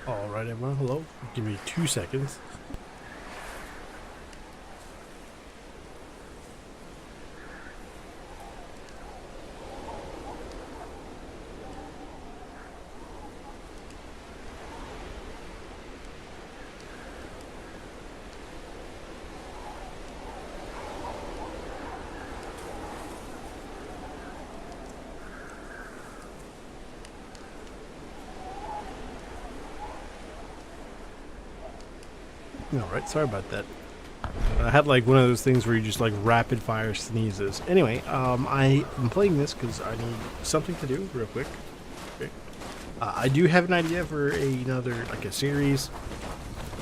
Alright everyone, hello. Give me 2 seconds. Alright, sorry about that. I had like one of those things where you just like rapid fire sneezes. Anyway, I am playing this because I need something to do real quick. Okay. I do have an idea for another, like a series,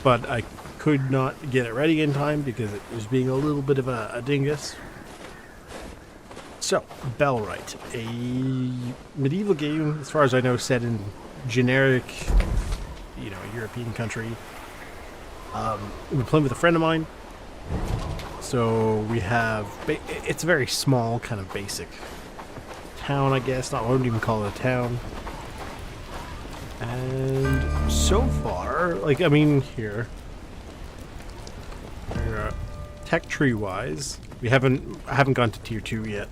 but I could not get it ready in time because it was being a little bit of a dingus. So, Bellwright, a medieval game, as far as I know, set in generic, European country. I've been playing with a friend of mine, so we have, it's a very small, kind of basic town, I guess. I wouldn't even call it a town. And so far, like, I mean, here, tech tree-wise, I haven't gone to tier 2 yet.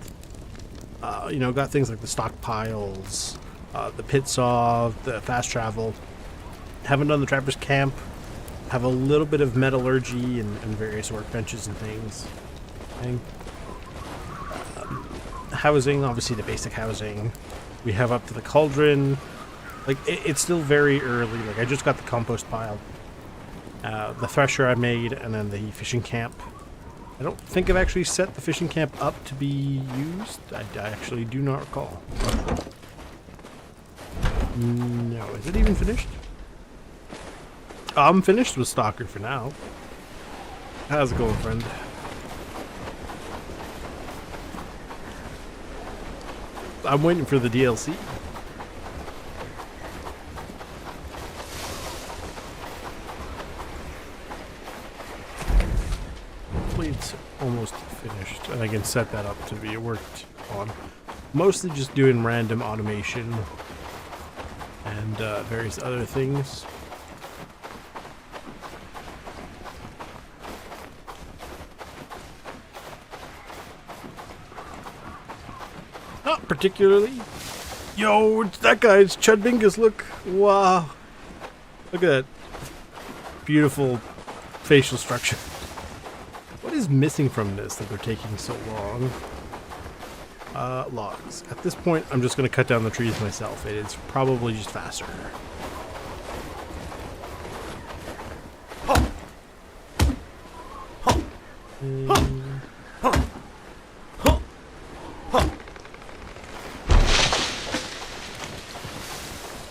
Got things like the stockpiles, the pit saw, the fast travel. Haven't done the trapper's camp. Have a little bit of metallurgy and various workbenches and things. Housing, obviously the basic housing. We have up to the cauldron. Like, it's still very early. Like, I just got the compost pile. The thresher I made, and then the fishing camp. I don't think I've actually set the fishing camp up to be used. I actually do not recall. No, is it even finished? I'm finished with Stalker for now. How's it going, friend? I'm waiting for the DLC. Hopefully it's almost finished, and I can set that up to be worked on. Mostly just doing random automation and various other things. Not particularly. Yo, it's that guy. It's Chud Bingus. Look. Wow. Look at that. Beautiful facial structure. What is missing from this that they're taking so long? Logs. At this point, I'm just going to cut down the trees myself. It is probably just faster.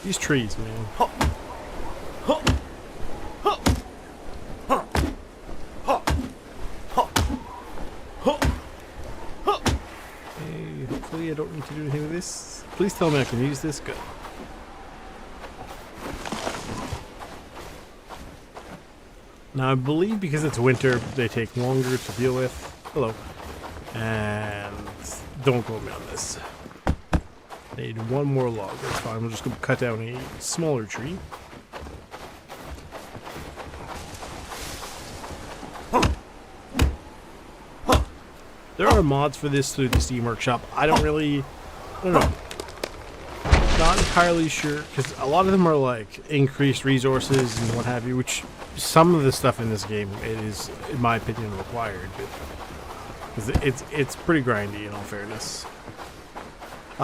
These trees, man. Hey, hopefully I don't need to do anything with this. Please tell me I can use this. Good. Now I believe because it's winter, they take longer to deal with. Hello. And don't quote me on this. Need one more log. That's fine. I'm just going to cut down a smaller tree. There are mods for this through the Steam Workshop. I don't know. Not entirely sure, because a lot of them are like increased resources and what have you, which some of the stuff in this game is, in my opinion, required. Because it's pretty grindy, in all fairness.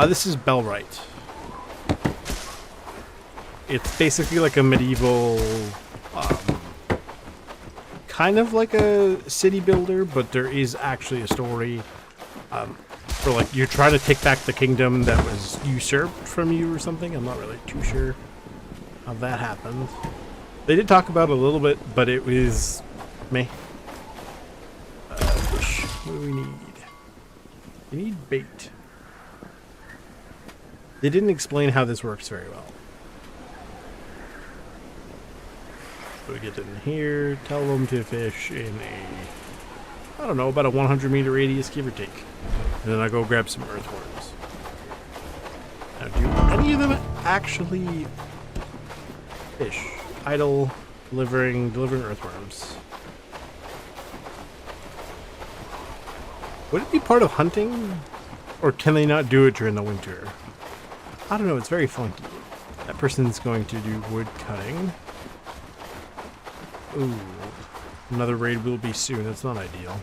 This is Bellwright. It's basically like a medieval, kind of like a city builder, but there is actually a story for like you're trying to take back the kingdom that was usurped from you or something. I'm not really too sure how that happened. They did talk about it a little bit, but it was meh. Fish. What do we need? We need bait. They didn't explain how this works very well. So we get in here, tell them to fish in a, I don't know, about a 100-meter radius, give or take. And then I go grab some earthworms. Now, do any of them actually fish? idle, delivering earthworms. Would it be part of hunting? Or can they not do it during the winter? I don't know, it's very funky. That person's going to do wood cutting. Ooh. Another raid will be soon, that's not ideal.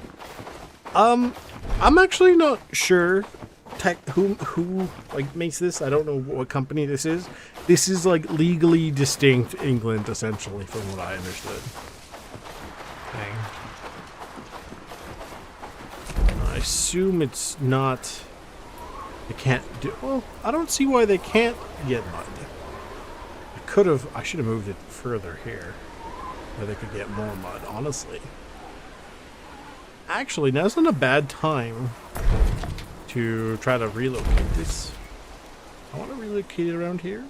I'm actually not sure who like makes this. I don't know what company this is. This is like legally distinct England, essentially, from what I understood. Dang. I assume it's not. They can't do. Well, I don't see why they can't get mud. I should have moved it further here, where they could get more mud. Honestly. Actually, now's not a bad time to try to relocate this. I want to relocate it around here.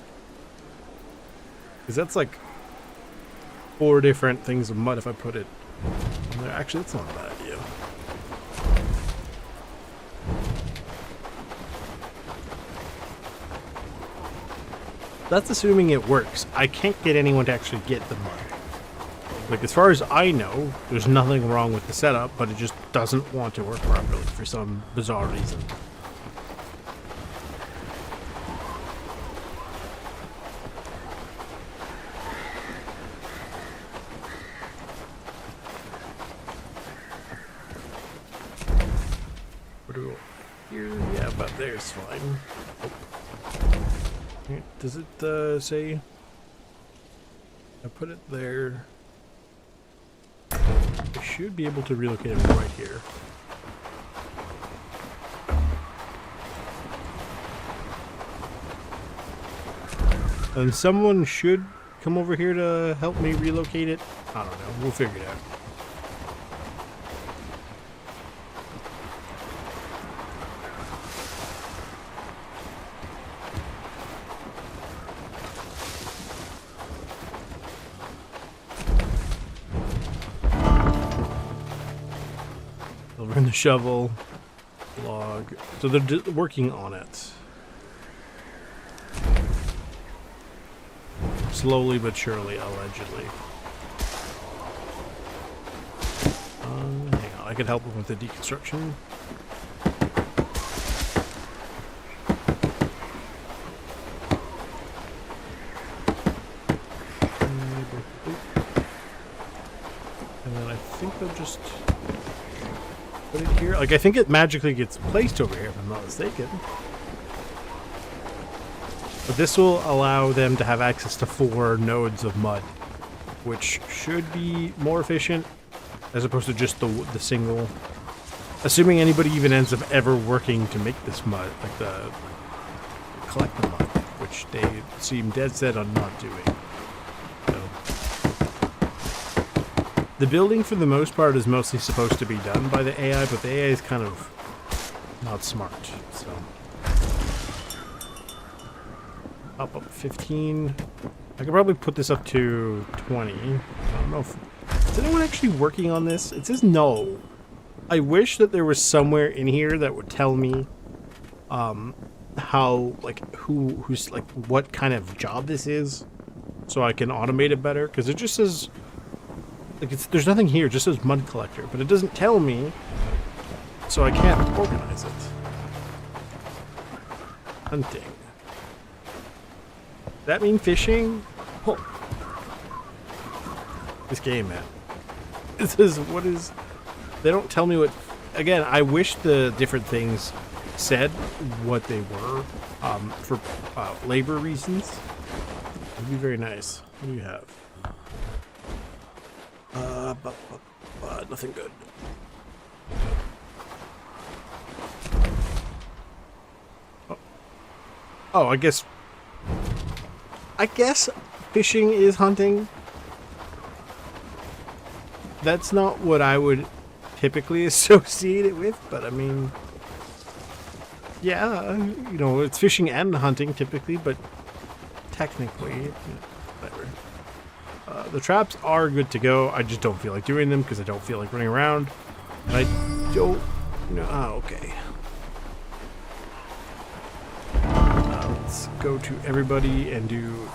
Because that's like 4 different things of mud if I put it on there. Actually, that's not a bad idea. That's assuming it works. I can't get anyone to actually get the mud. Like, as far as I know, there's nothing wrong with the setup, but it just doesn't want to work properly for some bizarre reason. What do we want here? Yeah, about there's fine. Oh. Does it say? I put it there. I should be able to relocate it right here. And someone should come over here to help me relocate it. I don't know. We'll figure it out. Delivering the shovel, log. So they're working on it. Slowly but surely, allegedly. Hang on, I could help them with the deconstruction. And then I think they'll just put it here. Like, I think it magically gets placed over here, if I'm not mistaken. But this will allow them to have access to 4 nodes of mud, which should be more efficient as opposed to just the single. Assuming anybody even ends up ever working to make this mud, like collect the mud, which they seem dead set on not doing. So, the building, for the most part, is mostly supposed to be done by the AI, but the AI is kind of not smart, so. Up 15. I could probably put this up to 20. I don't know if... Is anyone actually working on this? It says no. I wish that there was somewhere in here that would tell me how, like, who's, like, what kind of job this is, so I can automate it better, because it just says, like, there's nothing here, it just says mud collector, but it doesn't tell me, so I can't organize it. Hunting. Does that mean fishing? Oh. This game, man. This is, what is... They don't tell me what... Again, I wish the different things said what they were for labor reasons. It would be very nice. What do you have? Nothing good. Oh, I guess fishing is hunting. That's not what I would typically associate it with, but I mean, yeah, you know, it's fishing and hunting typically, but technically, you know, whatever. The traps are good to go. I just don't feel like doing them because I don't feel like running around. And I don't, you know, okay. Let's go to everybody and do,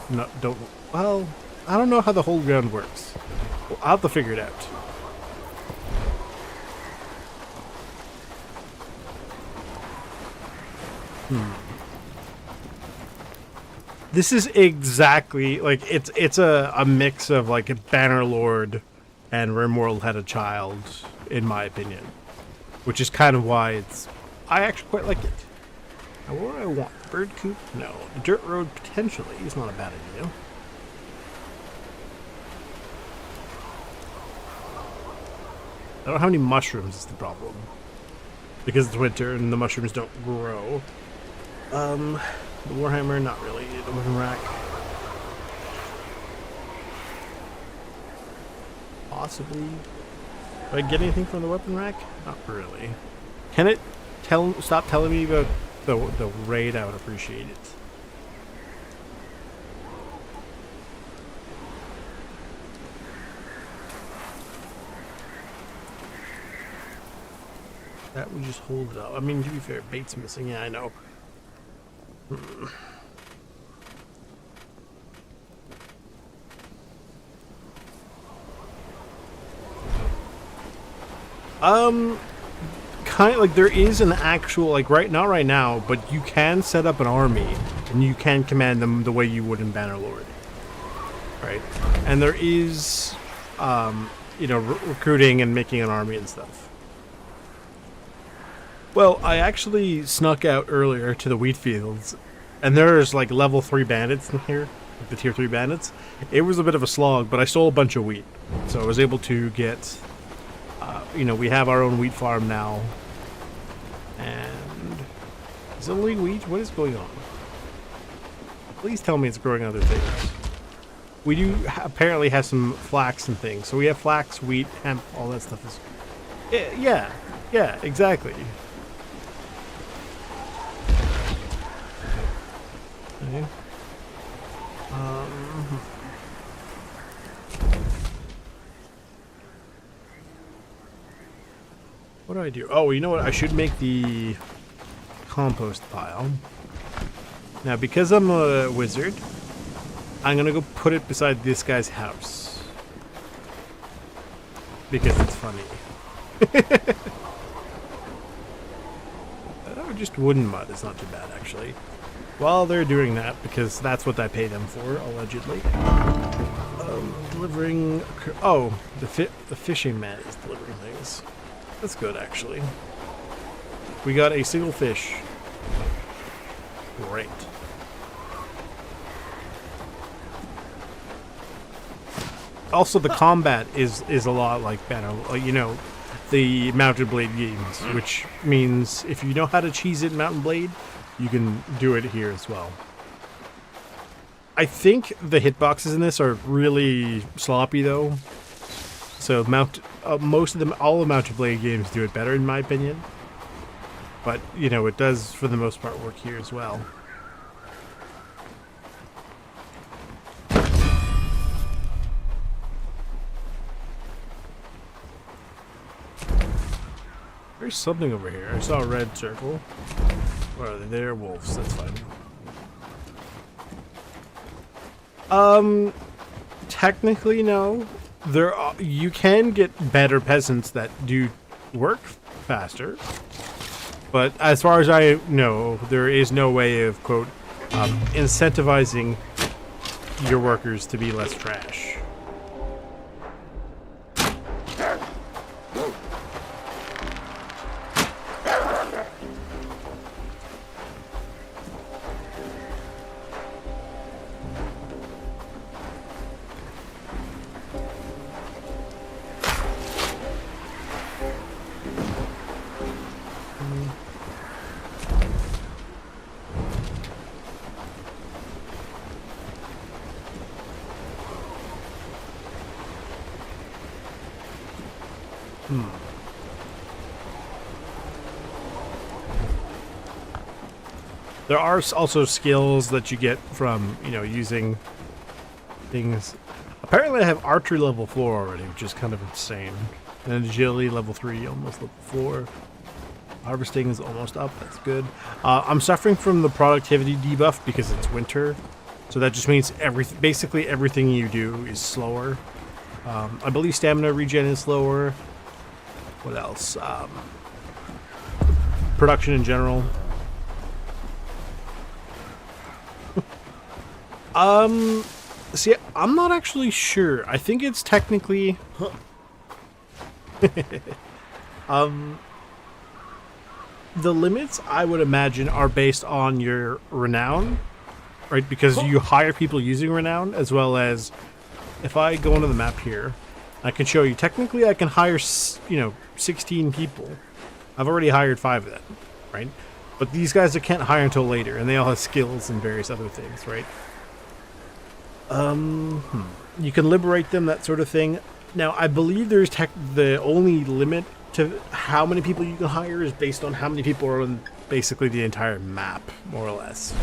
well, I don't know how the hold ground works. Well, I'll have to figure it out. This is exactly like it's a mix of like a Bannerlord and Rimworld had a child, in my opinion, which is kind of why I actually quite like it. Now, what do I want? Bird coop? No. A dirt road potentially is not a bad idea. I don't have any mushrooms is the problem. Because it's winter and the mushrooms don't grow. The Warhammer, not really. The weapon rack. Possibly. Do I get anything from the weapon rack? Not really. Can it stop telling me about the raid? I would appreciate it. That would just hold it up. I mean, to be fair, bait's missing. Yeah, I know. Kind of like there is an actual, like not right now, but you can set up an army and you can command them the way you would in Bannerlord. Right? And there is, you know, recruiting and making an army and stuff. Well, I actually snuck out earlier to the wheat fields, and there's like level 3 bandits in here, like the tier 3 bandits. It was a bit of a slog, but I stole a bunch of wheat, so I was able to get, you know, we have our own wheat farm now. And is it only wheat? What is going on? Please tell me it's growing other things. We do apparently have some flax and things, so we have flax, wheat, hemp, all that stuff is. Yeah, exactly. Okay. What do I do? Oh, you know what? I should make the compost pile. Now, because I'm a wizard, I'm gonna go put it beside this guy's house. Because it's funny. Oh, just wooden mud is not too bad, actually. While they're doing that, because that's what I pay them for, allegedly. Delivering... Oh, the fishing man is delivering things. That's good, actually. We got a single fish. Great. Also, the combat is a lot like Banner, you know, the Mounted Blade games, which means if you know how to cheese it in Mountain Blade, you can do it here as well. I think the hitboxes in this are really sloppy, though. So most of them, all the Mounted Blade games do it better, in my opinion. But, you know, it does, for the most part, work here as well. There's something over here. I saw a red circle. What are they? They're wolves. That's fine. Technically, no. You can get better peasants that do work faster. But as far as I know, there is no way of, quote, incentivizing your workers to be less trash. There are also skills that you get from, you know, using things. Apparently I have archery level 4 already, which is kind of insane. And agility level 3, almost level 4. Harvesting is almost up, that's good. I'm suffering from the productivity debuff because it's winter. So that just means basically everything you do is slower. I believe stamina regen is slower. What else? Production in general. See, I'm not actually sure. I think it's technically... the limits, I would imagine, are based on your renown, right? Because you hire people using renown, as well as... If I go into the map here, I can show you. Technically, I can hire, 16 people. I've already hired 5 of them, right? But these guys I can't hire until later, and they all have skills and various other things, right? You can liberate them, that sort of thing. Now, I believe there's the only limit to how many people you can hire is based on how many people are on basically the entire map, more or less.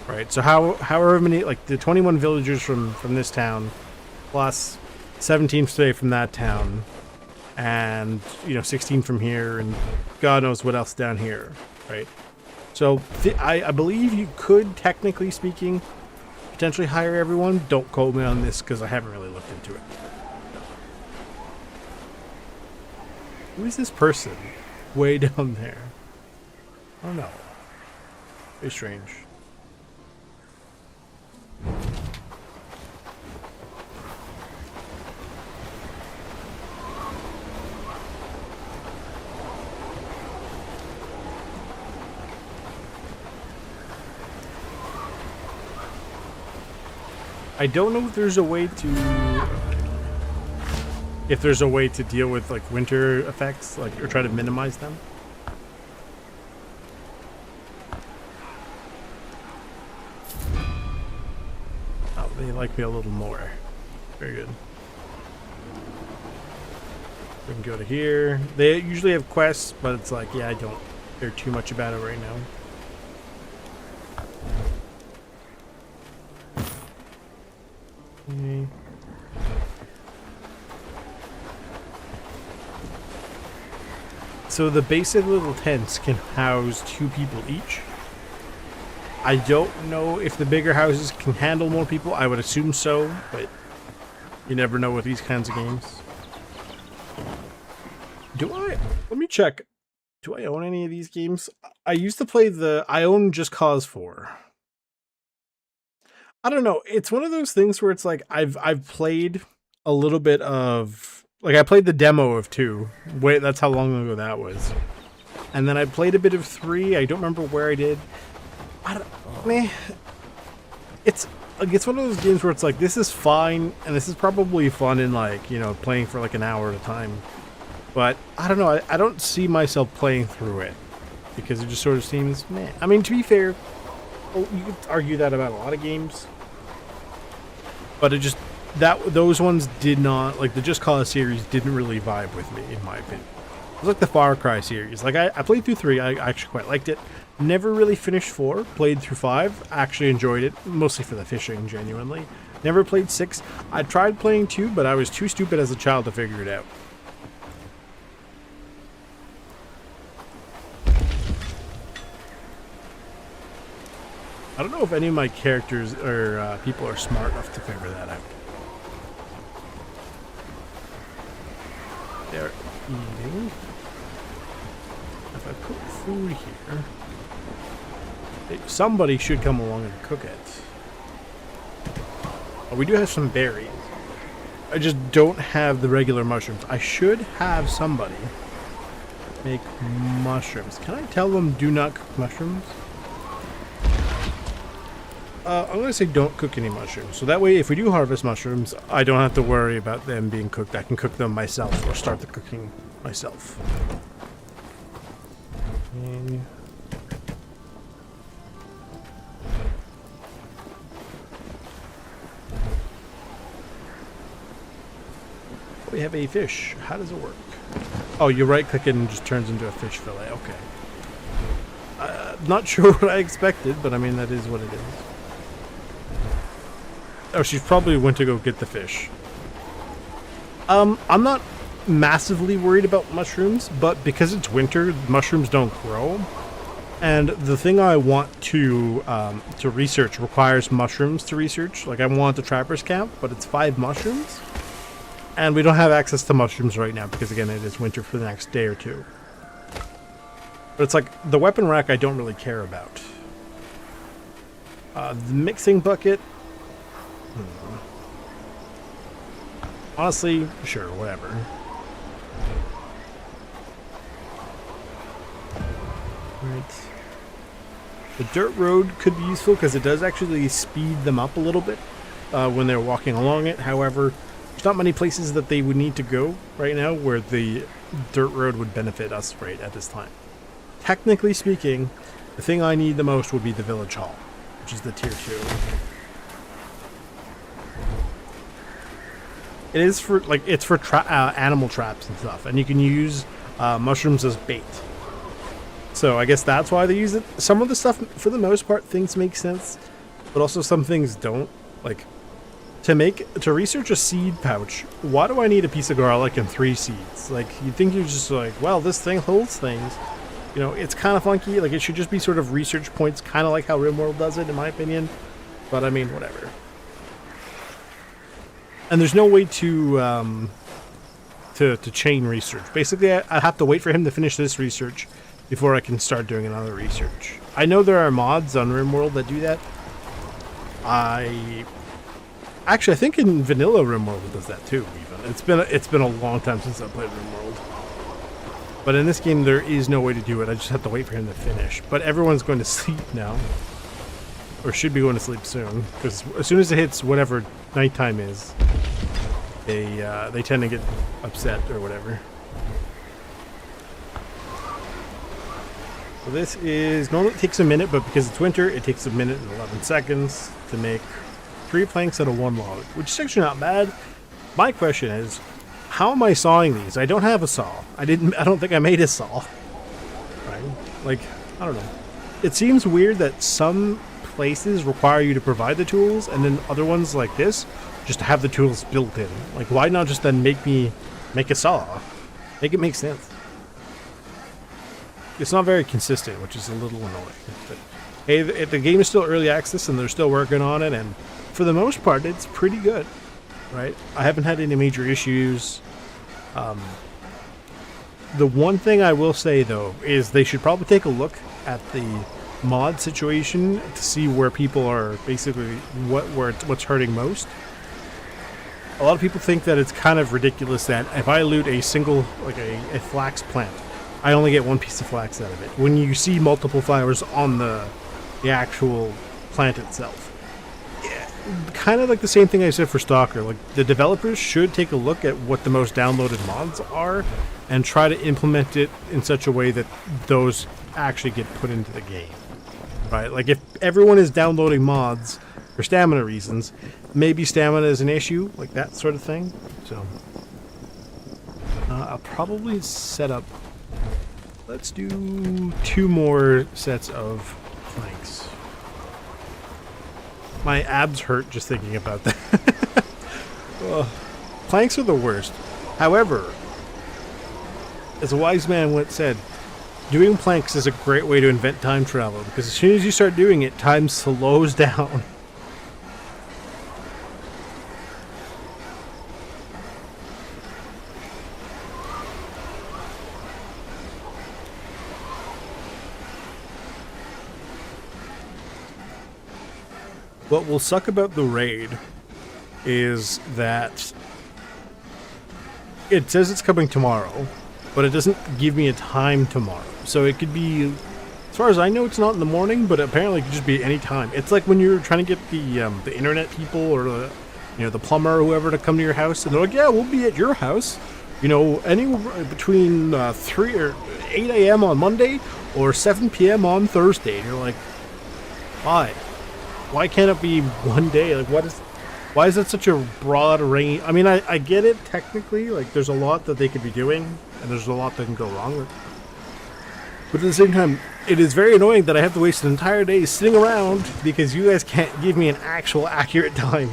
Right? So however many, like the 21 villagers from this town, plus 17 today from that town, and 16 from here, and God knows what else down here, right? So I believe you could, technically speaking, potentially hire everyone. Don't quote me on this because I haven't really looked into it. Who is this person way down there? I don't know. Very strange. I don't know if there's a way to deal with like winter effects, like, or try to minimize them. Oh, they like me a little more. Very good. We can go to here. They usually have quests, but it's like, yeah, I don't care too much about it right now. Okay. So the basic little tents can house 2 people each. I don't know if the bigger houses can handle more people. I would assume so, but you never know with these kinds of games. Let me check. Do I own any of these games? I used to play I own Just Cause 4. I don't know. It's one of those things where it's like I've played a little bit of, like, I played the demo of 2. Wait, that's how long ago that was. And then I played a bit of 3. I don't remember where I did. It's one of those games where it's like, this is fine, and this is probably fun in, like, playing for like an hour at a time. But I don't know. I don't see myself playing through it because it just sort of seems meh. I mean, to be fair, you could argue that about a lot of games. But it just, those ones did not, like the Just Cause series didn't really vibe with me, in my opinion. It was like the Far Cry series. Like, I played through 3, I actually quite liked it. Never really finished 4, played through 5, actually enjoyed it, mostly for the fishing, genuinely. Never played 6. I tried playing 2, but I was too stupid as a child to figure it out. I don't know if any of my characters or people are smart enough to figure that out. They're eating. If I put food here, somebody should come along and cook it. Oh, we do have some berries. I just don't have the regular mushrooms. I should have somebody make mushrooms. Can I tell them do not cook mushrooms? I'm going to say don't cook any mushrooms. So that way, if we do harvest mushrooms, I don't have to worry about them being cooked. I can cook them myself or start the cooking myself. Okay. We have a fish. How does it work? Oh, you right click it and it just turns into a fish fillet. Okay. Not sure what I expected, but I mean, that is what it is. Oh, she probably went to go get the fish. I'm not massively worried about mushrooms, but because it's winter, mushrooms don't grow. And the thing I want to research requires mushrooms to research. Like, I want the trapper's camp, but it's 5 mushrooms. And we don't have access to mushrooms right now because, again, it is winter for the next day or two. But it's like, the weapon rack I don't really care about. The mixing bucket... Honestly, sure, whatever. Right. The dirt road could be useful because it does actually speed them up a little bit when they're walking along it. However, there's not many places that they would need to go right now where the dirt road would benefit us right at this time. Technically speaking, the thing I need the most would be the village hall, which is the tier 2. It is for, like, it's for animal traps and stuff, and you can use mushrooms as bait. So I guess that's why they use it. Some of the stuff, for the most part, things make sense, but also some things don't. Like, to research a seed pouch, why do I need a piece of garlic and 3 seeds? Like, you'd think you're just like, well, this thing holds things. You know, it's kind of funky. Like, it should just be sort of research points, kind of like how RimWorld does it, in my opinion. But I mean, whatever. And there's no way to chain research. Basically, I have to wait for him to finish this research before I can start doing another research. I know there are mods on RimWorld that do that. Actually, I think in vanilla RimWorld it does that too. Even it's been a long time since I played RimWorld. But in this game, there is no way to do it. I just have to wait for him to finish. But everyone's going to sleep now, or should be going to sleep soon, because as soon as it hits whatever nighttime is, they tend to get upset or whatever. So this is, normally it takes a minute, but because it's winter, it takes a minute and 11 seconds to make 3 planks out of 1 log, which is actually not bad. My question is, how am I sawing these? I don't have a saw. I don't think I made a saw. Right? Like, I don't know. It seems weird that some places require you to provide the tools, and then other ones like this just have the tools built in. Like, why not just then make a saw? Make it make sense. It's not very consistent, which is a little annoying. But hey, the game is still early access, and they're still working on it, and for the most part, it's pretty good. Right? I haven't had any major issues. The one thing I will say, though, is they should probably take a look at the mod situation to see where people are basically what's hurting most. A lot of people think that it's kind of ridiculous that if I loot a single, like a flax plant, I only get 1 piece of flax out of it. When you see multiple flowers on the actual plant itself. Kind of like the same thing I said for Stalker. Like, the developers should take a look at what the most downloaded mods are and try to implement it in such a way that those actually get put into the game. Right? Like, if everyone is downloading mods for stamina reasons, maybe stamina is an issue, like that sort of thing. So, I'll probably set up... Let's do 2 more sets of planks. My abs hurt just thinking about that. Planks are the worst. However, as a wise man once said, doing planks is a great way to invent time travel, because as soon as you start doing it, time slows down. What will suck about the raid is that it says it's coming tomorrow, but it doesn't give me a time tomorrow. So it could be, as far as I know, it's not in the morning, but apparently it could just be any time. It's like when you're trying to get the internet people or the plumber or whoever to come to your house, and they're like, yeah, we'll be at your house, anywhere between 3 or 8 a.m. on Monday or 7 p.m. on Thursday. And you're like, why? Why can't it be one day? Like, why is it such a broad range? I mean, I get it technically. Like, there's a lot that they could be doing, and there's a lot that can go wrong with. But at the same time, it is very annoying that I have to waste an entire day sitting around because you guys can't give me an actual accurate time.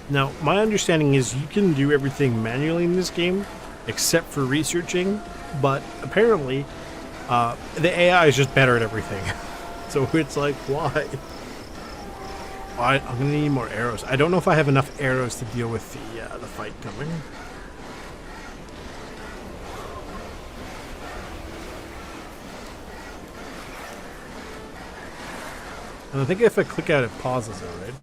Now, my understanding is you can do everything manually in this game, except for researching, but apparently, the AI is just better at everything. So it's like, why? I'm gonna need more arrows. I don't know if I have enough arrows to deal with the fight coming. And I think if I click out, it pauses it, right?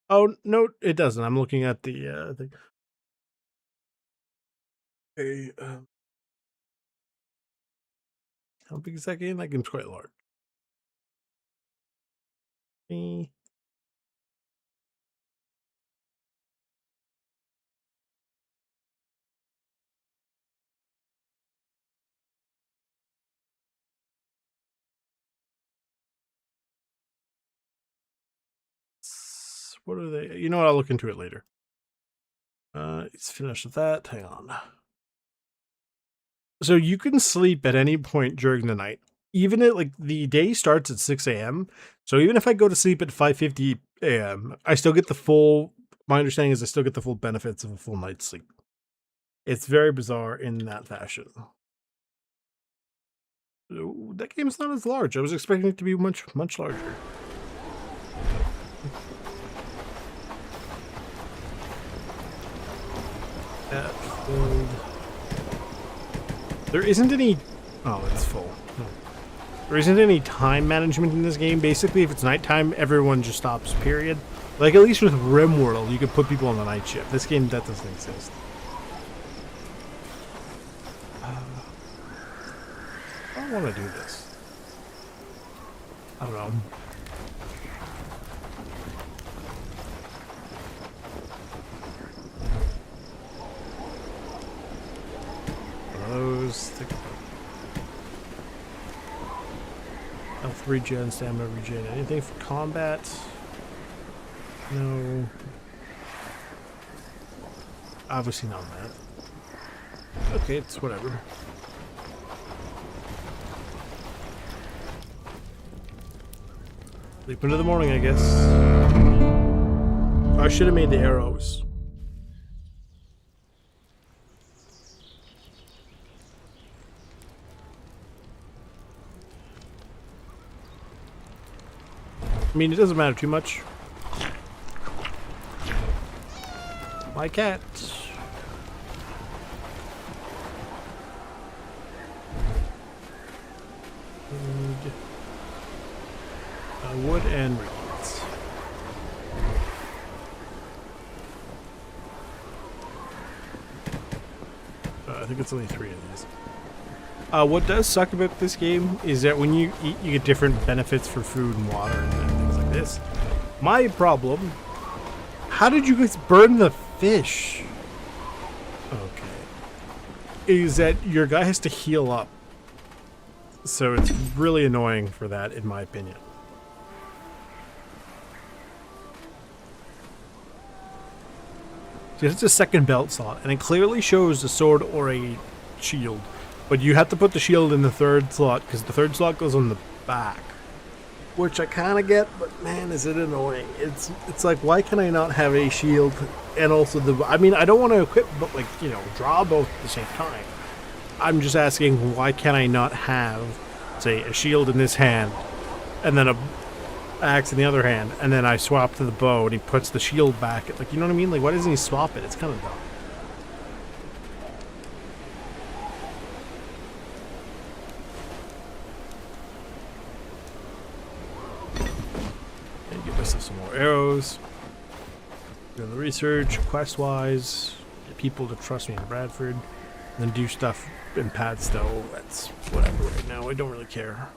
Oh, no, it doesn't. I'm looking at the thing. Okay, how big is that game? That game's quite large. What are they? You know what? I'll look into it later. Let's finish with that. Hang on. So you can sleep at any point during the night. Even at like the day starts at 6 a.m. So even if I go to sleep at 5:50 a.m., I still get the full. My understanding is I still get the full benefits of a full night's sleep. It's very bizarre in that fashion. Ooh, that game's not as large. I was expecting it to be much larger. That filled. There isn't any. Oh, it's full. There isn't any time management in this game. Basically, if it's nighttime, everyone just stops, period. Like, at least with RimWorld, you could put people on the night shift. This game, that doesn't exist. I don't want to do this. I don't know. Those. Health regen, stamina regen. Anything for combat? No. Obviously not that. Okay, it's whatever. Sleep into the morning, I guess. I should have made the arrows. I mean, it doesn't matter too much. My cat. Wood and reeds. I think it's only 3 of these. What does suck about this game is that when you eat, you get different benefits for food and water and things like this. My problem, how did you guys burn the fish? Okay. Is that your guy has to heal up. So it's really annoying for that, in my opinion. It's a second belt slot, and it clearly shows a sword or a shield. But you have to put the shield in the third slot, because the third slot goes on the back. Which I kind of get, but man, is it annoying. It's like, why can I not have a shield and also the... I mean, I don't want to equip, but like, you know, draw both at the same time. I'm just asking, why can I not have, say, a shield in this hand, and then a axe in the other hand, and then I swap to the bow, and he puts the shield back. Like, you know what I mean? Like, why doesn't he swap it? It's kind of dumb. Some more arrows. Doing the research, quest-wise, get people to trust me in Bradford, and then do stuff in Padstow. That's whatever right now. I don't really care.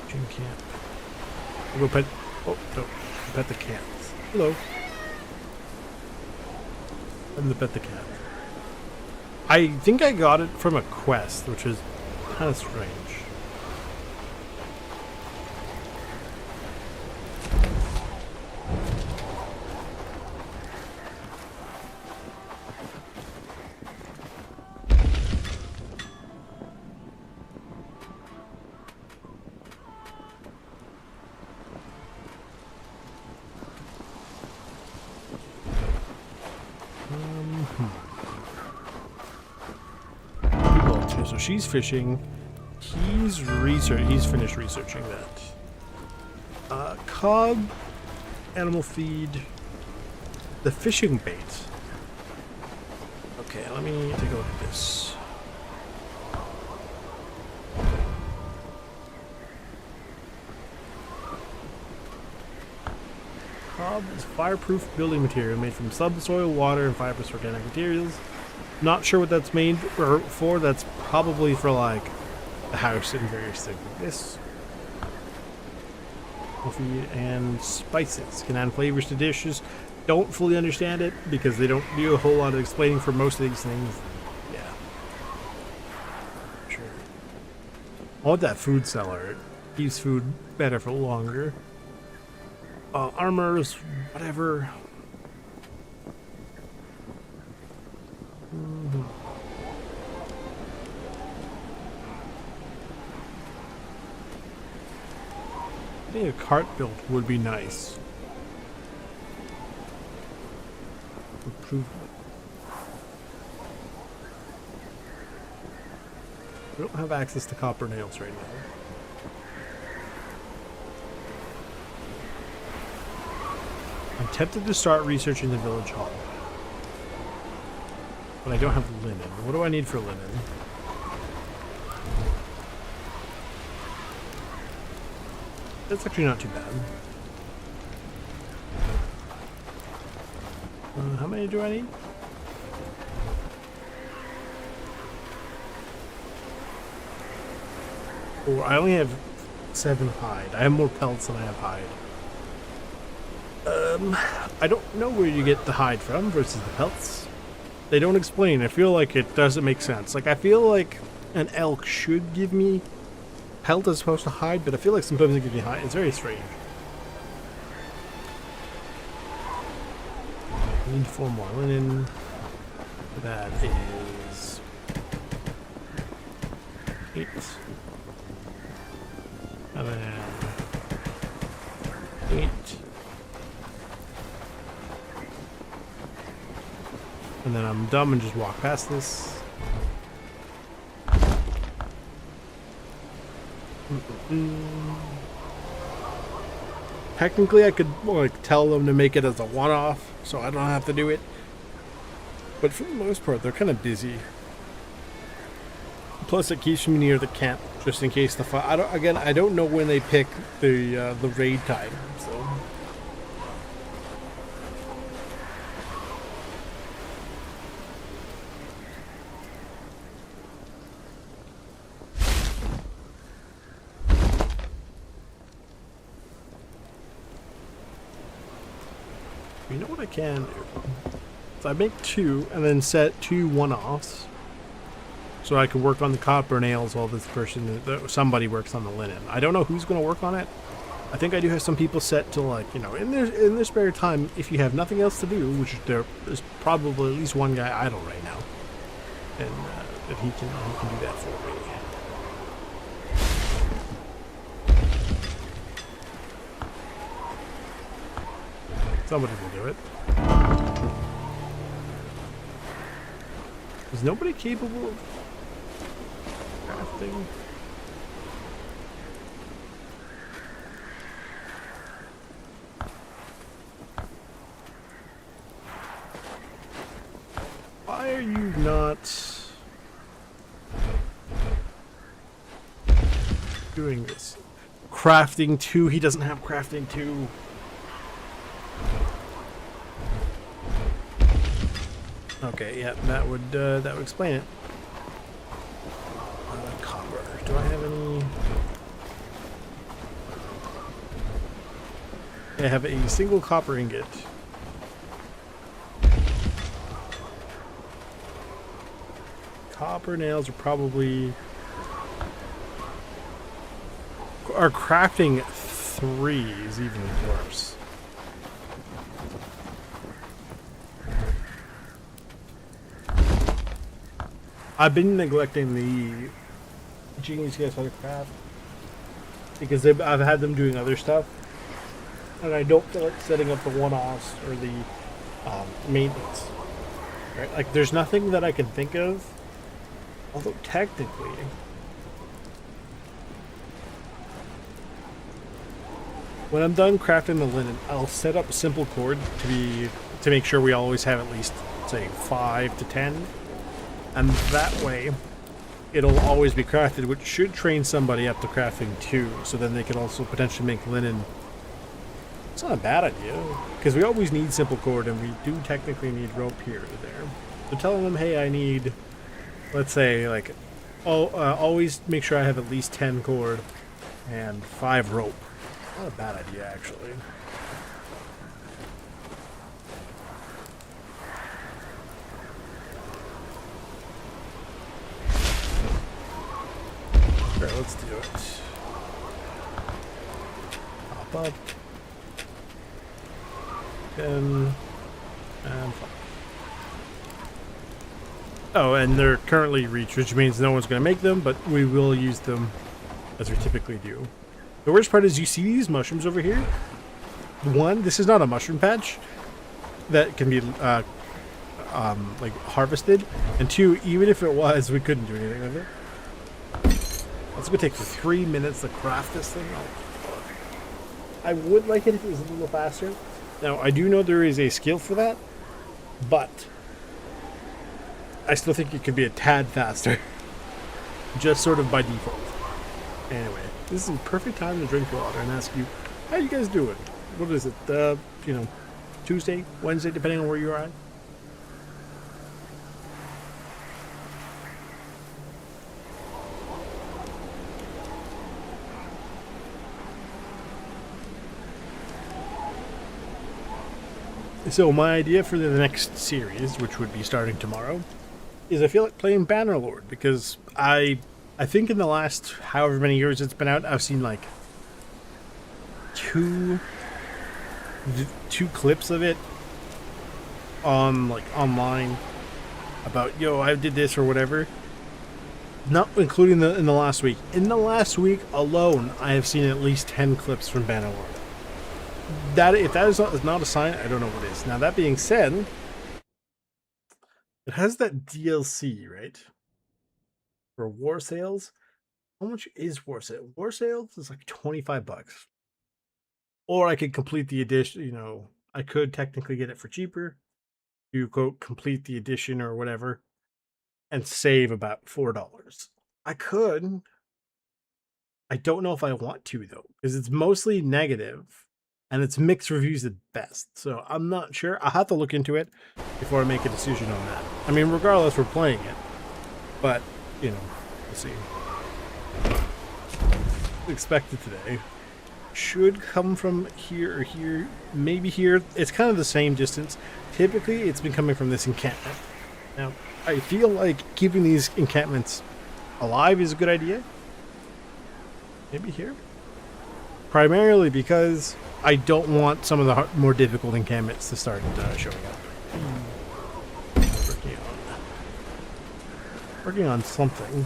Gym camp. I'll go pet. Oh no! Pet the cats. Hello. And the pet the cat. I think I got it from a quest, which is kind of strange. she's fishing. He's finished researching that. Cob, animal feed, the fishing bait. Okay, let me take a look at this. Cob is fireproof building material made from subsoil, water, and fibrous organic materials. Not sure what that's made for. That's probably for like the house and various things like this. Coffee and spices can add flavors to dishes. Don't fully understand it because they don't do a whole lot of explaining for most of these things. Yeah. Sure. I want that food cellar. It keeps food better for longer. Armors, whatever. I think a cart built would be nice. Improvement. We don't have access to copper nails right now. I'm tempted to start researching the village hall. But I don't have linen. What do I need for linen? That's actually not too bad. How many do I need? Four. I only have 7 hide. I have more pelts than I have hide. I don't know where you get the hide from versus the pelts. They don't explain. I feel like it doesn't make sense. Like, I feel like an elk should give me pelt as opposed to hide, but I feel like sometimes it gives me hide. It's very strange. I need 4 more linen. That is 8. And then 8. And then I'm dumb and just walk past this. Technically, I could like tell them to make it as a one-off, so I don't have to do it. But for the most part, they're kind of busy. Plus, it keeps me near the camp just in case the fire. I don't know when they pick the raid time, so. You know what I can do? So I make 2 and then set 2 one-offs. So I can work on the copper nails while this person, somebody works on the linen. I don't know who's going to work on it. I think I do have some people set to, like, you know, in their spare time, if you have nothing else to do, which there is probably at least one guy idle right now, and that he can do that for me. Somebody will do it. Is nobody capable of crafting? Why are you not doing this? Crafting 2, he doesn't have crafting 2. Okay, yeah, that would explain it. Copper. Do I have any? I have a single copper ingot. Copper nails are probably crafting 3 is even worse. I've been neglecting the genius guys how to craft because I've had them doing other stuff, and I don't feel like setting up the one-offs or the maintenance. Right? Like, there's nothing that I can think of Although technically, when I'm done crafting the linen, I'll set up a simple cord to make sure we always have at least, say, 5 to 10, and that way it'll always be crafted, which should train somebody up to crafting too, so then they can also potentially make linen. It's not a bad idea, because we always need simple cord, and we do technically need rope here or there. So telling them, hey, I need, let's say, like, always make sure I have at least 10 cord and 5 rope. Not a bad idea, actually. Sure, let's do it. Pop up. 10 and 5. Oh, and they're currently reached, which means no one's going to make them, but we will use them as we typically do. The worst part is you see these mushrooms over here? One, this is not a mushroom patch that can be like harvested, and two, even if it was, we couldn't do anything with it. It's going to take 3 minutes to craft this thing. I would like it if it was a little faster. Now, I do know there is a skill for that, but I still think it could be a tad faster. Just sort of by default. Anyway, this is a perfect time to drink water and ask you, how you guys doing? What is it, you know, Tuesday, Wednesday, depending on where you're at? So my idea for the next series, which would be starting tomorrow, is I feel like playing Bannerlord, because I think in the last however many years it's been out, I've seen like two clips of it on like online about, yo, I did this or whatever. Not including in the last week. In the last week alone, I have seen at least 10 clips from Bannerlord. That, if that is not a sign, I don't know what is. Now, that being said, it has that DLC, right? For War Sales. How much is War Sales? War Sales is like $25. Or I could complete the edition, you know, I could technically get it for cheaper. You quote, complete the edition or whatever, and save about $4. I could. I don't know if I want to, though, because it's mostly negative. And it's mixed reviews at best. So I'm not sure. I'll have to look into it before I make a decision on that. I mean, regardless, we're playing it. But, you know, we'll see. Expected today. Should come from here or here. Maybe here. It's kind of the same distance. Typically, it's been coming from this encampment. Now, I feel like keeping these encampments alive is a good idea. Maybe here. Primarily because I don't want some of the more difficult encampments to start showing up. Working on something.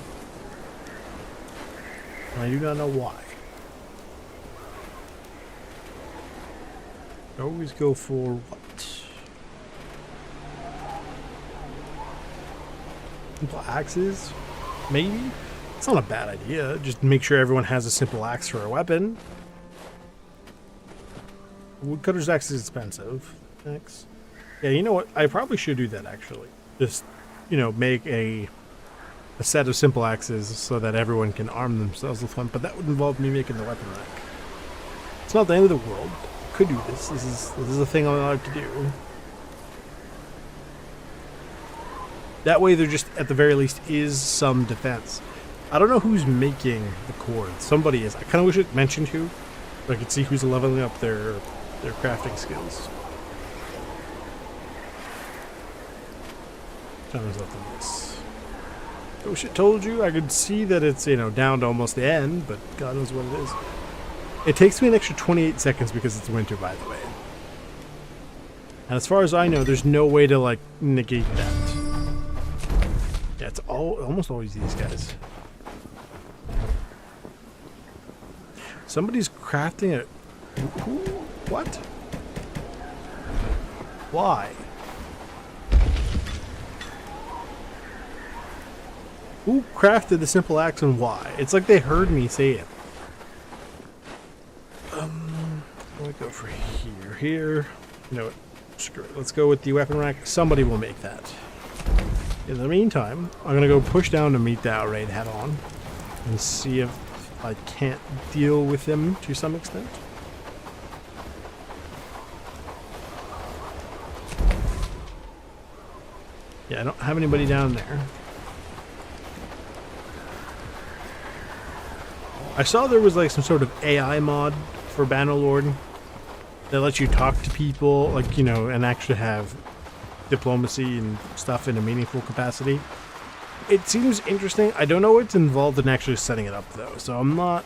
I do not know why. I always go for what? Simple axes? Maybe? It's not a bad idea. Just make sure everyone has a simple axe for a weapon. Woodcutter's axe is expensive. Thanks. Yeah, you know what? I probably should do that, actually. Just, you know, make a set of simple axes so that everyone can arm themselves with one, but that would involve me making the weapon rack. It's not the end of the world. I could do this. This is a thing I'm allowed to do. That way there just, at the very least, is some defense. I don't know who's making the cords. Somebody is. I kind of wish it mentioned who, so I could see who's leveling up their crafting skills. Turns out this. I wish it told you. I could see that it's, you know, down to almost the end, but God knows what it is. It takes me an extra 28 seconds because it's winter, by the way. And as far as I know, there's no way to, like, negate that. Yeah, it's almost always these guys. Somebody's crafting it. What? Why? Who crafted the simple axe and why? It's like they heard me say it. Let me go for here. You know what? Screw it. Let's go with the weapon rack. Somebody will make that. In the meantime, I'm going to go push down to meet that raid head on and see if I can't deal with them to some extent. Yeah, I don't have anybody down there. I saw there was like some sort of AI mod for Bannerlord that lets you talk to people, like, you know, and actually have diplomacy and stuff in a meaningful capacity. It seems interesting. I don't know what's involved in actually setting it up though, so I'm not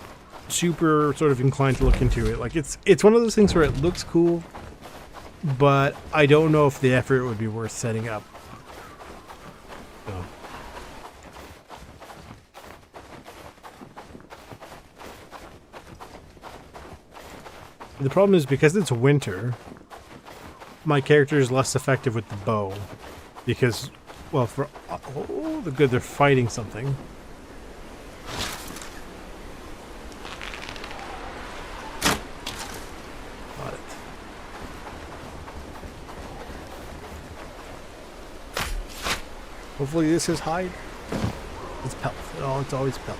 super sort of inclined to look into it. Like it's one of those things where it looks cool, but I don't know if the effort would be worth setting up. So. The problem is because it's winter, my character is less effective with the bow because, well, for oh, the good, they're fighting something. Got it. Hopefully this is hide. It's pelt. Oh, it's always pelt.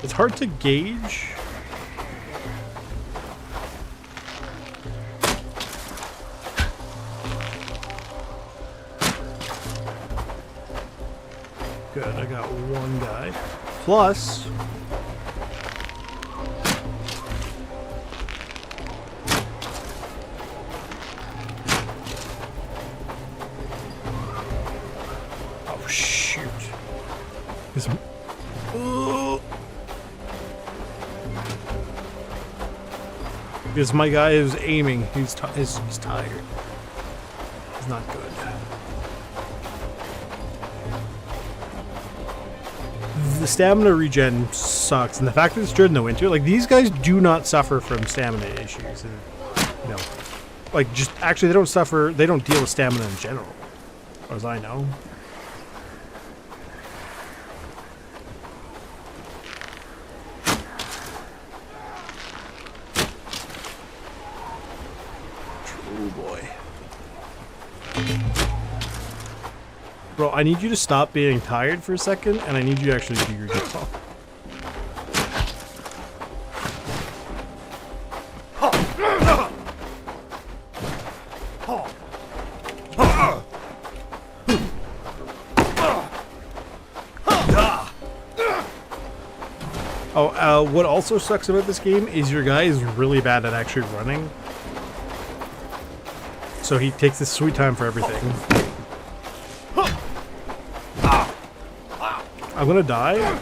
It's hard to gauge. Good, I got one guy. Plus, oh shoot. Because my guy is aiming, he's tired. He's not good. The stamina regen sucks, and the fact that it's during the winter, like these guys do not suffer from stamina issues. And, you know, like just actually they don't suffer. They don't deal with stamina in general, as far as I know. Bro, I need you to stop being tired for a second, and I need you to actually do your job. Oh, what also sucks about this game is your guy is really bad at actually running. So he takes his sweet time for everything. I'm gonna die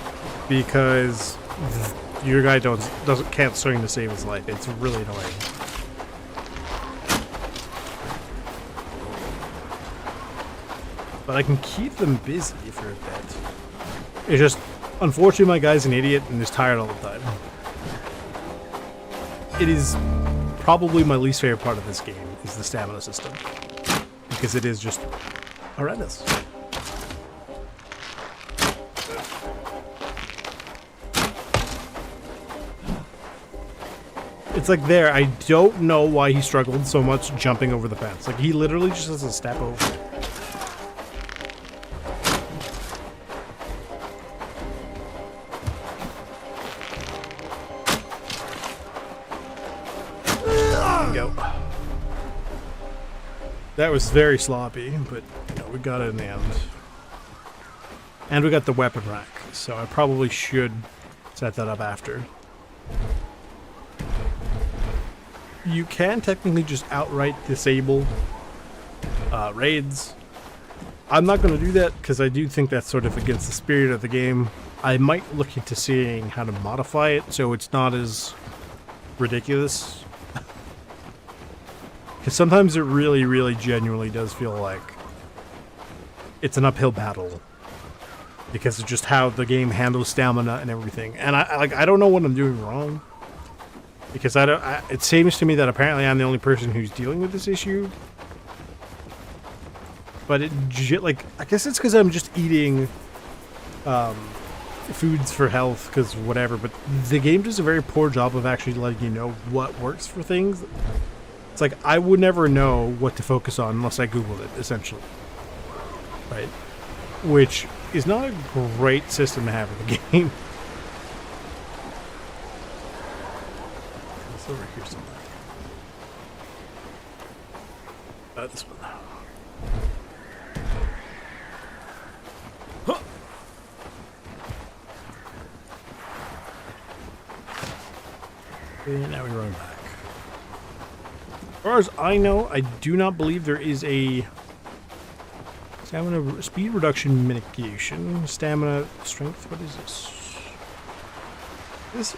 because your guy can't swing to save his life. It's really annoying. But I can keep them busy for a bit. It's just, unfortunately, my guy's an idiot and is tired all the time. It is probably my least favorite part of this game is the stamina system, because it is just horrendous. It's like there, I don't know why he struggled so much jumping over the fence. Like, he literally just has to step over it. There we go. That was very sloppy, but you know, we got it in the end. And we got the weapon rack, so I probably should set that up after. You can technically just outright disable raids. I'm not going to do that because I do think that's sort of against the spirit of the game. I might look into seeing how to modify it so it's not as ridiculous. Because sometimes it really, really genuinely does feel like it's an uphill battle because of just how the game handles stamina and everything. And I don't know what I'm doing wrong, because it seems to me that apparently I'm the only person who's dealing with this issue. But I guess it's because I'm just eating foods for health, because whatever. But the game does a very poor job of actually letting you know what works for things. It's like I would never know what to focus on unless I Googled it, essentially. Right? Which is not a great system to have in the game. It's over here somewhere. This one. Huh. And now we run back. As far as I know, I do not believe there is a stamina speed reduction mitigation. Stamina strength. What is this?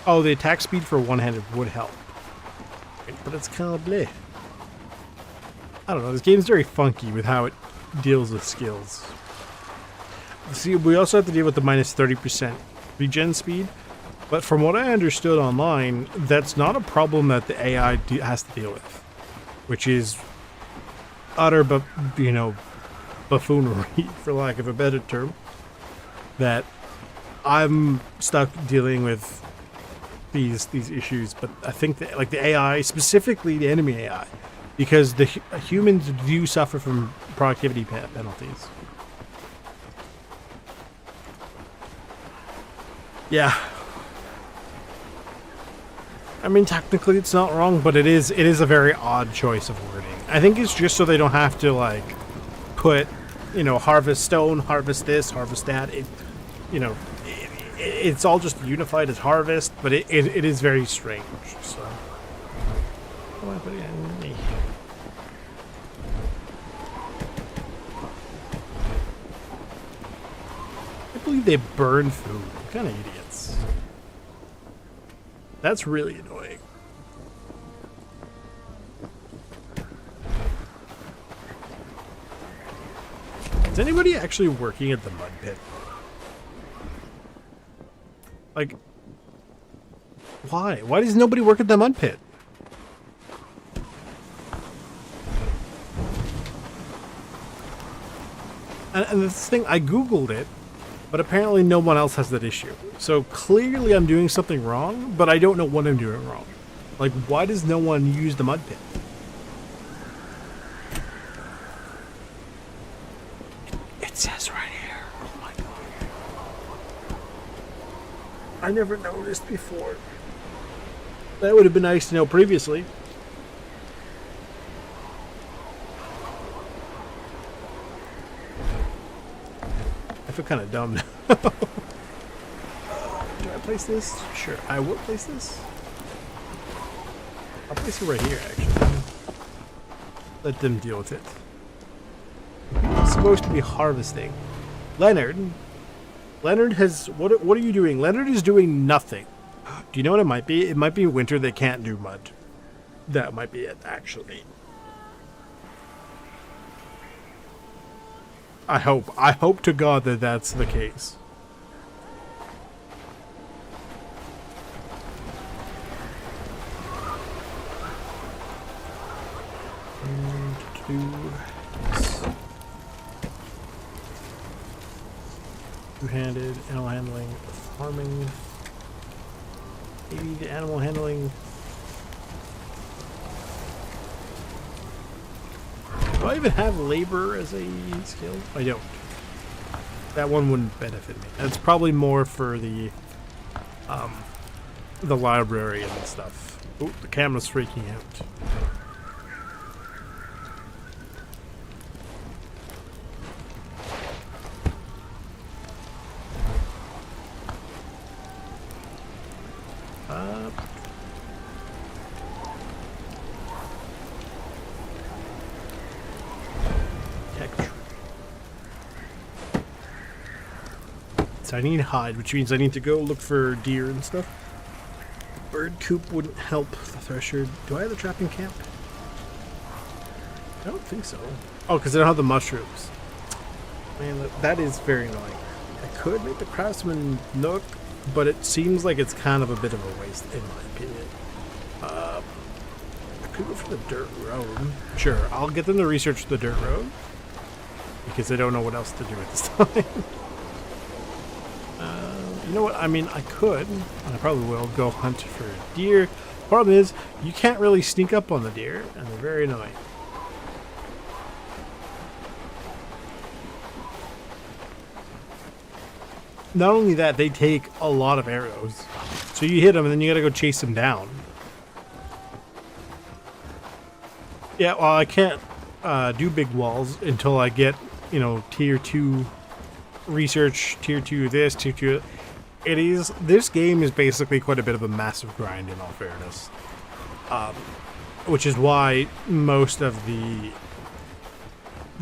Oh, the attack speed for one-handed would help. But it's kind of bleh. I don't know. This game's very funky with how it deals with skills. See, we also have to deal with the minus 30% regen speed. But from what I understood online, that's not a problem that the AI has to deal with, which is utter, buffoonery, for lack of a better term. That I'm stuck dealing with these issues, but I think that the AI, specifically the enemy AI, because the humans do suffer from productivity penalties. Yeah. I mean, technically it's not wrong, but it is a very odd choice of wording. I think it's just so they don't have to, put, harvest stone, harvest this, harvest that. It's all just unified as harvest, but it is very strange, so. How do I put it in me? I believe they burn food. What kind of idiots? That's really annoying. Is anybody actually working at the mud pit? Why? Why does nobody work at the mud pit? And this thing, I Googled it, but apparently no one else has that issue. So clearly I'm doing something wrong, but I don't know what I'm doing wrong. Why does no one use the mud pit? It says right here. Oh my god. I never noticed before. That would have been nice to know previously. I feel kind of dumb now. Do I place this? Sure, I will place this. I'll place it right here, actually. Let them deal with it. It's supposed to be harvesting. Leonard has... What are you doing? Leonard is doing nothing. Do you know what it might be? It might be winter, they can't do mud. That might be it, actually. I hope to God that that's the case. Two-handed, animal handling, farming. Maybe the animal handling. Do I even have labor as a skill? I don't. That one wouldn't benefit me. That's probably more for the library and stuff. Oh, the camera's freaking out. I need hide, which means I need to go look for deer and stuff. Bird coop wouldn't help the thresher. Do I have the trapping camp? I don't think so. Oh, because I don't have the mushrooms. Man, that is very annoying. I could make the craftsman nook, but it seems like it's kind of a bit of a waste, in my opinion. I could go for the dirt road. Sure, I'll get them to research the dirt road, because I don't know what else to do at this time. You know what? I mean, I could, and I probably will, go hunt for deer. Problem is, you can't really sneak up on the deer, and they're very annoying. Not only that, they take a lot of arrows. So you hit them, and then you gotta go chase them down. Yeah, well, I can't do big walls until I get, you know, tier 2 research, tier 2 this, tier 2... This game is basically quite a bit of a massive grind, in all fairness. Which is why most of the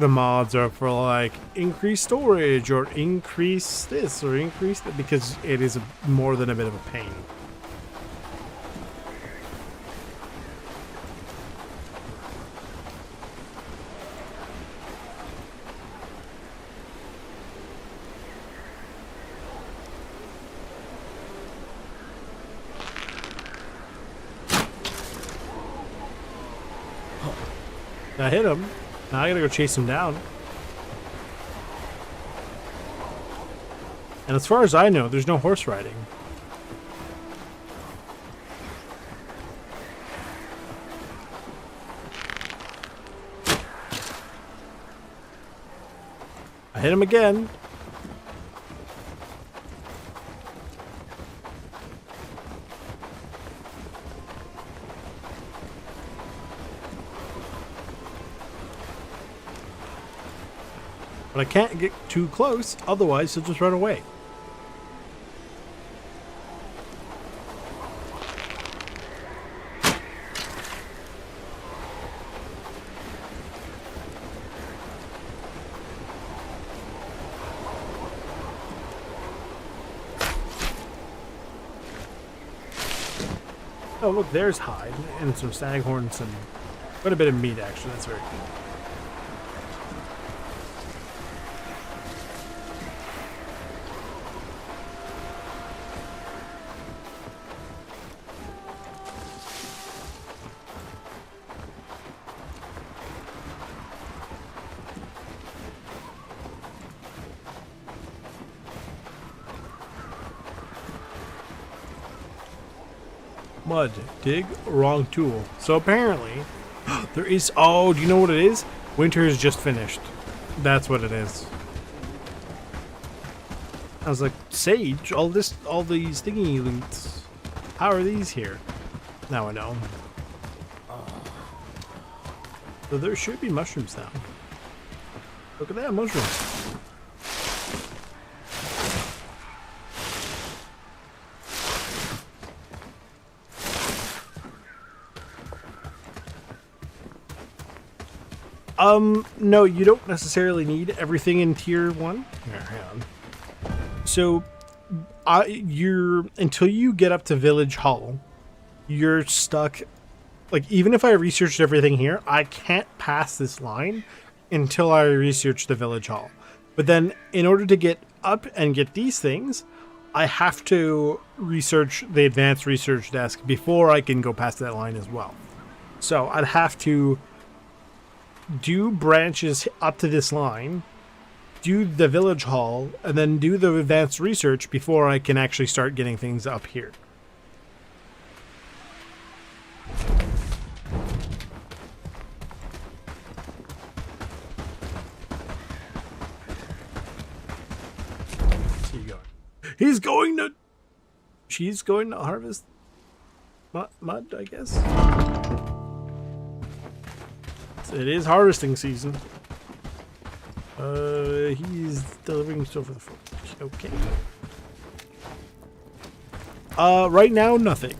mods are for, like, increase storage, or increase this, or increase that, because it is more than a bit of a pain. I hit him. Now I gotta go chase him down. And as far as I know, there's no horse riding. I hit him again. But I can't get too close, otherwise he'll just run away. Oh look, there's hide and some staghorns and quite a bit of meat actually, that's very cool. Mud. Dig. Wrong tool. So apparently, there is... Oh, do you know what it is? Winter is just finished. That's what it is. I was like, Sage, all these thingy loots. How are these here? Now I know. So there should be mushrooms now. Look at that, mushrooms. No, you don't necessarily need everything in tier 1. Here, hang on. So, until you get up to Village Hall, you're stuck. Like, even if I researched everything here, I can't pass this line until I research the Village Hall. But then, in order to get up and get these things, I have to research the Advanced Research Desk before I can go past that line as well. So, I'd have to do branches up to this line, do the Village Hall, and then do the Advanced Research before I can actually start getting things up here. He's going to... She's going to harvest mud, I guess. It is harvesting season. He's delivering stuff for the folk. Okay. Right now, nothing.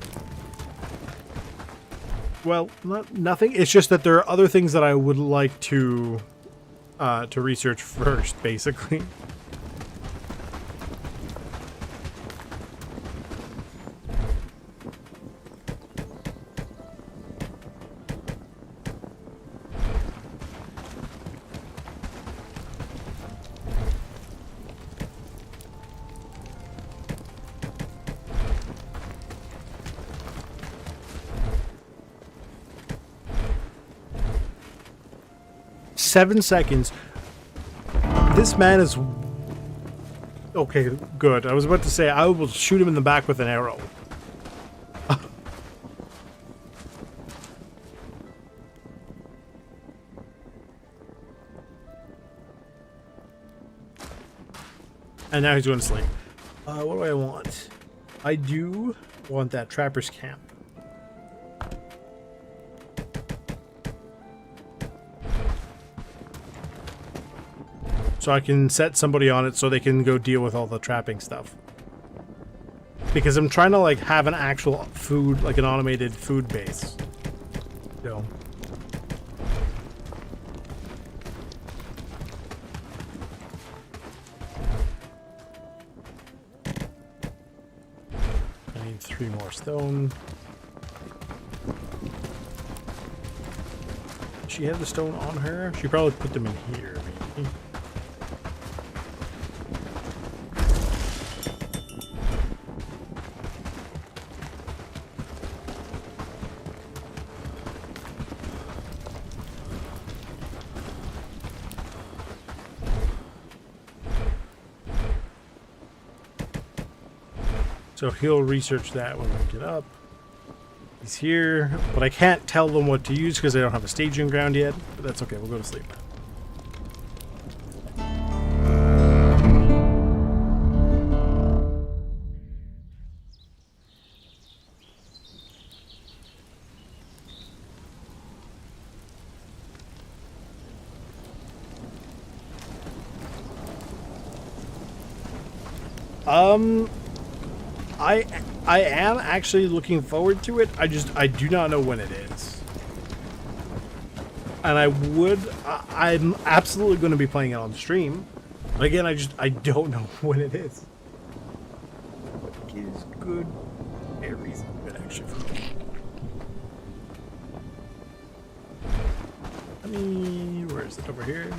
Well, nothing. It's just that there are other things that I would like to research first, basically. 7 seconds. This man is... Okay, good. I was about to say, I will shoot him in the back with an arrow. And now he's going to sleep. What do I want? I do want that trapper's camp. So I can set somebody on it so they can go deal with all the trapping stuff. Because I'm trying to like have an actual food, like an automated food base. So. I need 3 more stone. Does she have the stone on her? She probably put them in here, maybe. So he'll research that when we get up. He's here, but I can't tell them what to use because I don't have a staging ground yet. But that's okay, we'll go to sleep. I am actually looking forward to it. I do not know when it is. And I'm absolutely going to be playing it on stream. But again, I don't know when it is. It is good. Very good actually for me. Let me, where is it? Over here?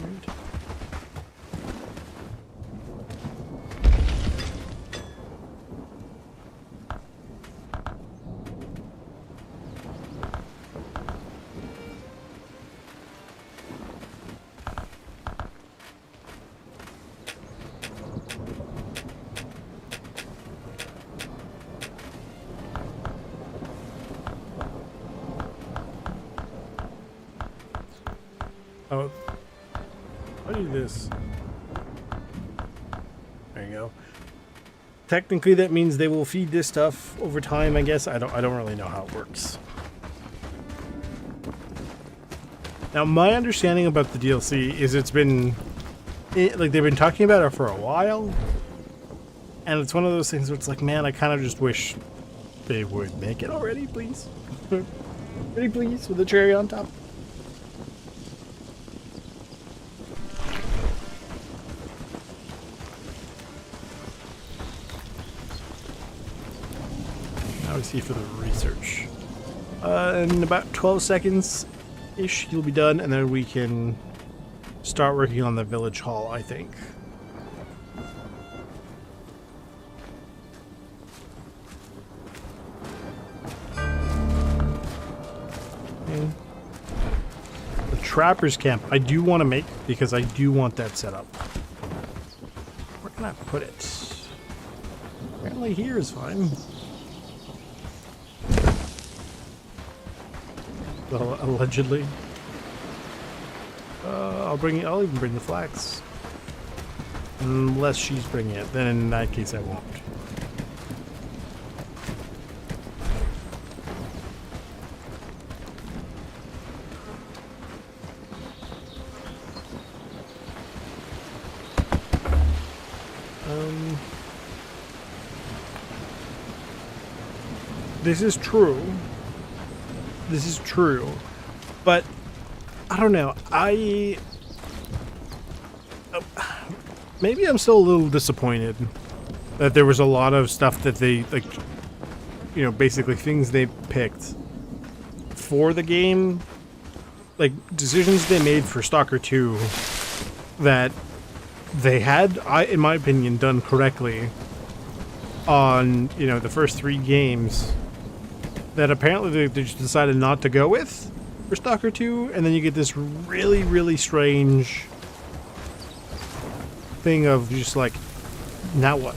Oh, I'll do this. There you go. Technically, that means they will feed this stuff over time. I guess I don't really know how it works. Now, my understanding about the DLC is like they've been talking about it for a while, and it's one of those things where it's like, man, I kind of just wish they would make it already, please. Pretty please, with a cherry on top. See for the research. In about 12 seconds-ish, he'll be done, and then we can start working on the village hall, I think. Okay. The trapper's camp, I do want to make, because I do want that set up. Where can I put it? Apparently here is fine. Well, allegedly. I'll even bring the flax. Unless she's bringing it, then in that case I won't. This is true. This is true, but I don't know. Maybe I'm still a little disappointed that there was a lot of stuff that they, like, you know, basically things they picked for the game, like decisions they made for Stalker 2 that they had, in my opinion, done correctly on, you know, the first 3 games. That apparently they just decided not to go with. stock or two, and then you get this really, really strange thing of just like, now what?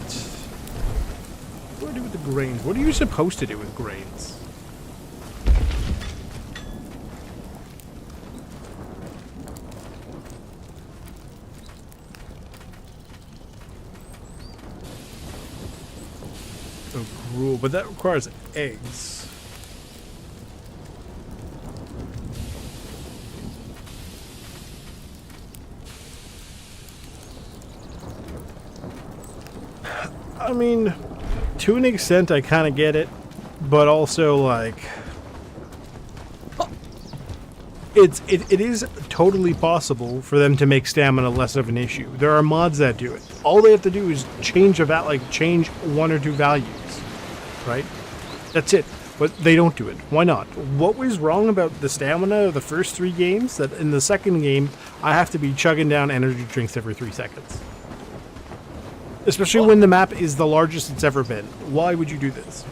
What do I do with the grains? What are you supposed to do with grains? Oh, gruel, but that requires eggs. I mean, to an extent, I kind of get it, but also, like, it is totally possible for them to make stamina less of an issue. There are mods that do it. All they have to do is change change one or two values, right? That's it. But they don't do it. Why not? What was wrong about the stamina of the first 3 games? That in the second game, I have to be chugging down energy drinks every 3 seconds. Especially when the map is the largest it's ever been. Why would you do this?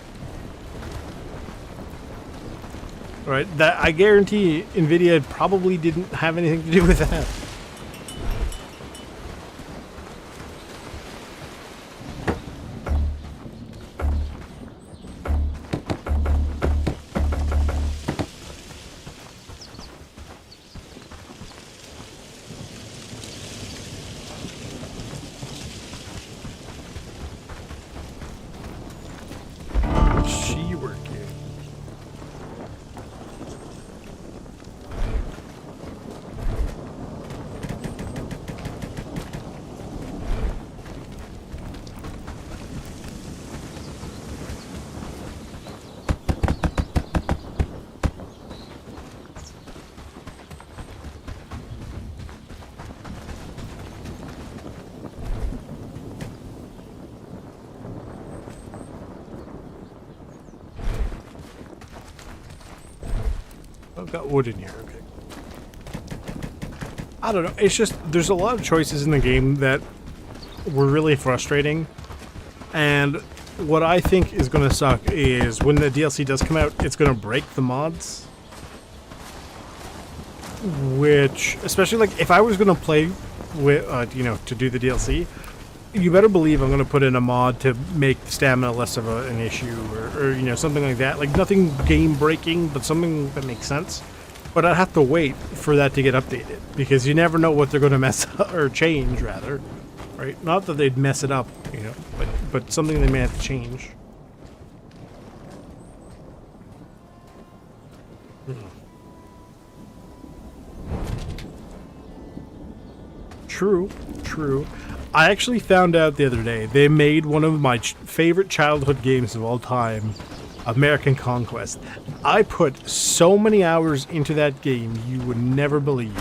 Right? That I guarantee Nvidia probably didn't have anything to do with that. I've got wood in here, okay. I don't know, it's just, there's a lot of choices in the game that were really frustrating, and what I think is going to suck is when the DLC does come out, it's going to break the mods. Which, especially like, if I was going to play with, you know, to do the DLC, you better believe I'm going to put in a mod to make stamina less of an issue, or, you know, something like that. Like, nothing game-breaking, but something that makes sense. But I'd have to wait for that to get updated, because you never know what they're going to mess up, or change, rather. Right? Not that they'd mess it up, you know, but something they may have to change. True, true. I actually found out the other day, they made one of my favorite childhood games of all time, American Conquest. I put so many hours into that game, you would never believe.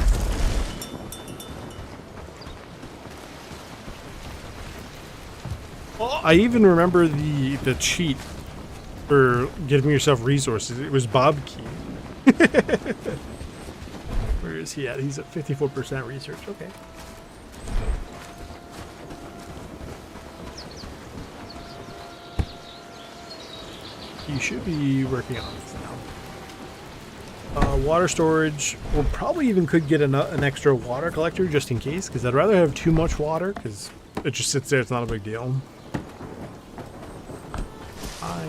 I even remember the cheat for giving yourself resources. It was Bob Key. Where is he at? He's at 54% research. Okay. You should be working on this now. Water storage. We'll probably even could get an extra water collector just in case, because I'd rather have too much water, because it just sits there. It's not a big deal. I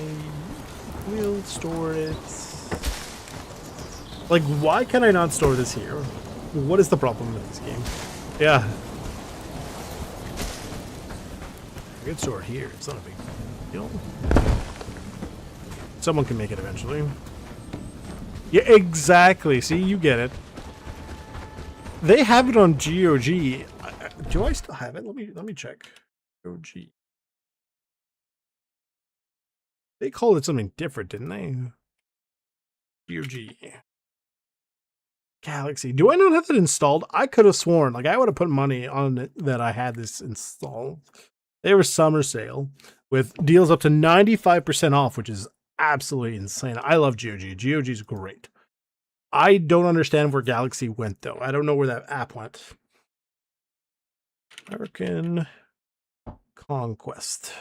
will store it. Like, why can I not store this here? What is the problem with this game? Yeah. I could store it here. It's not a big deal. Someone can make it eventually. Yeah, exactly. See, you get it. They have it on GOG. Do I still have it? Let me check. GOG. They called it something different, didn't they? GOG. Galaxy. Do I not have it installed? I could have sworn. Like, I would have put money on it that I had this installed. They were summer sale with deals up to 95% off, which is absolutely insane. I love GOG. GOG is great. I don't understand where Galaxy went, though. I don't know where that app went. American Conquest.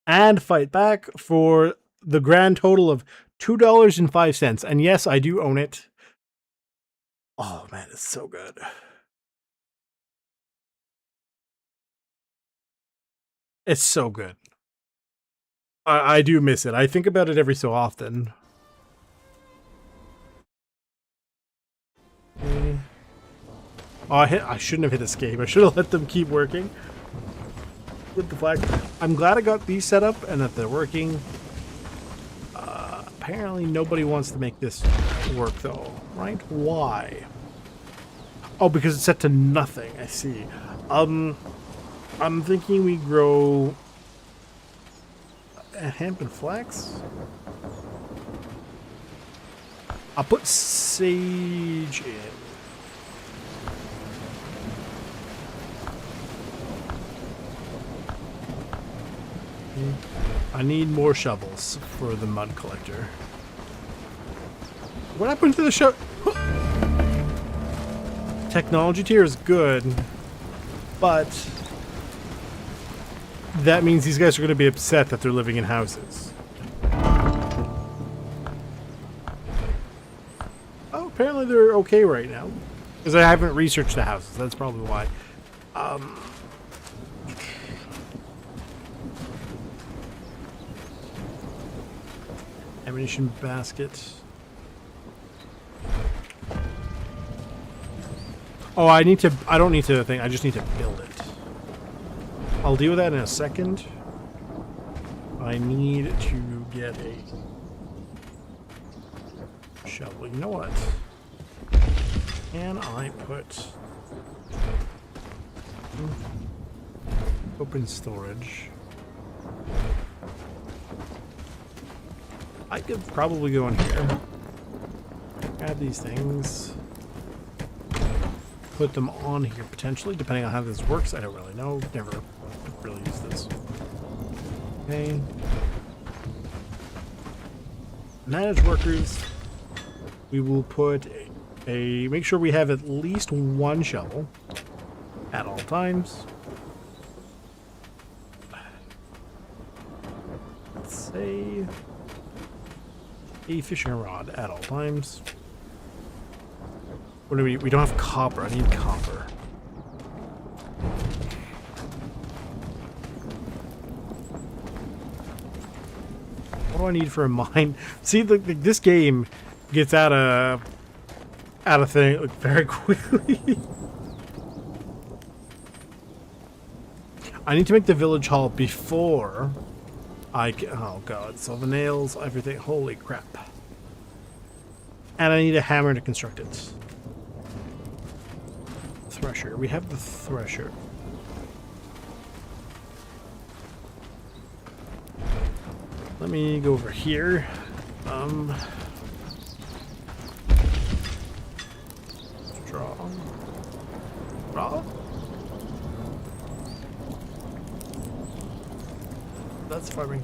And fight back for the grand total of $2.05. And yes, I do own it. Oh man, it's so good. It's so good. I do miss it. I think about it every so often. Okay. Oh, I shouldn't have hit escape. I should have let them keep working. With the flag. I'm glad I got these set up and that they're working. Apparently nobody wants to make this work though, right? Why? Oh, because it's set to nothing. I see. I'm thinking we grow a hemp and flax. I'll put sage in. I need more shovels for the mud collector. What happened to the shovel? Technology tier is good, but that means these guys are going to be upset that they're living in houses. Oh, apparently they're okay right now. Because I haven't researched the houses. That's probably why. Ammunition basket. Oh, I don't need to think. I just need to build it. I'll deal with that in a second. I need to get a shovel. You know what? Can I put open storage? I could probably go in here, grab these things, put them on here potentially, depending on how this works. I don't really know. Never really used this. Okay. Manage workers. We will put make sure we have at least one shovel at all times. Let's say a fishing rod at all times. What do we don't have copper. I need copper. What do I need for a mine? See, this game gets out of thing like, very quickly. I need to make the village hall before oh god, so the nails, everything, holy crap. And I need a hammer to construct it. Thresher, we have the thresher. Let me go over here. Draw. That's farming.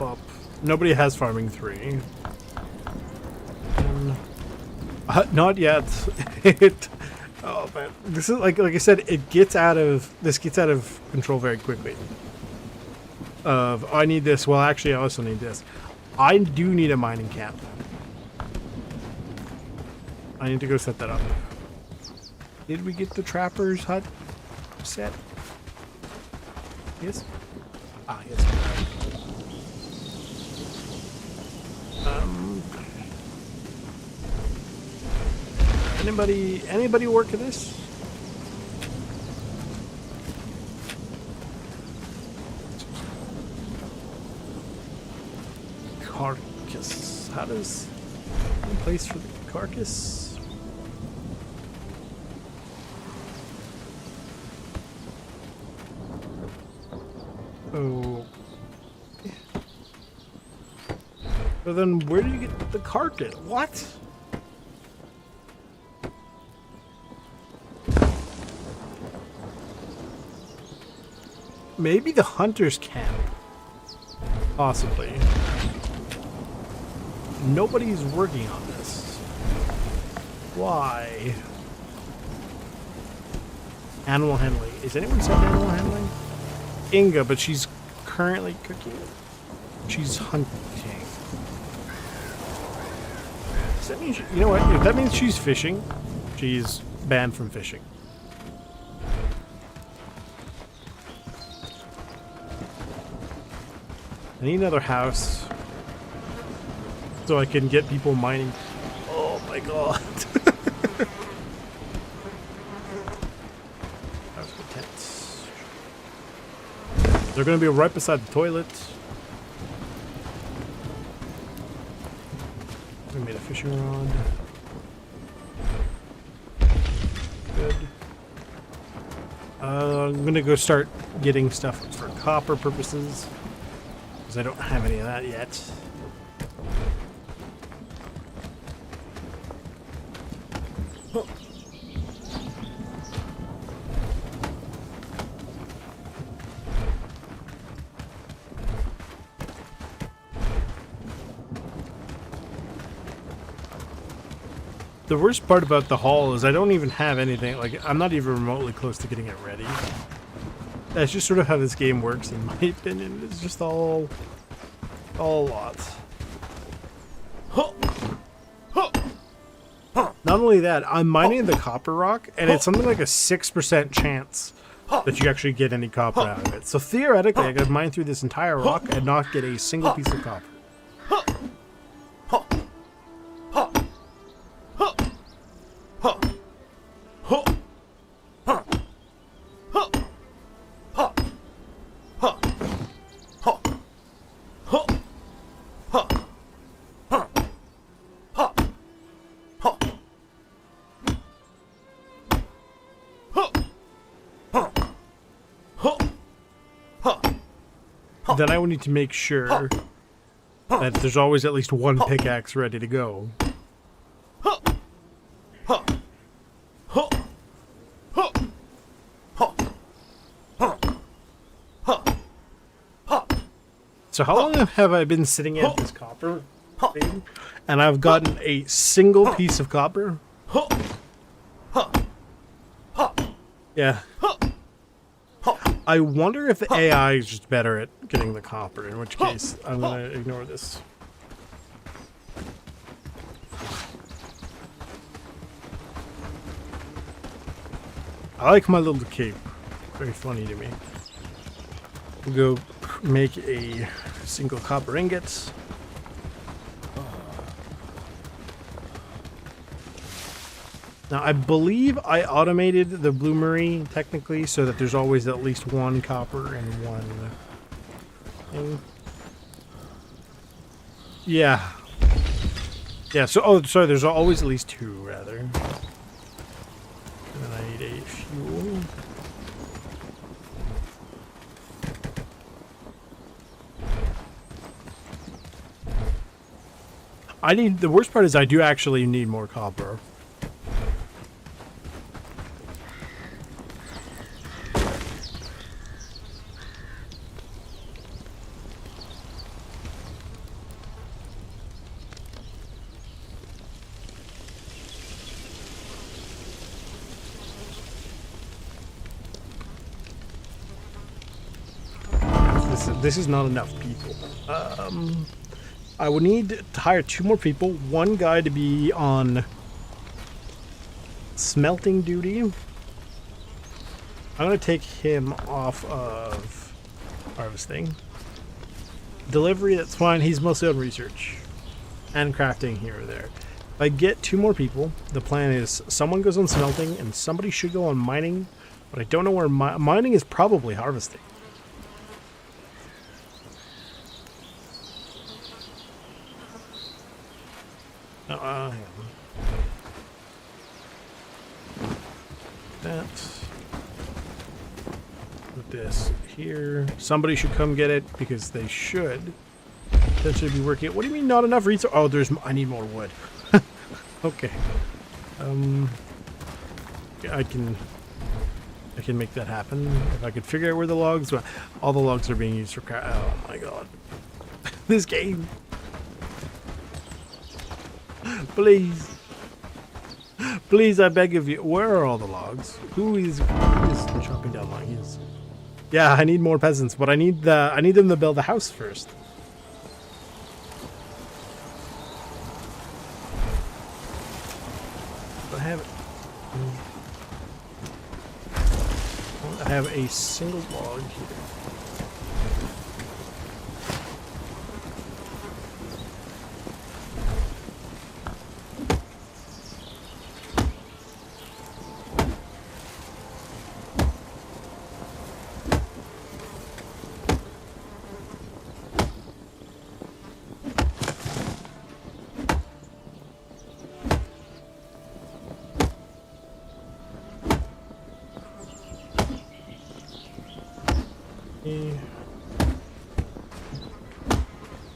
Up. Nobody has farming 3. Not yet. Oh man, this is like I said. This gets out of control very quickly. I need this. Well, actually, I also need this. I do need a mining camp. I need to go set that up. Did we get the trapper's hut set? Yes. Ah, yes. Anybody work at this? Carcass. How does any place for the carcass? Oh. So then where do you get the carcass? What? Maybe the hunter's camp. Possibly. Nobody's working on this. Why? Animal handling. Is anyone said animal handling? Inga, but she's currently cooking? She's hunting. Does that mean you know what? If that means she's fishing, she's banned from fishing. I need another house so I can get people mining. Oh my god. House with tents. They're gonna be right beside the toilet. We made a fishing rod. Good. I'm gonna go start getting stuff for copper purposes. Because I don't have any of that yet. Oh. The worst part about the haul is I don't even have anything, like, I'm not even remotely close to getting it ready. That's just sort of how this game works, in my opinion. It's just all lots. Not only that, I'm mining the copper rock, and it's something like a 6% chance that you actually get any copper out of it. So theoretically, I could mine through this entire rock and not get a single piece of copper. Then I would need to make sure that there's always at least one pickaxe ready to go. So how long have I been sitting at this copper thing? And I've gotten a single piece of copper? Yeah. I wonder if the AI is just better at getting the copper, in which case I'm gonna ignore this. I like my little cape. Very funny to me. We'll go make a single copper ingot. Now, I believe I automated the bloomery, technically, so that there's always at least one copper and one thing. Yeah. Yeah, so, oh, sorry, there's always at least two, rather. And then I need a fuel. The worst part is I do actually need more copper. This is not enough people. I would need to hire 2 more people. One guy to be on smelting duty. I'm going to take him off of harvesting. Delivery, that's fine. He's mostly on research and crafting here or there. If I get 2 more people, the plan is someone goes on smelting and somebody should go on mining, but I don't know where mining is. Probably harvesting. Hang on. That. Put this here. Somebody should come get it because they should potentially be working. What do you mean not enough resources? Oh, I need more wood. Okay. I can make that happen if I could figure out where the logs. All the logs are being used for. Oh my god, this game. Please. Please, I beg of you. Where are all the logs? Who is chopping down logs? Yeah, I need more peasants, but I need them to build a house first. I have a single log here.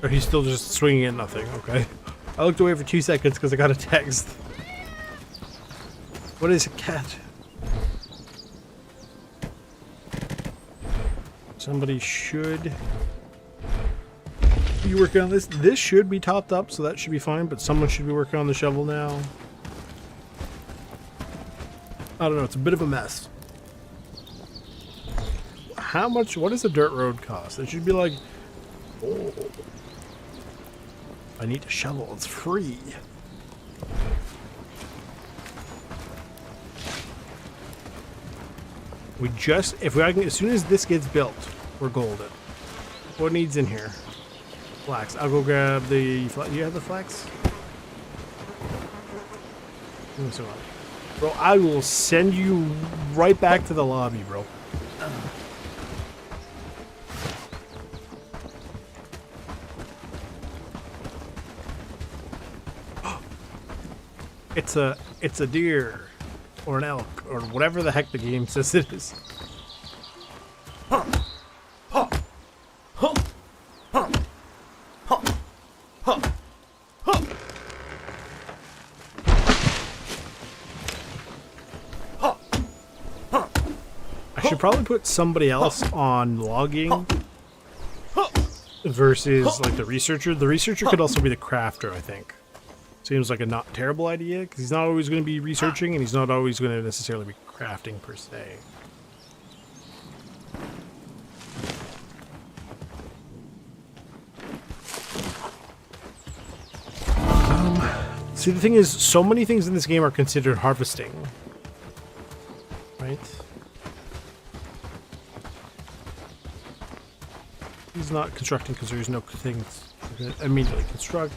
Or he's still just swinging at nothing, okay. I looked away for 2 seconds because I got a text. What is a cat? Somebody should be working on this. This should be topped up, so that should be fine, but someone should be working on the shovel now. I don't know, it's a bit of a mess. How much, what does a dirt road cost? It should be like, oh, I need a shovel, it's free. We just, if I can, as soon as this gets built, we're golden. What needs in here? Flax. I'll go grab the, you have the flax? Bro, I will send you right back to the lobby, bro. It's a deer or an elk or whatever the heck the game says it is. I should probably put somebody else on logging versus like the researcher. The researcher could also be the crafter, I think. Seems like a not terrible idea, because he's not always going to be researching, and he's not always going to necessarily be crafting, per se. See, the thing is, so many things in this game are considered harvesting. Right? He's not constructing because there's no things to immediately construct.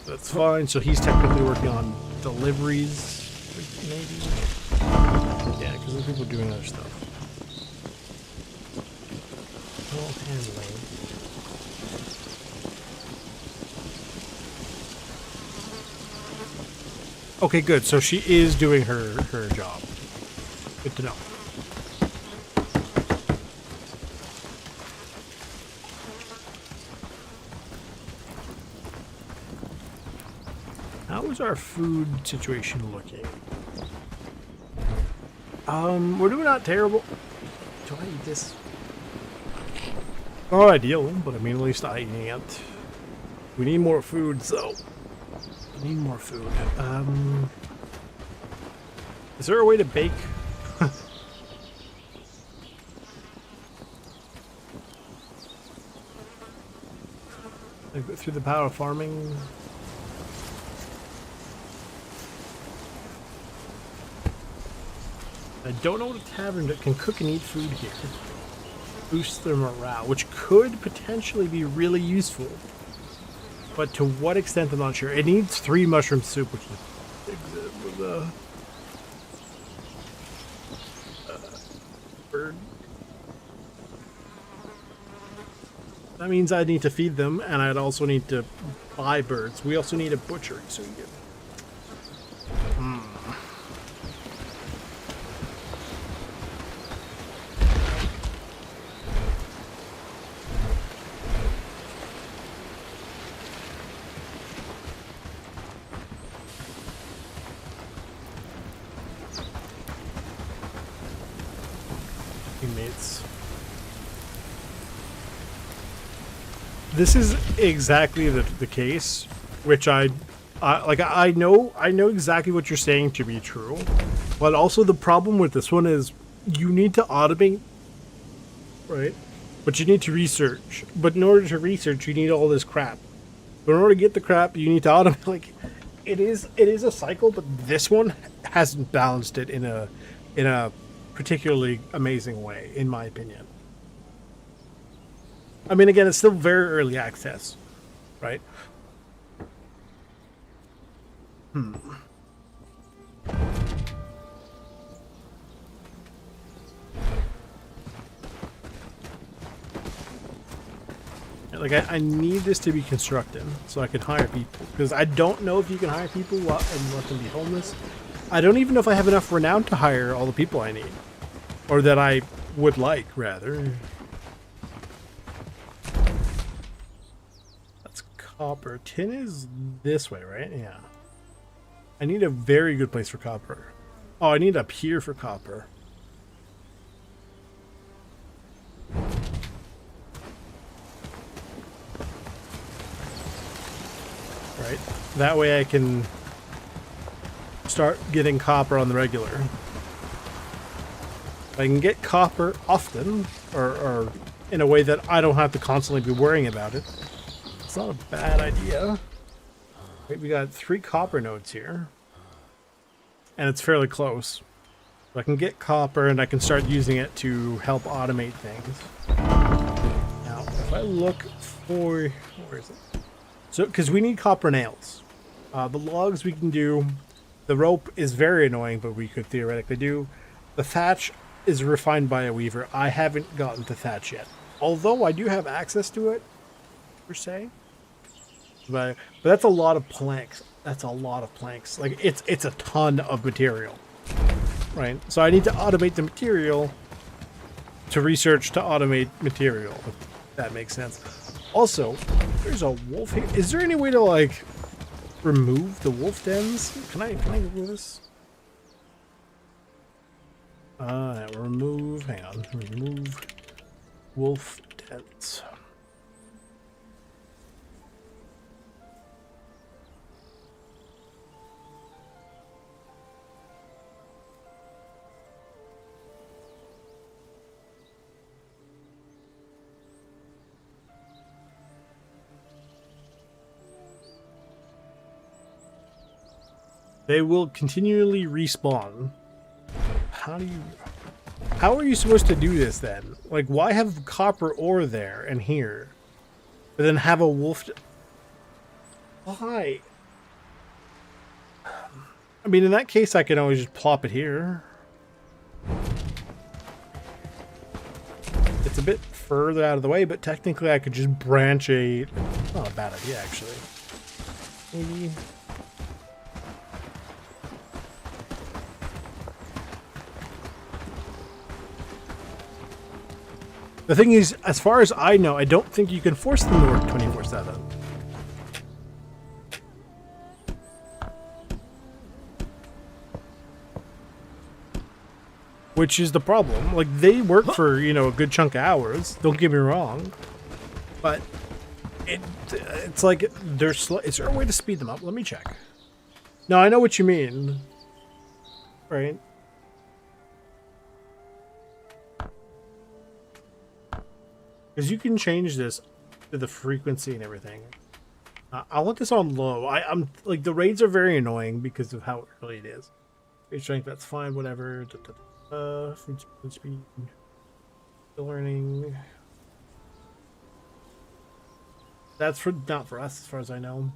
That's fine. So he's technically working on deliveries, maybe. Yeah, because there's people doing other stuff. All handling. Okay, good. So she is doing her job. Good to know. How is our food situation looking? We're doing not terrible. Do I eat this? Not ideal, but I mean, at least I can't. We need more food, though. We need more food. Is there a way to bake? Like through the power of farming? I don't know what a tavern that can cook and eat food here. Boost their morale, which could potentially be really useful. But to what extent, I'm not sure. It needs 3 mushroom soup, which is bird. That means I need to feed them, and I'd also need to buy birds. We also need a butchery, so we get. Teammates. This is exactly the case, which I know exactly what you're saying to be true, but also the problem with this one is you need to automate right? But you need to research. But in order to research, you need all this crap. But in order to get the crap, you need to automate. Like, it is a cycle, but this one hasn't balanced it in a particularly amazing way, in my opinion. I mean, again, it's still very early access, right? Like, I need this to be constructed so I can hire people. Because I don't know if you can hire people and let them be homeless. I don't even know if I have enough renown to hire all the people I need. Or that I would like, rather. That's copper. Tin is this way, right? Yeah. I need a very good place for copper. Oh, I need up here for copper. Right. That way I can start getting copper on the regular. If I can get copper often, or in a way that I don't have to constantly be worrying about it, it's not a bad idea. Wait, we got 3 copper nodes here. And it's fairly close. So I can get copper and I can start using it to help automate things. Now, if I look for... Where is it? So, because we need copper nails. The logs we can do. The rope is very annoying, but we could theoretically do. The thatch is refined by a weaver. I haven't gotten to thatch yet. Although I do have access to it, per se. But that's a lot of planks. That's a lot of planks. Like, it's a ton of material. Right? So I need to automate the material to research to automate material, if that makes sense. Also, there's a wolf here. Is there any way to, like, remove the wolf dens? Can I remove this? Remove, hang on. Remove wolf dens. They will continually respawn. How are you supposed to do this then? Like, why have copper ore there and here, but then have a wolf? Why? I mean, in that case, I can always just plop it here. It's a bit further out of the way, but technically I could just branch a... Not a bad idea, actually. Maybe... The thing is, as far as I know, I don't think you can force them to work 24/7. Which is the problem. Like, they work for, you know, a good chunk of hours. Don't get me wrong. But it's like they're slow. Is there a way to speed them up? Let me check. No, I know what you mean. Right? Because you can change this to the frequency and everything. I want this on low. I'm like, the raids are very annoying because of how early it is. Rate strength, that's fine, whatever. Food speed. Still learning. That's not for us, as far as I know.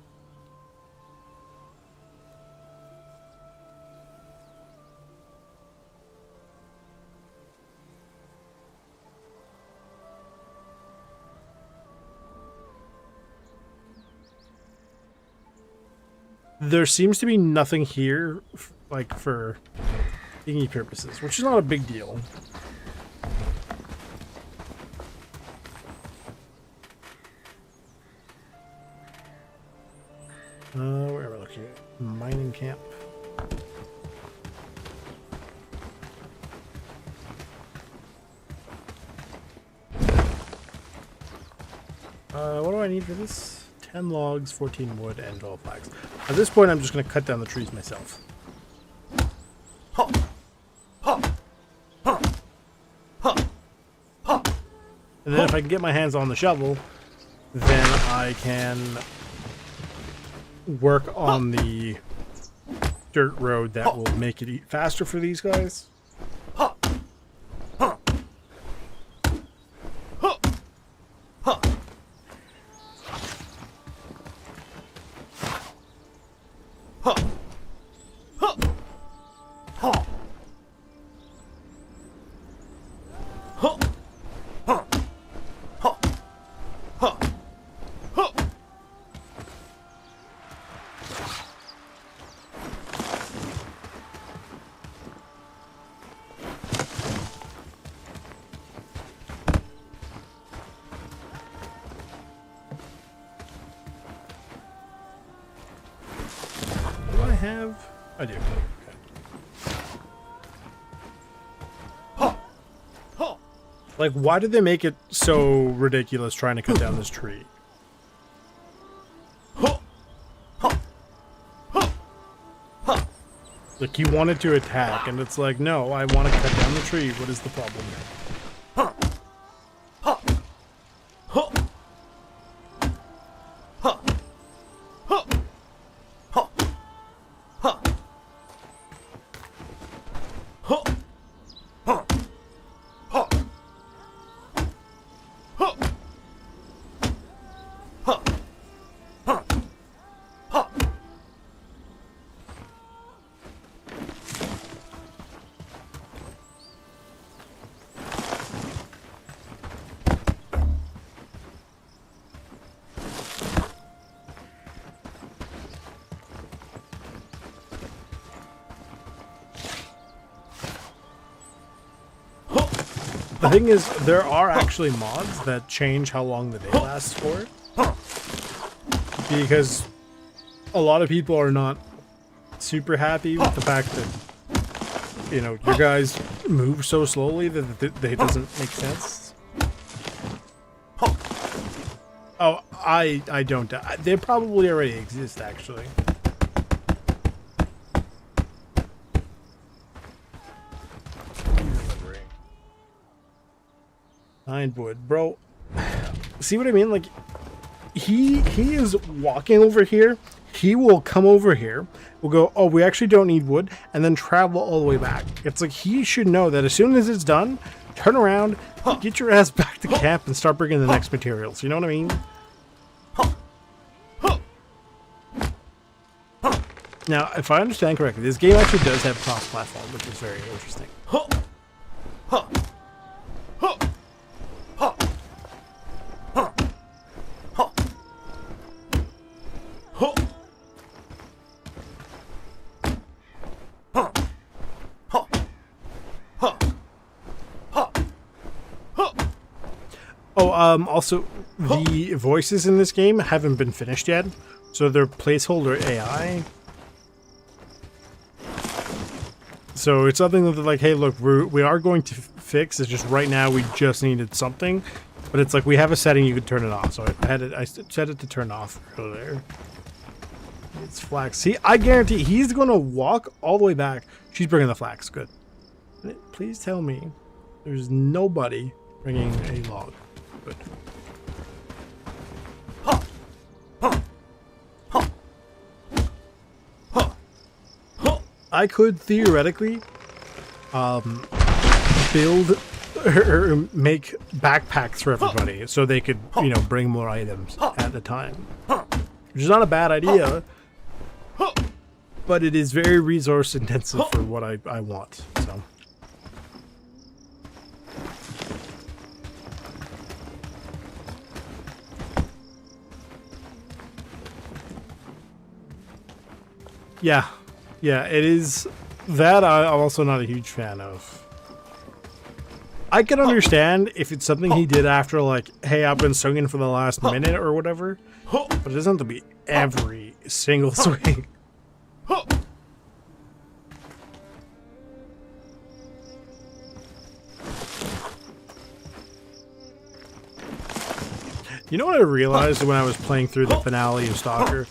There seems to be nothing here, like, for thingy purposes, which is not a big deal. Where am I looking at? Mining camp. What do I need for this? 10 logs, 14 wood, and 12 flags. At this point, I'm just going to cut down the trees myself. And then if I can get my hands on the shovel, then I can work on the dirt road that will make it faster for these guys. I do. Okay. Like, why did they make it so ridiculous trying to cut down this tree? Like, you wanted to attack, and it's like, no, I want to cut down the tree. What is the problem here? The thing is, there are actually mods that change how long the day lasts for. Because a lot of people are not super happy with the fact that, you know, your guys move so slowly that it doesn't make sense. Oh, I don't. They probably already exist, actually. Nine wood, bro. See what I mean? Like, he is walking over here. He will come over here. We'll go, oh, we actually don't need wood, and then travel all the way back. It's like he should know that as soon as it's done, turn around, get your ass back to camp, and start bringing the next materials. You know what I mean? Now, if I understand correctly, this game actually does have cross-platform, which is very interesting. Also, the voices in this game haven't been finished yet, so they're placeholder AI. So it's something that they're like, hey, look, we are going to fix. It's just right now we just needed something, but it's like we have a setting you could turn it off. So I set it to turn off earlier. It's flax. See, I guarantee he's going to walk all the way back. She's bringing the flax. Good. Please tell me there's nobody bringing a log. Good. I could theoretically build or make backpacks for everybody so they could, you know, bring more items at the time. Which is not a bad idea, but it is very resource intensive for what I want. So. Yeah. Yeah, it is. That I'm also not a huge fan of. I can understand if it's something he did after, like, hey, I've been swinging for the last minute or whatever, but it doesn't have to be every single swing. You know what I realized when I was playing through the finale of Stalker?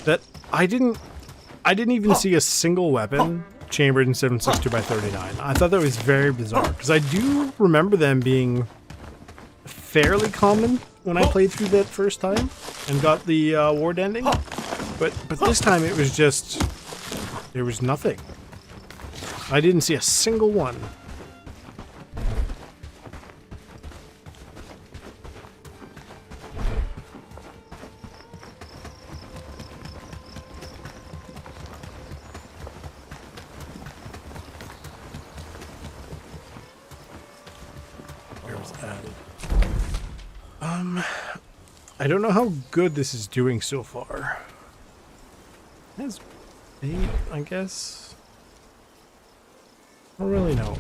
That I didn't even see a single weapon chambered in 7.62 by 39. I thought that was very bizarre because I do remember them being fairly common when I played through that first time and got the ward ending. But this time it was just, there was nothing. I didn't see a single one. Where was that? I don't know how good this is doing so far. That's bait, I guess. I don't really know.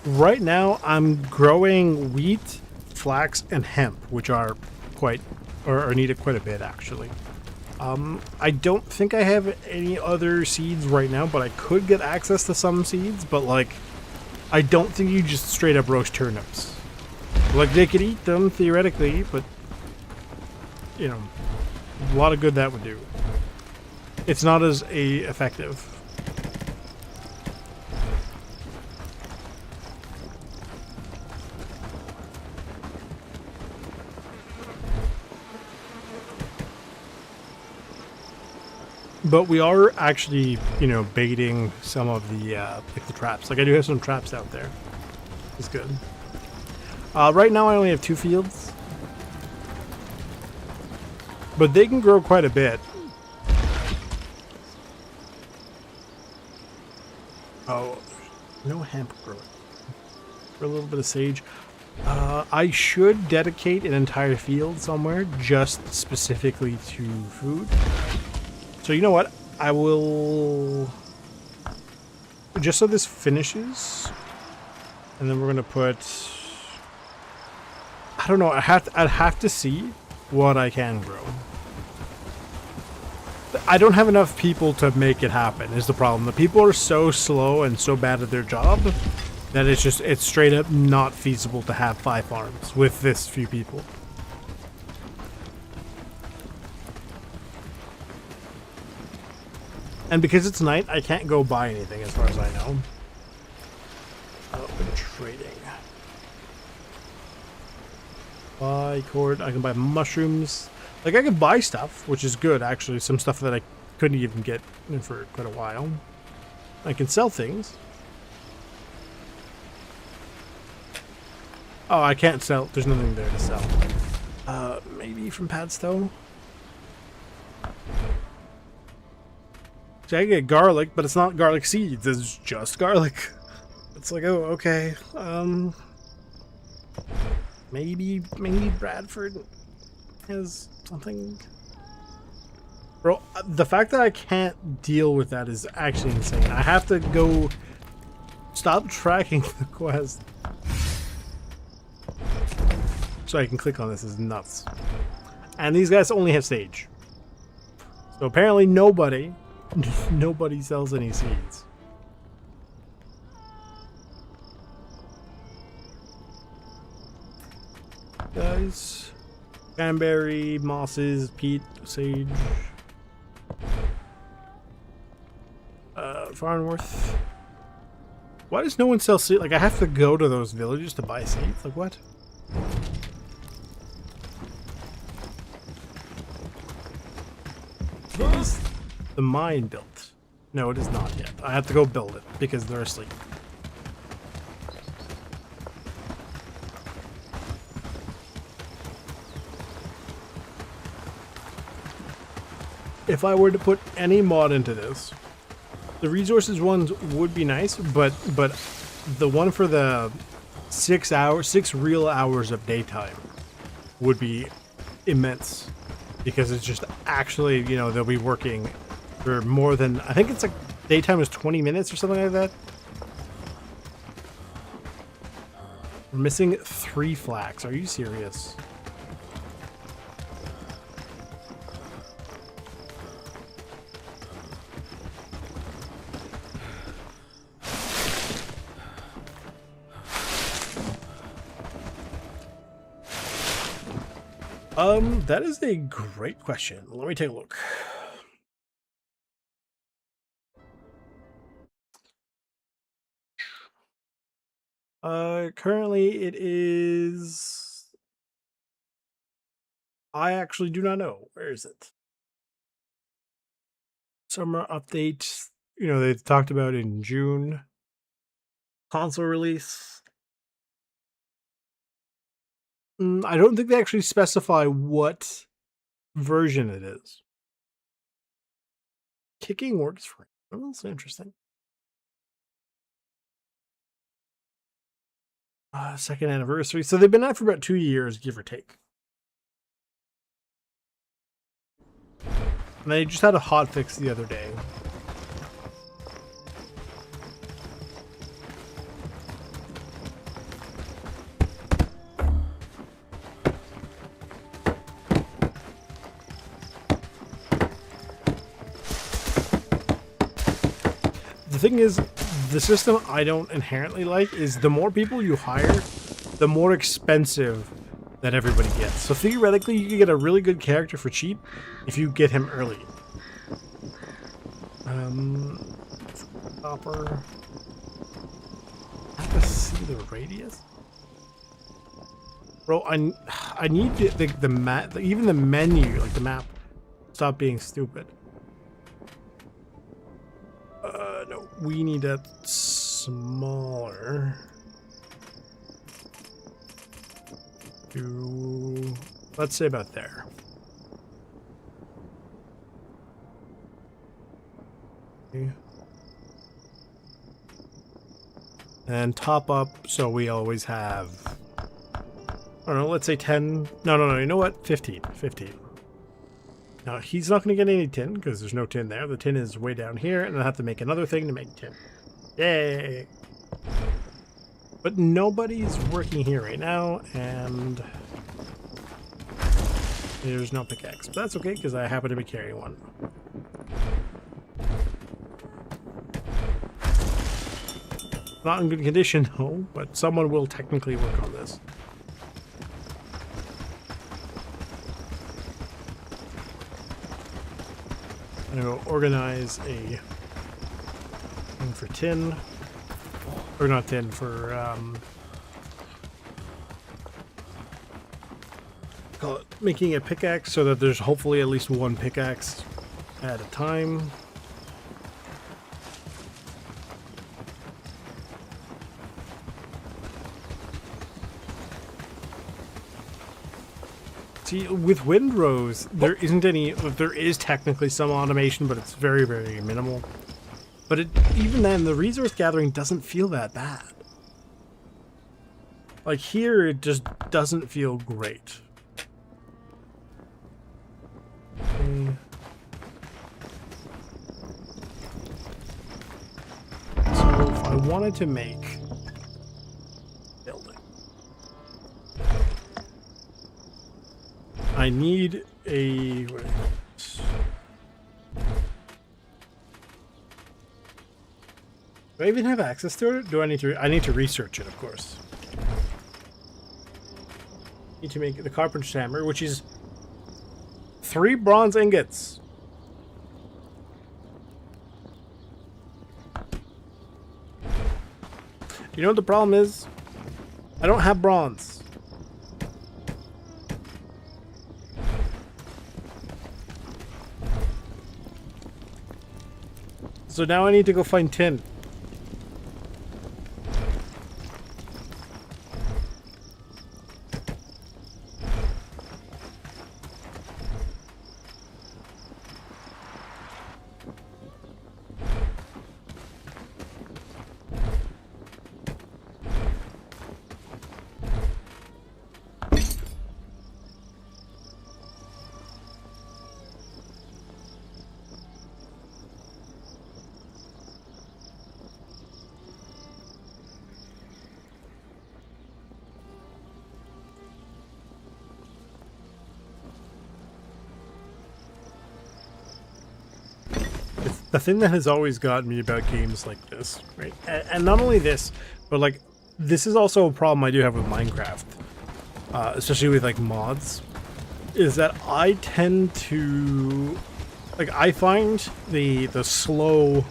Right now I'm growing wheat, flax, and hemp, which are quite, or need it quite a bit actually. I don't think I have any other seeds right now, but I could get access to some seeds, but like, I don't think you just straight up roast turnips. Like, they could eat them theoretically, but you know, a lot of good that would do. It's not as effective. But we are actually, you know, baiting some of the like the traps. Like, I do have some traps out there. It's good. Right now I only have 2 fields, but they can grow quite a bit. Oh, no hemp growing. For a little bit of sage. I should dedicate an entire field somewhere just specifically to food. So you know what? I will, just so this finishes, and then we're gonna put, I don't know, I'd have to see what I can grow. I don't have enough people to make it happen, is the problem. The people are so slow and so bad at their job that it's straight up not feasible to have 5 farms with this few people. And because it's night, I can't go buy anything as far as I know. Trading. Buy cord. I can buy mushrooms. Like, I can buy stuff, which is good, actually. Some stuff that I couldn't even get for quite a while. I can sell things. Oh, I can't sell. There's nothing there to sell. Maybe from Padstow? I get garlic, but it's not garlic seeds, it's just garlic. It's like, oh, okay. Maybe Bradford has something. Bro, the fact that I can't deal with that is actually insane. I have to go stop tracking the quest so I can click on this. Is nuts. And these guys only have sage. So apparently nobody sells any seeds. Guys, cranberry, mosses, peat, sage, Farnworth. Why does no one sell seeds? Like, I have to go to those villages to buy seeds? Like, what? Is the mine built? No, it is not yet. I have to go build it because they're asleep. If I were to put any mod into this, the resources ones would be nice, but the one for the 6 real hours of daytime would be immense, because it's just actually, you know, they'll be working for more than, I think it's like daytime is 20 minutes or something like that. We're missing 3 flax. Are you serious? That is a great question. Let me take a look. Currently it is... I actually do not know. Where is it? Summer update. You know, they talked about in June. Console release. I don't think they actually specify what version it is. Kicking works for it. Oh, that's interesting. Second anniversary. So they've been out for about 2 years, give or take. And they just had a hotfix the other day. The thing is, the system I don't inherently like is the more people you hire, the more expensive that everybody gets. So theoretically, you can get a really good character for cheap if you get him early. Copper. I have to see the radius. Bro, I need the map, even the menu, like the map, stop being stupid. No, we need that smaller. To, let's say about there. Okay. And top up, so we always have, I don't know, let's say 10. No, you know what? 15. Now, he's not going to get any tin, because there's no tin there. The tin is way down here, and I have to make another thing to make tin. Yay! But nobody's working here right now, and there's no pickaxe. But that's okay, because I happen to be carrying one. Not in good condition, though, but someone will technically work on this. I'm going to organize a thing for tin. Or not tin, for call it making a pickaxe so that there's hopefully at least one pickaxe at a time. See, with windrows, there isn't any, there is technically some automation, but it's very, very minimal. But even then, the resource gathering doesn't feel that bad. Like here, it just doesn't feel great. Okay. So if I wanted to make building, I need a... Do I even have access to it? Do I need to? I need to research it, of course. Need to make the carpenter's hammer, which is 3 bronze ingots. You know what the problem is? I don't have bronze. So now I need to go find tin. The thing that has always gotten me about games like this, right? And not only this, but like, this is also a problem I do have with Minecraft. Especially with like mods. is that I tend to, like, I find the slow,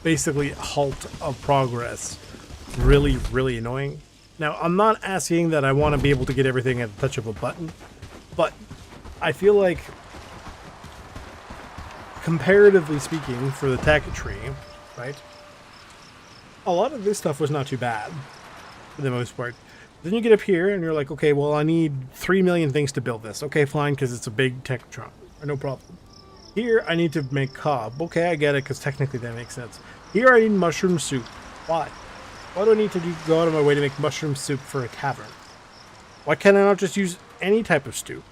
basically halt of progress really, really annoying. Now, I'm not asking that I want to be able to get everything at the touch of a button, but I feel like, comparatively speaking, for the tech tree, right, a lot of this stuff was not too bad, for the most part. Then you get up here, and you're like, okay, well, I need 3 million things to build this. Okay, fine, because it's a big Techtron. No problem. Here, I need to make cob. Okay, I get it, because technically that makes sense. Here, I need mushroom soup. Why? Why do I need to go out of my way to make mushroom soup for a tavern? Why can't I not just use any type of stew?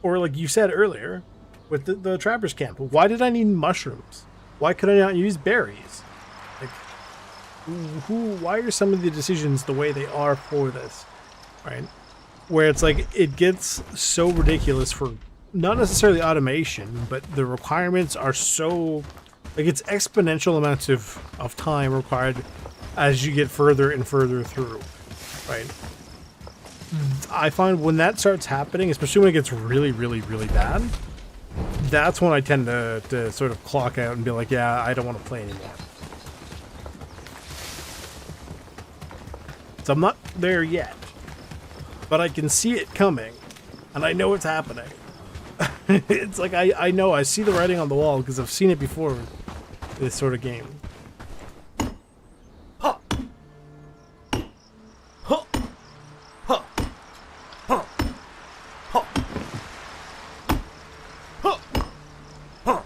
Or like you said earlier, with the Trappers Camp, why did I need mushrooms? Why could I not use berries? Like, why are some of the decisions the way they are for this, right? Where it's like, it gets so ridiculous for not necessarily automation, but the requirements are so, like, it's exponential amounts of time required as you get further and further through, right? I find when that starts happening, especially when it gets really, really, really bad, that's when I tend to sort of clock out and be like, yeah, I don't want to play anymore. So I'm not there yet, but I can see it coming, and I know it's happening. It's like, I know, I see the writing on the wall because I've seen it before, this sort of game. Huh. Huh. Huh. Huh. Huh. Huh. Huh. Huh.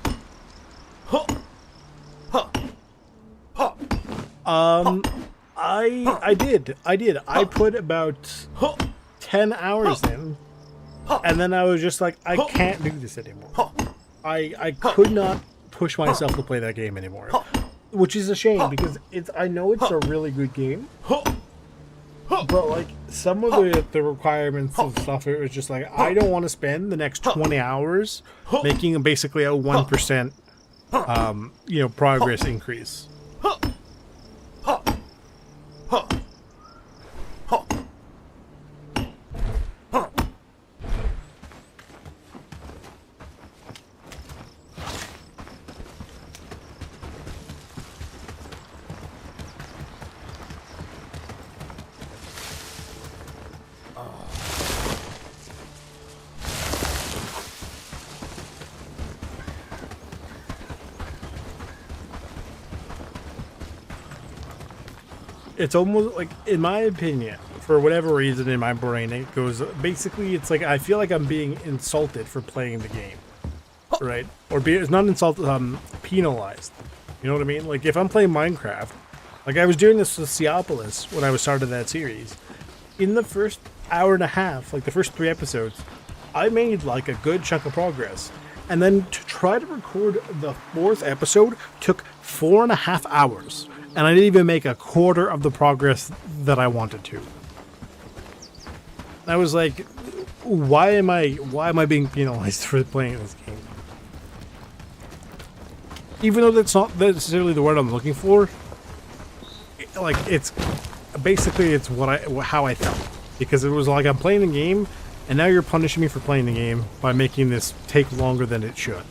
Huh. Huh. I did. I put about 10 hours in, and then I was just like, I can't do this anymore. I could not push myself to play that game anymore, which is a shame because I know it's a really good game, but like some of the requirements and stuff, it was just like, I don't want to spend the next 20 hours making basically a 1% progress increase. It's almost like, in my opinion, for whatever reason in my brain, it goes, basically, it's like, I feel like I'm being insulted for playing the game, right? Or it's not insulted, penalized. You know what I mean? Like, if I'm playing Minecraft, like I was doing this with Seopolis when I was started that series, in the first hour and a half, like the first 3 episodes, I made like a good chunk of progress. And then to try to record the 4th episode took 4.5 hours. And I didn't even make a quarter of the progress that I wanted to. I was like, why am I being penalized for playing this game? Even though that's not necessarily the word I'm looking for, like, it's basically, it's how I felt. Because it was like, I'm playing the game, and now you're punishing me for playing the game by making this take longer than it should.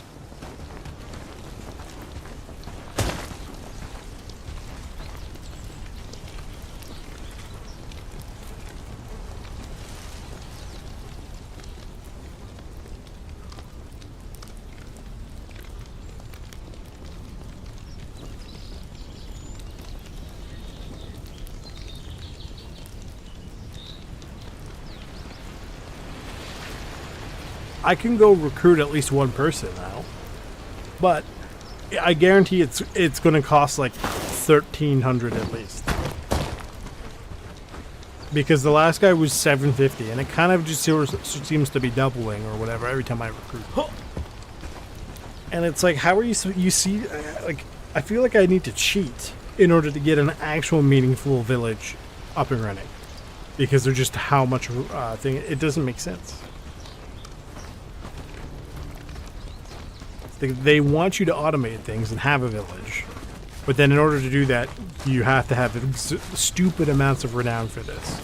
I can go recruit at least one person now, but I guarantee it's going to cost like 1,300 at least, because the last guy was 750, and it kind of just seems to be doubling or whatever every time I recruit. And it's like, how are you see, like, I feel like I need to cheat in order to get an actual meaningful village up and running, because they're just how much thing. It doesn't make sense. They want you to automate things and have a village, but then in order to do that, you have to have stupid amounts of renown for this.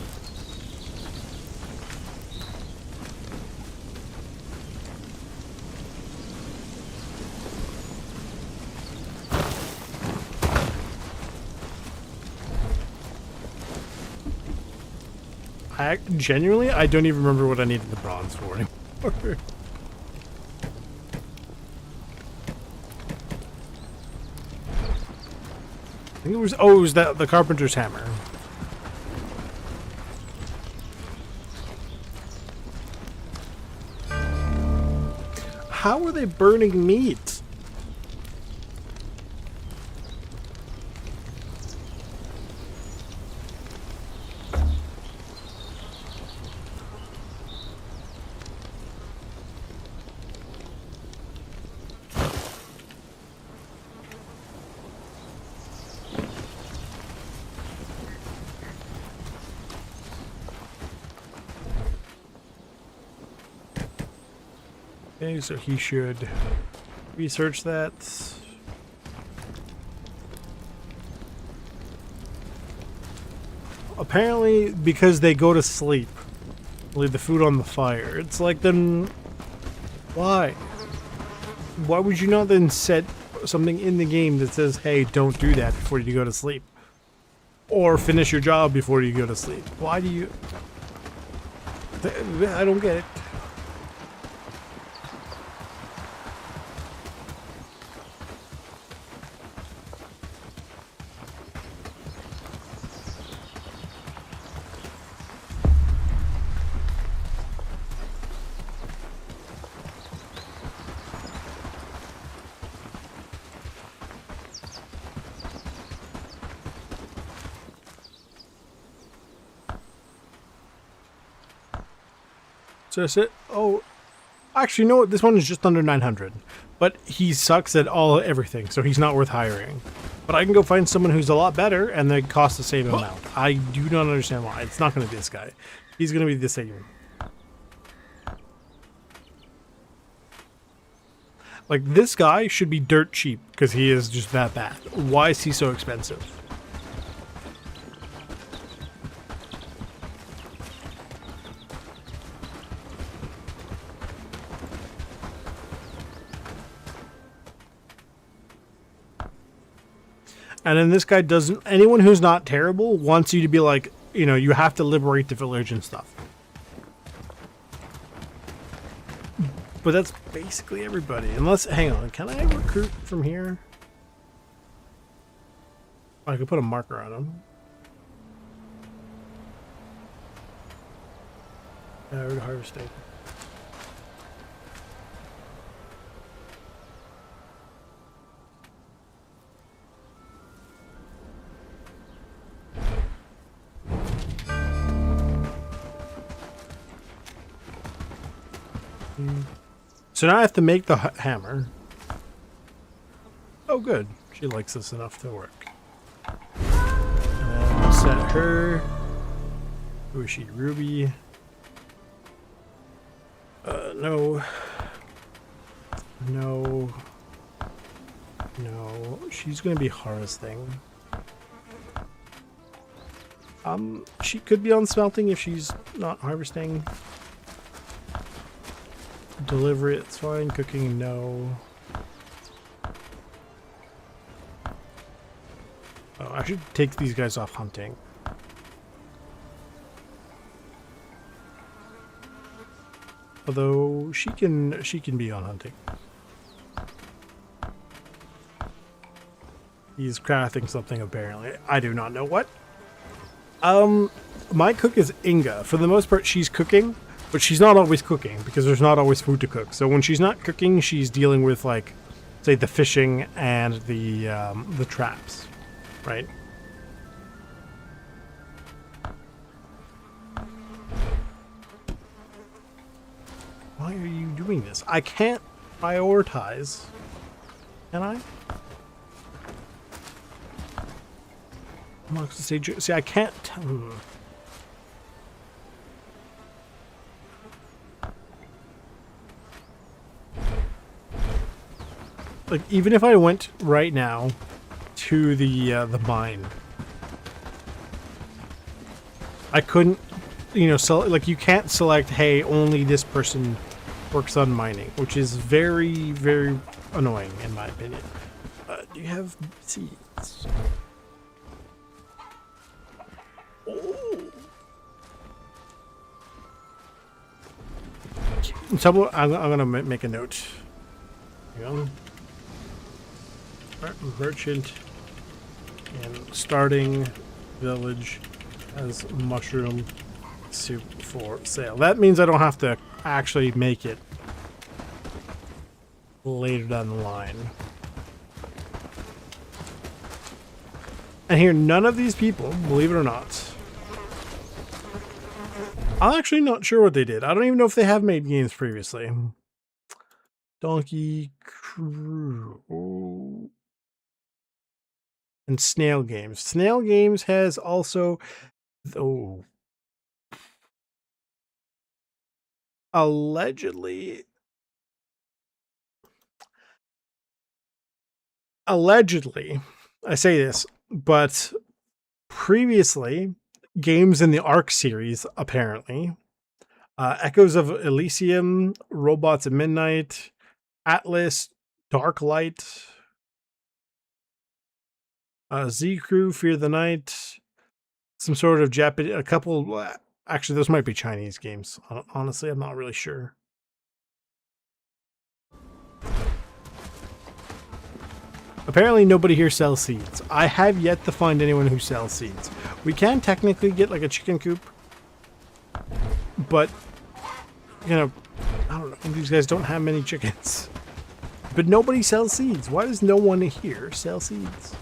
Genuinely, I don't even remember what I needed the bronze for anymore. I think it was, oh, it was the carpenter's hammer. How are they burning meat? Okay, so he should research that. Apparently, because they go to sleep, leave the food on the fire. It's like, then why? Why would you not then set something in the game that says, hey, don't do that before you go to sleep? Or finish your job before you go to sleep? Why do you... I don't get it. So that's it. Oh, actually, no. This one is just under 900, but he sucks at everything, so he's not worth hiring. But I can go find someone who's a lot better, and they cost the same amount. I do not understand why. It's not going to be this guy. He's going to be the same. Like, this guy should be dirt cheap because he is just that bad. Why is he so expensive? And then this guy doesn't... Anyone who's not terrible wants you to be like, you know, you have to liberate the village and stuff. But that's basically everybody. Unless... Hang on. Can I recruit from here? I could put a marker on him. We're harvesting. So now I have to make the hammer. Oh, good. She likes this enough to work. And we'll set her. Who is she? Ruby. No. No. No. She's going to be harvesting. She could be on smelting if she's not harvesting. Delivery, it's fine. Cooking, no. Oh, I should take these guys off hunting. Although she can be on hunting. He's crafting something apparently. I do not know what. My cook is Inga. For the most part, she's cooking. But she's not always cooking, because there's not always food to cook. So when she's not cooking, she's dealing with, like, say, the fishing and the traps, right? Why are you doing this? I can't prioritize. Can I? I'm not going to say... See, I can't... Like, even if I went right now to the mine, I couldn't, you know, like, you can't select, hey, only this person works on mining, which is very, very annoying, in my opinion. Do you have seeds? Oh. I'm gonna make a note. Hang on. Merchant and starting village as mushroom soup for sale. That means I don't have to actually make it later down the line. And here, none of these people, believe it or not, I'm actually not sure what they did. I don't even know if they have made games previously. Donkey Crew. Oh. And Snail Games. Snail Games has also... Oh. Allegedly, I say this, but previously, games in the Ark series, apparently, Echoes of Elysium, Robots at Midnight, Atlas, Dark Light, Z Crew, Fear the Night, some sort of Japanese, a couple, actually, those might be Chinese games. Honestly, I'm not really sure. Apparently nobody here sells seeds. I have yet to find anyone who sells seeds. We can technically get like a chicken coop, but, you know, I don't know. These guys don't have many chickens. But nobody sells seeds. Why does no one here sell seeds?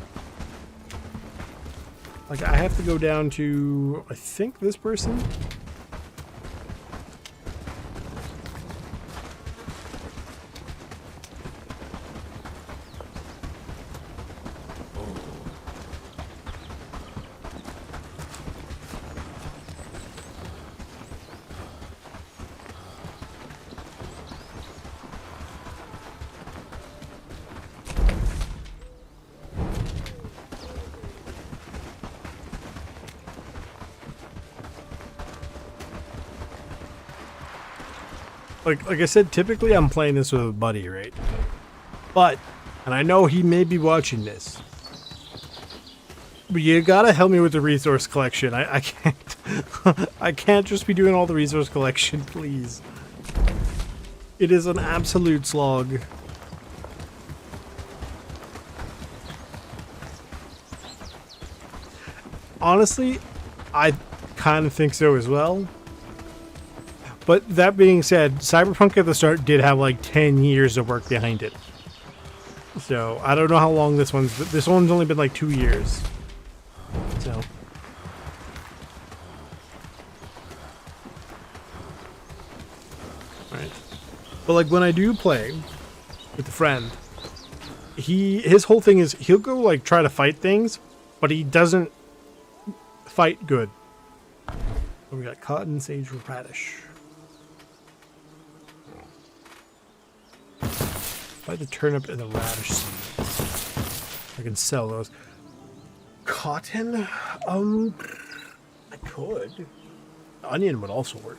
Like, I have to go down to, I think, this person. Like I said, typically I'm playing this with a buddy, right? But, and I know he may be watching this, but you gotta help me with the resource collection. I can't, I can't just be doing all the resource collection, please. It is an absolute slog. Honestly, I kind of think so as well. But that being said, Cyberpunk at the start did have like 10 years of work behind it. So, I don't know how long this one's only been like 2 years. So. Alright. But like when I do play with a friend, his whole thing is he'll go like try to fight things, but he doesn't fight good. We got cotton, sage, radish. Buy the turnip and the radish seeds. I can sell those. Cotton? I could. Onion would also work.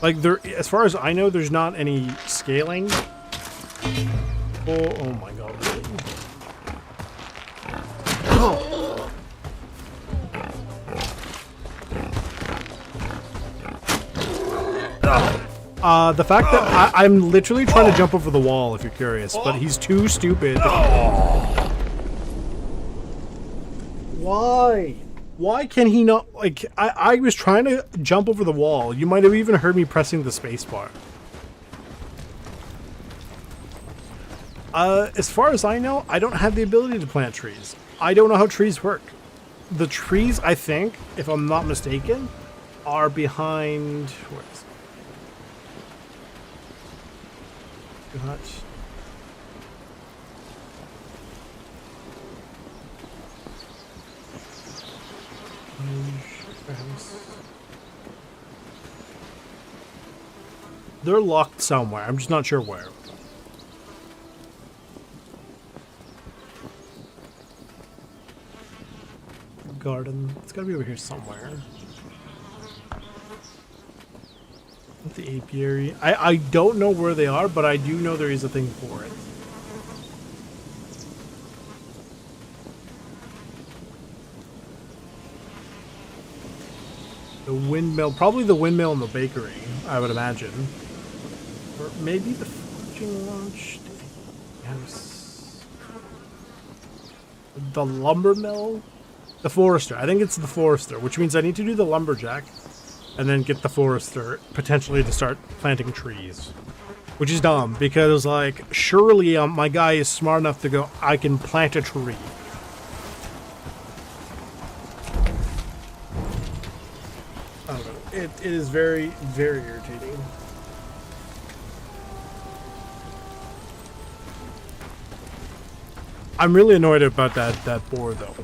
Like there, as far as I know, there's not any scaling. Oh my god. The fact that I'm literally trying to jump over the wall, if you're curious, but he's too stupid. Why? Why can he not, like, I was trying to jump over the wall. You might have even heard me pressing the space bar. As far as I know, I don't have the ability to plant trees. I don't know how trees work. The trees, I think, if I'm not mistaken, are behind, where is it? They're locked somewhere. I'm just not sure where. Garden. It's gotta be over here somewhere. The apiary. I don't know where they are, but I do know there is a thing for it. The windmill, probably the windmill and the bakery, I would imagine. Or maybe the forging launch house. The lumber mill? The forester. I think it's the forester, which means I need to do the lumberjack and then get the forester potentially to start planting trees. Which is dumb because, like, surely my guy is smart enough to go, I can plant a tree. I don't know. It is very, very irritating. I'm really annoyed about that boar though.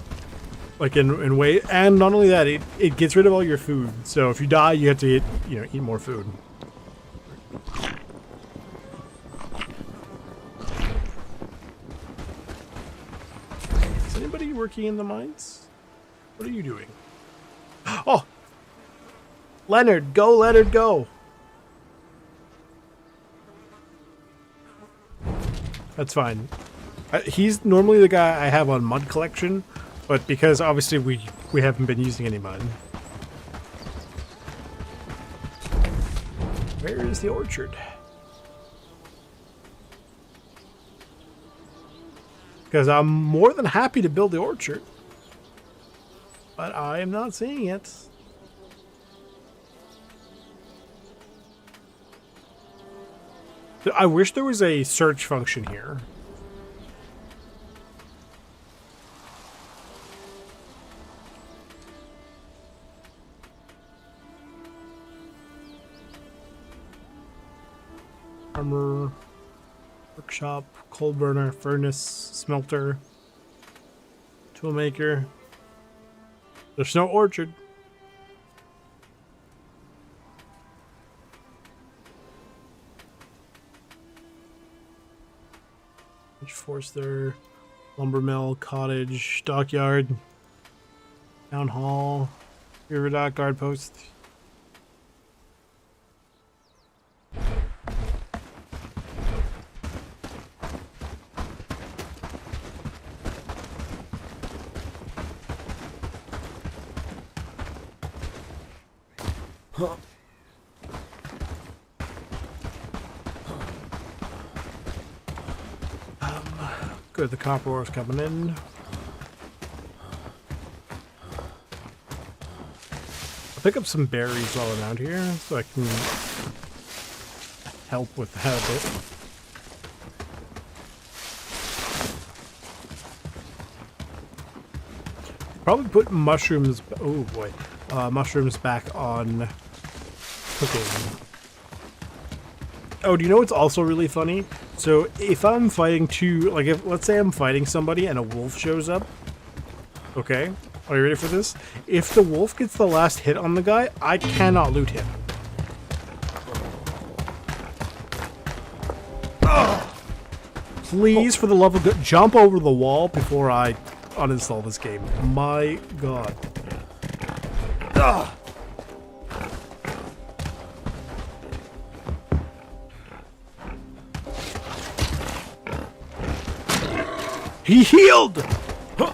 Like in way, and not only that, it gets rid of all your food. So if you die, you have to eat more food. Is anybody working in the mines? What are you doing? Oh, Leonard, go, Leonard, go. That's fine. He's normally the guy I have on mud collection, but because obviously we haven't been using any mud. Where is the orchard? Because I'm more than happy to build the orchard, but I am not seeing it. I wish there was a search function here. Armor, workshop, coal burner, furnace, smelter, toolmaker. There's no orchard. Forester, lumber mill, cottage, dockyard, town hall, river dock, guard post. Huh. Good, the copper ore's coming in. I'll pick up some berries while I'm out here so I can help with that a bit. Probably put mushrooms, oh boy, mushrooms back on cooking. Oh, do you know what's also really funny? So if I'm fighting let's say I'm fighting somebody and a wolf shows up, okay, are you ready for this? If the wolf gets the last hit on the guy, I cannot loot him. Please, for the love of God, jump over the wall before I uninstall this game. My God. He healed! Huh.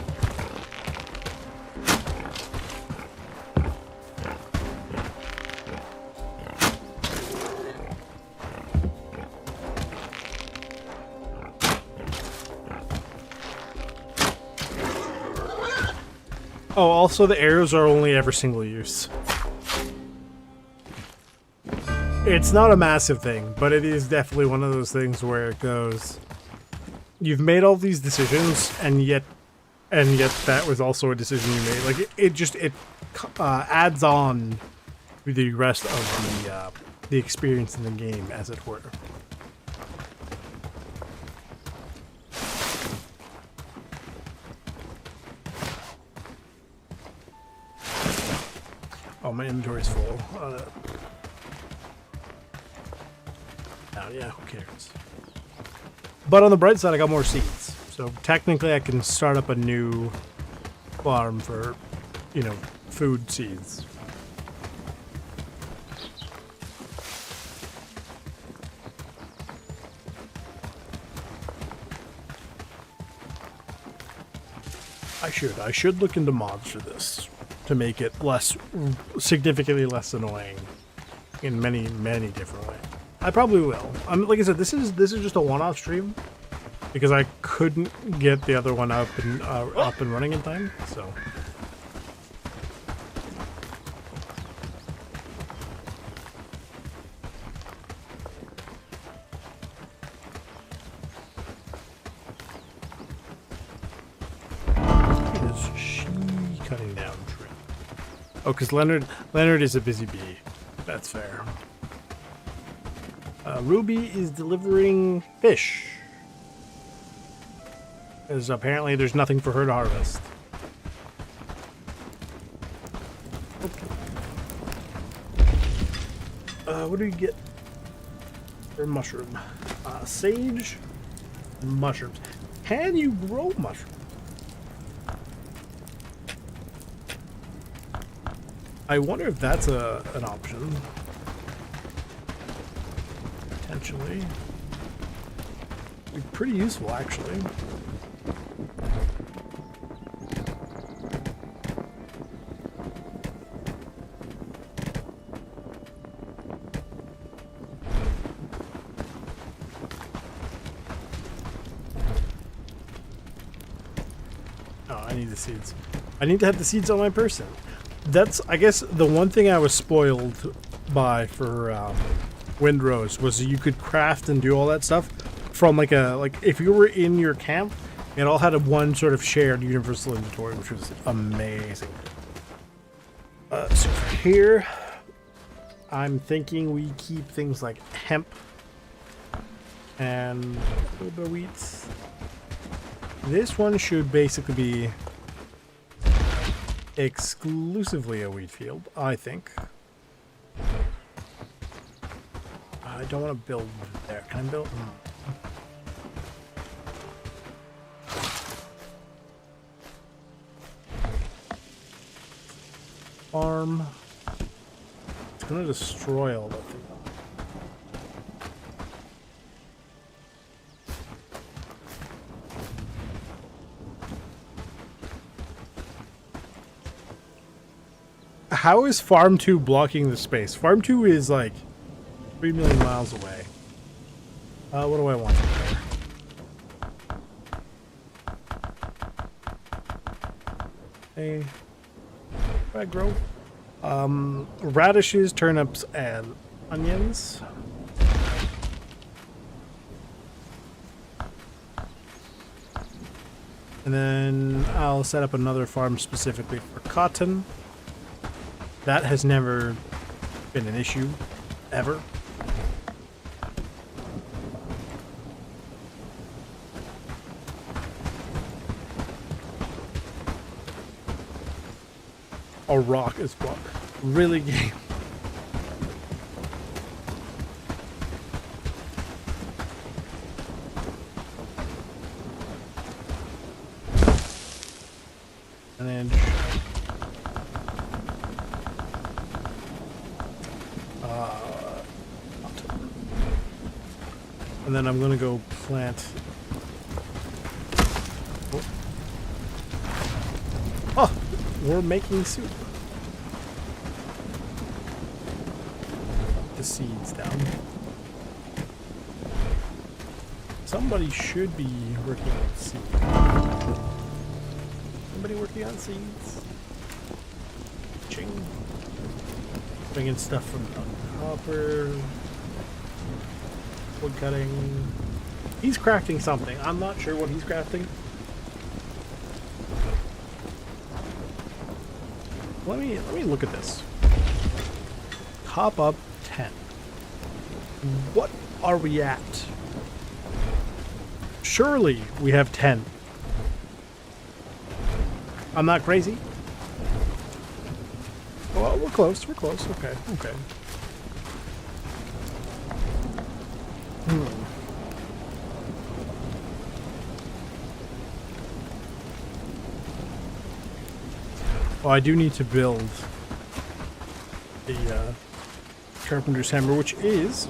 Oh, also the arrows are only ever single use. It's not a massive thing, but it is definitely one of those things where it goes... You've made all these decisions, and yet that was also a decision you made. Like it adds on to the rest of the experience in the game, as it were. Oh, my inventory's full. Oh yeah, who cares? But on the bright side, I got more seeds. So technically I can start up a new farm for, food seeds. I should look into mods for this. to make it less, significantly less annoying in many, many different ways. I probably will. Like I said, this is just a one-off stream because I couldn't get the other one up and running in time. So. Is she cutting down tree? Oh, because Leonard is a busy bee. That's fair. Ruby is delivering fish. Because apparently there's nothing for her to harvest. Okay. What do you get for mushroom? Sage, mushrooms. Can you grow mushrooms? I wonder if that's an option. Potentially. Be pretty useful, actually. Oh, I need the seeds. I need to have the seeds on my person. That's, I guess, the one thing I was spoiled by for Windrose was you could craft and do all that stuff from like if you were in your camp, it all had one sort of shared universal inventory, which was amazing. So for here, I'm thinking we keep things like hemp and a little bit of wheat. This one should basically be exclusively a wheat field, I think. I don't want to build there. Can I build? Farm. It's going to destroy all that thing. How is Farm 2 blocking the space? Farm 2 is like 3 million miles away. What do I want here? Hey, what do I grow? Radishes, turnips, and onions. And then I'll set up another farm specifically for cotton. That has never been an issue, ever. A rock is what? Really, game. And then and then I'm gonna go plant. Oh, we're making soup. The seeds down. Somebody should be working on seeds. Somebody working on seeds. Ching. Bringing stuff from copper. Wood cutting. He's crafting something. I'm not sure what he's crafting. Let me look at this. Top up 10. What are we at? Surely we have 10. I'm not crazy. Well, we're close. We're close. Okay. Okay. Well, I do need to build the carpenter's hammer, which is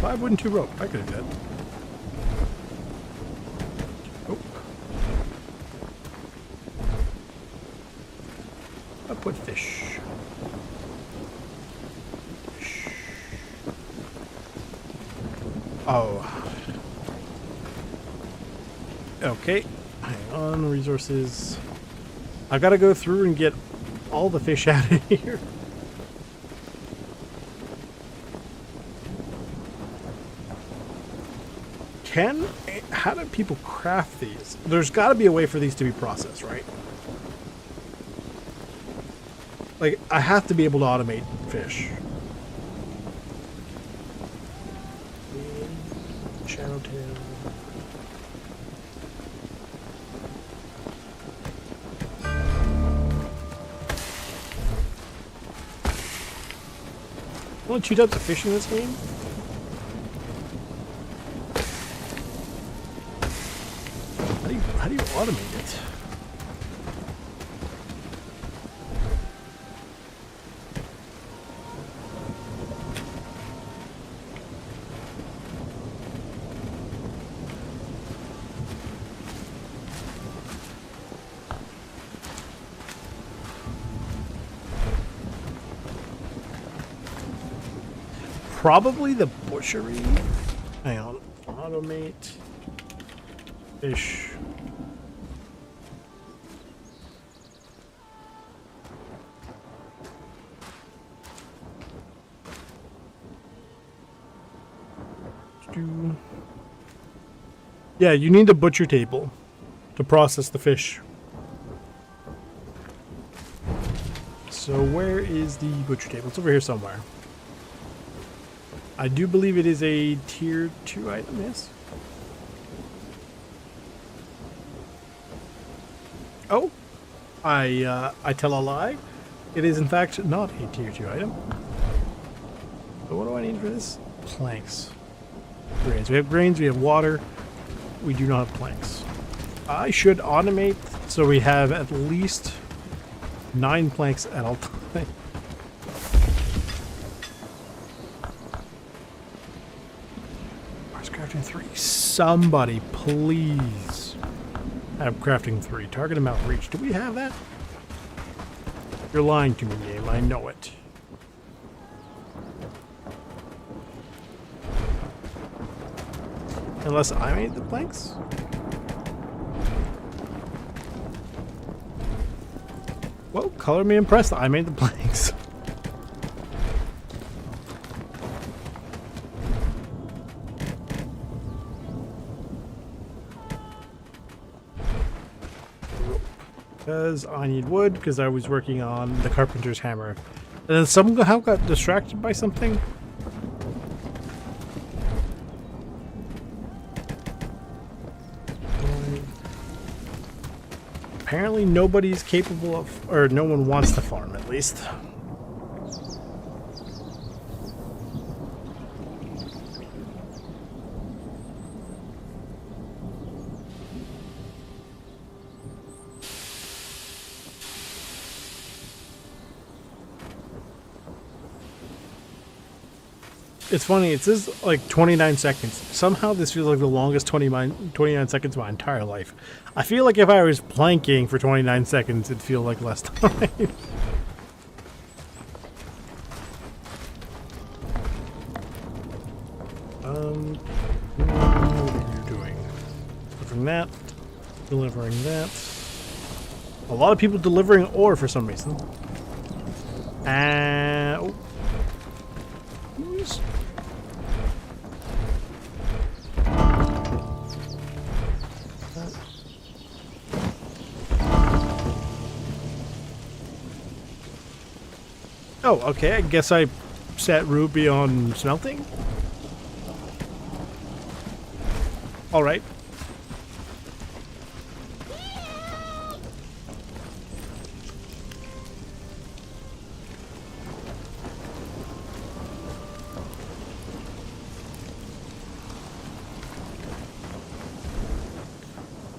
5 wood and 2 rope. I could have done. Oh. put fish? Fish. Oh. Okay. Hang on, resources. I gotta go through and get all the fish out of here. How do people craft these? There's got to be a way for these to be processed, right? Like, I have to be able to automate fish. Shadow tail. Only 2 types of fish in this game? How do you automate it? Probably the butchery. Hang on. Automate. Fish. Yeah, you need the butcher table to process the fish. So where is the butcher table? It's over here somewhere. I do believe it is a tier 2 item, yes? Oh, I tell a lie. It is in fact not a tier 2 item. So what do I need for this? Planks. Grains. We have grains, we have water. We do not have planks. I should automate so we have at least 9 planks at all time. Where's crafting 3? Somebody please have crafting 3. Target amount reach. Do we have that? You're lying to me, game. I know it. Unless I made the planks? Well, color me impressed. I made the planks. Because I need wood, because I was working on the carpenter's hammer. And then somehow got distracted by something. Apparently nobody's capable of, or no one wants to farm at least. It's funny, it says like 29 seconds. Somehow this feels like the longest 29 seconds of my entire life. I feel like if I was planking for 29 seconds, it'd feel like less time. What are you doing? Delivering that. A lot of people delivering ore for some reason. Oh. Who's... Oh, okay. I guess I set Ruby on smelting. All right.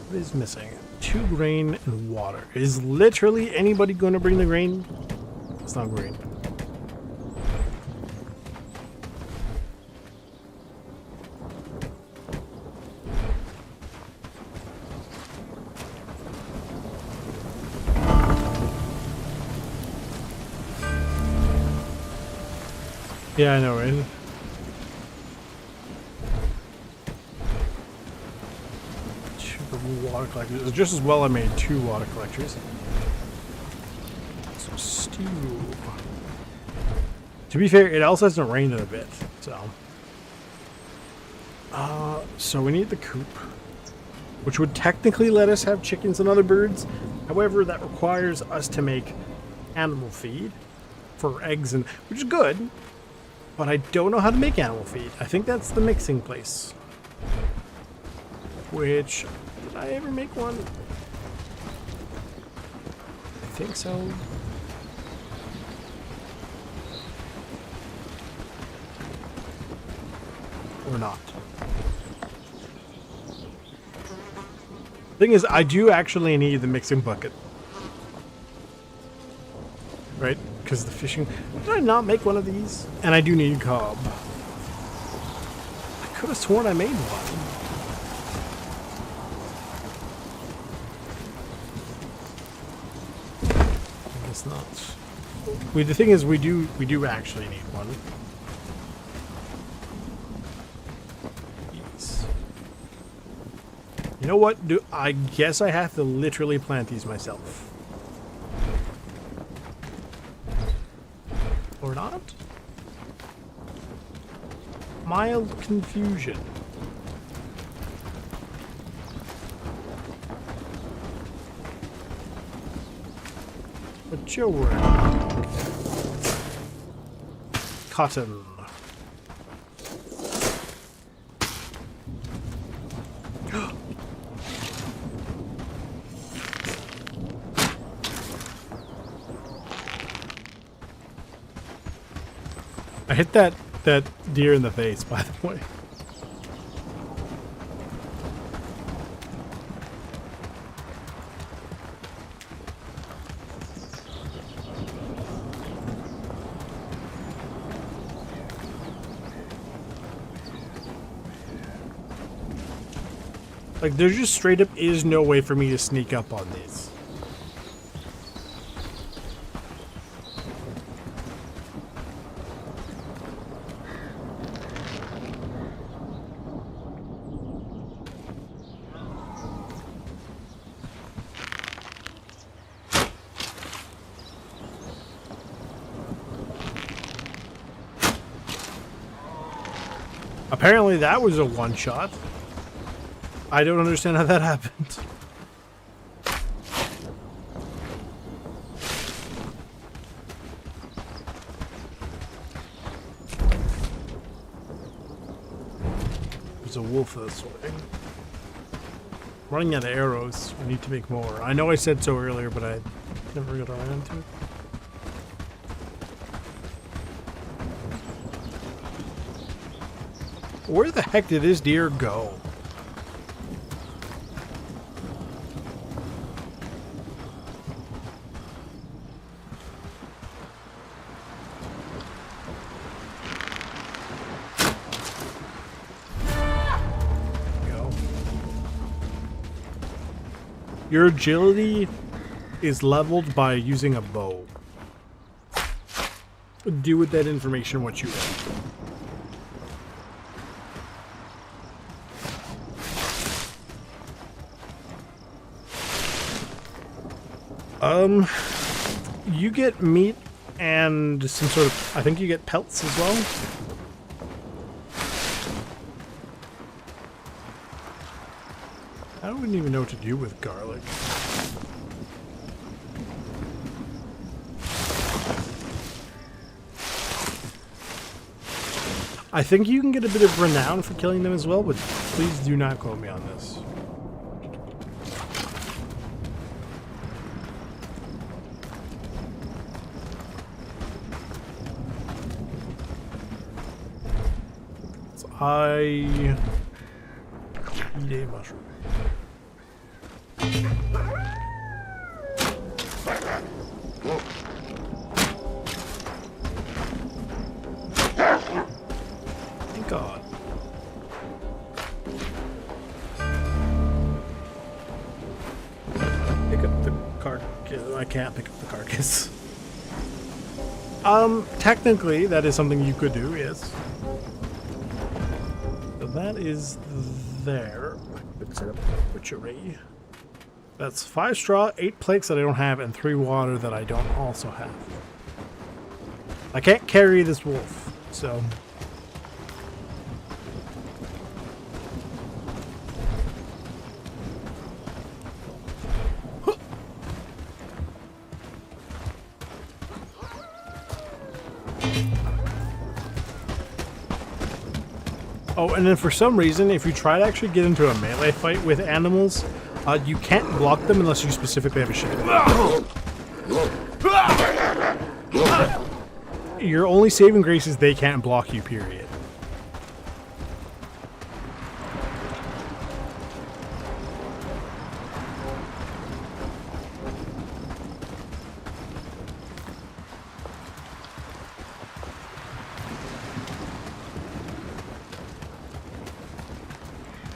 What is missing? 2 grain and water. Is literally anybody going to bring the grain? It's not grain. Yeah, I know, right? Two water collectors. Just as well I made 2 water collectors. Some stew. To be fair, it also hasn't rained in a bit, so. So we need the coop, which would technically let us have chickens and other birds. However, that requires us to make animal feed for eggs, and which is good, but I don't know how to make animal feed. I think that's the mixing place. Which, did I ever make one? I think so. Or not. Thing is, I do actually need the mixing bucket. Right? Because the fishing... Did I not make one of these? And I do need cob. I could have sworn I made one. I guess not. The thing is, we do actually need one. You know what? I guess I have to literally plant these myself. Or not? Mild confusion. But children. Cotton. I hit that deer in the face, by the way. Like, there just straight up is no way for me to sneak up on these. Apparently that was a one-shot. I don't understand how that happened. There's a wolf this way. Running out of arrows. I need to make more. I know I said so earlier, but I never got around to it. Where the heck did this deer go? Go. Your agility is leveled by using a bow. Do with that information what you want. You get meat and some sort of... I think you get pelts as well. I wouldn't even know what to do with garlic. I think you can get a bit of renown for killing them as well, but please do not quote me on this. I eat a mushroom. Thank God. Pick up the carcass. I can't pick up the carcass. Technically, that is something you could do, yes. So that is there. Let's set up a butchery. That's 5 straw, 8 planks that I don't have, and 3 water that I don't also have. I can't carry this wolf, so... Oh, and then for some reason, if you try to actually get into a melee fight with animals, you can't block them unless you specifically have a shield. Your only saving grace is they can't block you, period.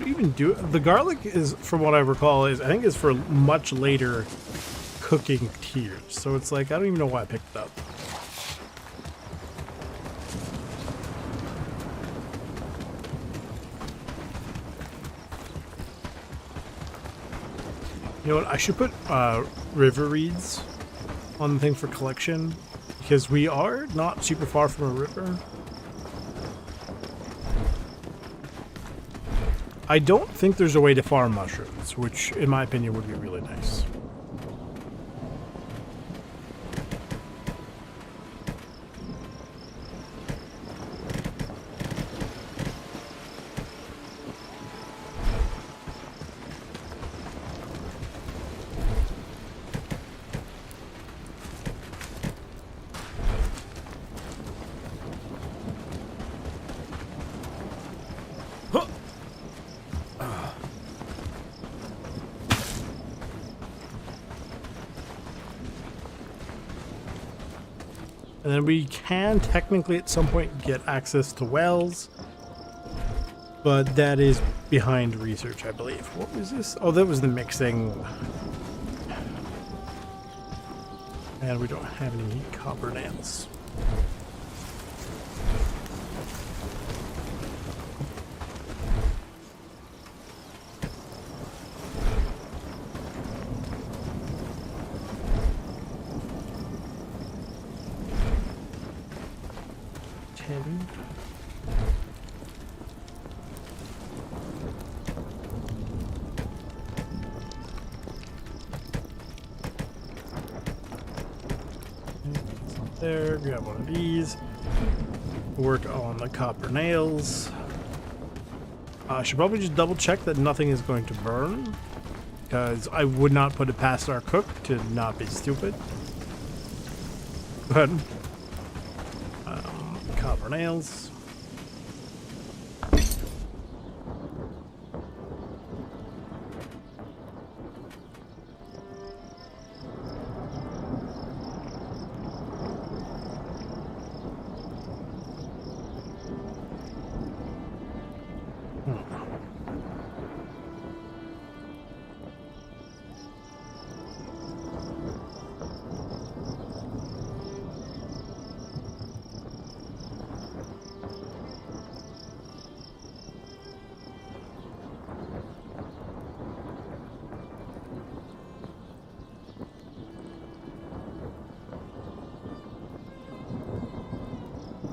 Even do the garlic is, from what I recall, is I think is for much later cooking tiers. So it's like I don't even know why I picked it up. You know what? I should put river reeds on the thing for collection because we are not super far from a river. I don't think there's a way to farm mushrooms, which, in my opinion, would be really nice. And then we can technically at some point get access to wells, but that is behind research, I believe. What was this? Oh, that was the mixing. And we don't have any copper nails. There, grab one of these. Work on the copper nails. I should probably just double check that nothing is going to burn, because I would not put it past our cook to not be stupid. But copper nails.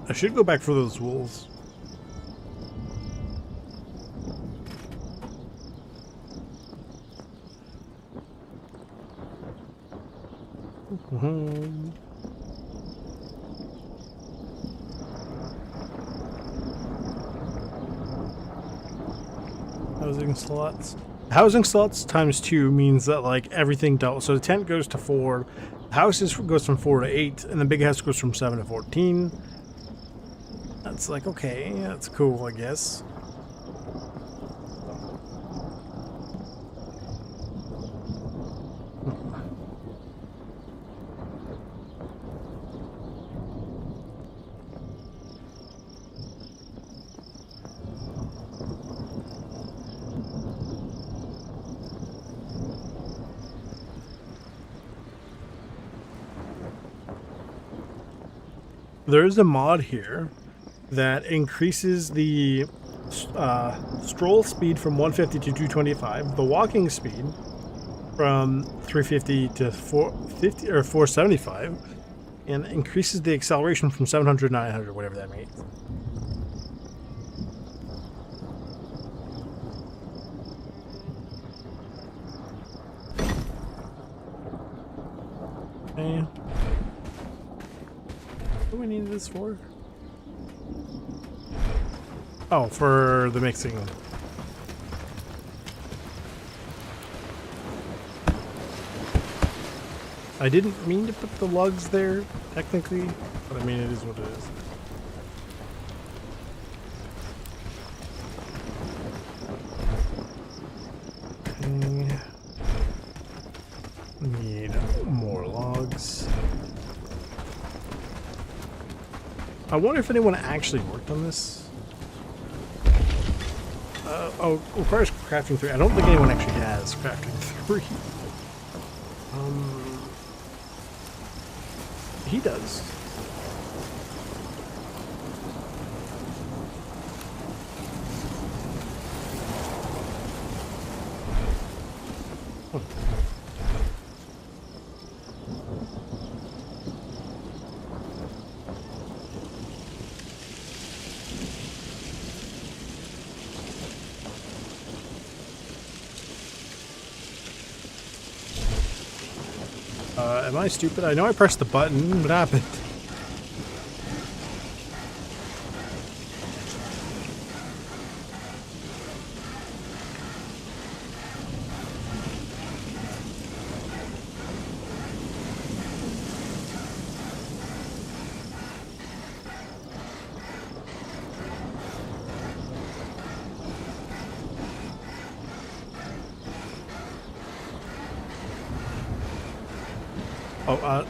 I should go back for those wolves. Housing slots. Housing slots times 2 means that like everything doubles. So the tent goes to 4, the house goes from 4 to 8, and the big house goes from 7 to 14. That's like, okay, that's cool, I guess. there is a mod here that increases the stroll speed from 150 to 225, the walking speed from 350 to 450 or 475, and increases the acceleration from 700 to 900, whatever that means. Okay. What do we need this for? Oh, for the mixing. I didn't mean to put the lugs there, technically, but I mean, it is what it is. Okay. Need more logs. I wonder if anyone actually worked on this. Oh, requires crafting 3. I don't think anyone actually has crafting 3. He does. Am I stupid? I know I pressed the button. What happened?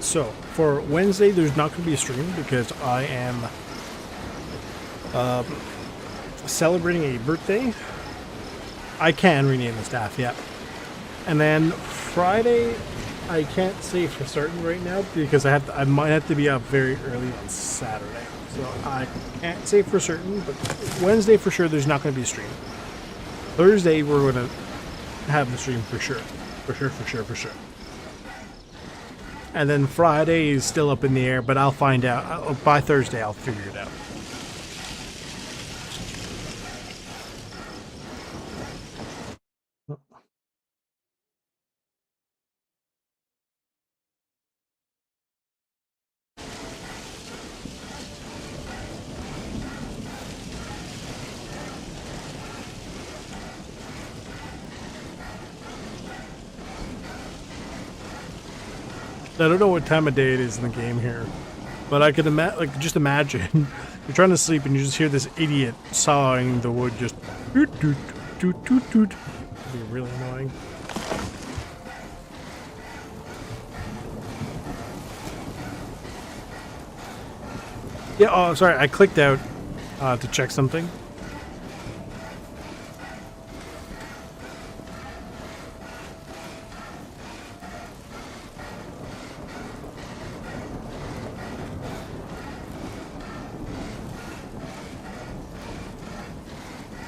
So for Wednesday, there's not going to be a stream because I am celebrating a birthday. I can rename the staff, yeah. And then Friday, I can't say for certain right now because I might have to be up very early on Saturday. So I can't say for certain, but Wednesday for sure, there's not going to be a stream. Thursday, we're going to have the stream for sure. For sure. And then Friday is still up in the air, but I'll find out. By Thursday, I'll figure it out. I don't know what time of day it is in the game here, but I could just imagine you're trying to sleep and you just hear this idiot sawing the wood, just doot doot doot doot doot. It'd be really annoying. Yeah. Oh, sorry. I clicked out to check something.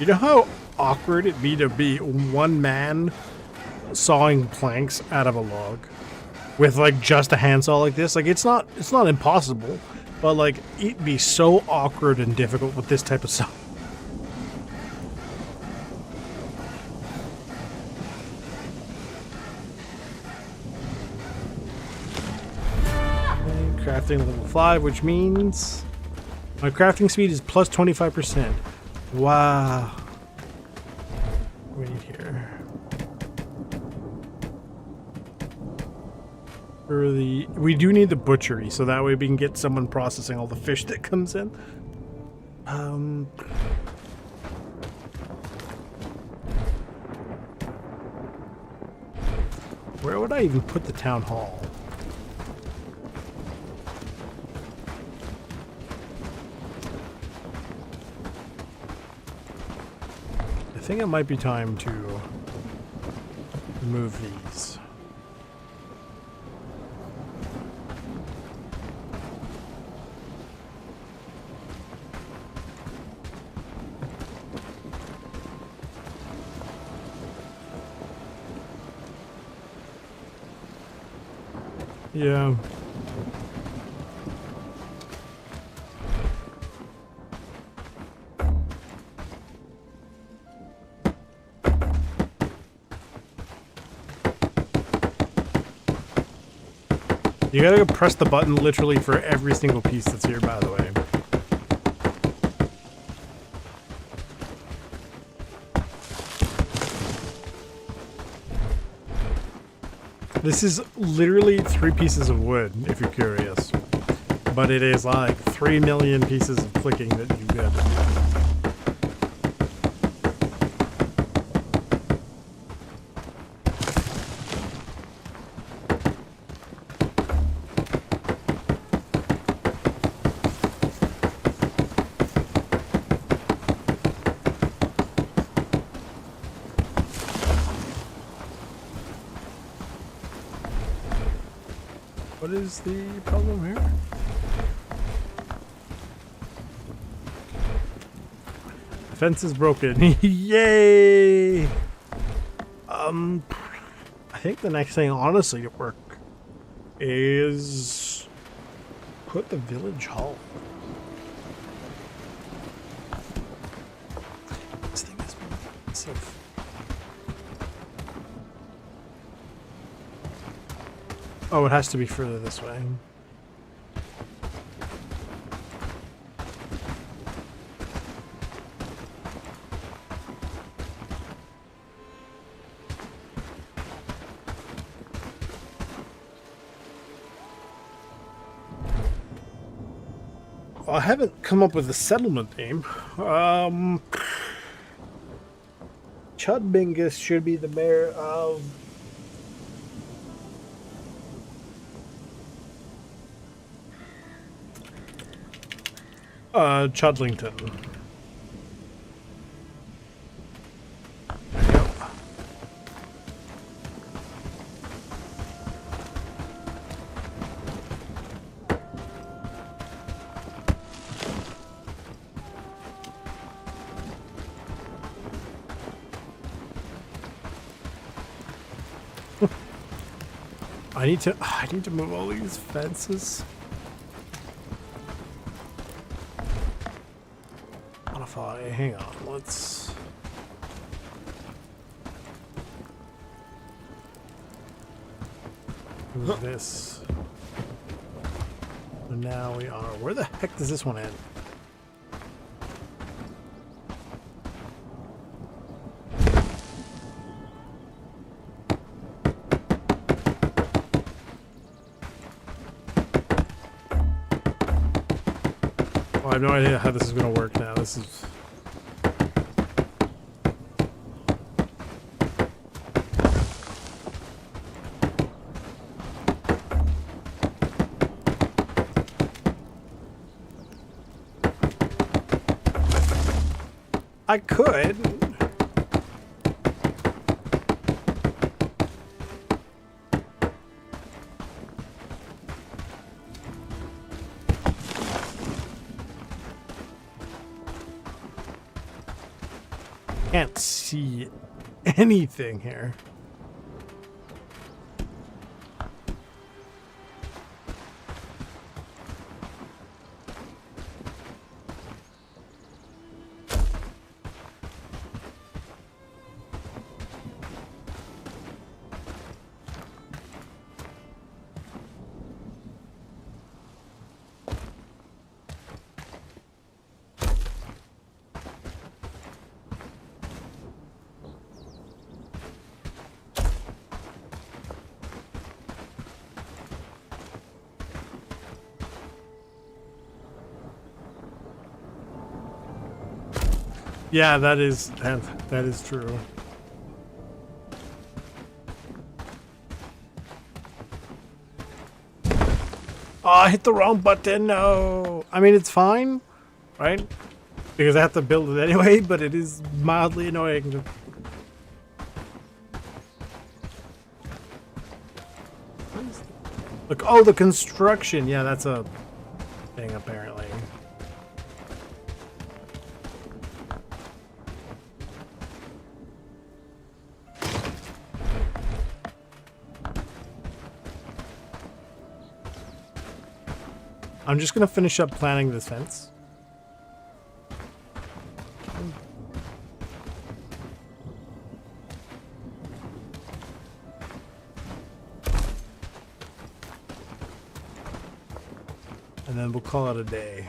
You know how awkward it'd be to be one man sawing planks out of a log with like just a handsaw like this? Like it's not impossible, but like it'd be so awkward and difficult with this type of saw. Okay, crafting level 5, which means my crafting speed is plus 25%. Wow. Wait here. We do need the butchery, so that way we can get someone processing all the fish that comes in. Where would I even put the town hall? I think it might be time to remove these. Yeah. You gotta go press the button literally for every single piece that's here, by the way. This is literally 3 pieces of wood, if you're curious. But it is like 3 million pieces of clicking that you get. What is the problem here? The fence is broken. Yay! I think the next thing, honestly, to work is put the village hall. This thing is massive. Oh, it has to be further this way. Well, I haven't come up with a settlement name. Chudbingus should be the mayor of... Chudlington. I need to move all these fences. Modify, hang on, let's... move this. So now we are... Where the heck does this one end? I have no idea how this is going to work now. This is... I could. Can't see anything here. Yeah, that is true. Oh, I hit the wrong button. No. I mean, it's fine, right? Because I have to build it anyway, but it is mildly annoying. Look, oh, the construction. Yeah, that's a thing apparently. I'm just gonna finish up planning this fence. And then we'll call it a day.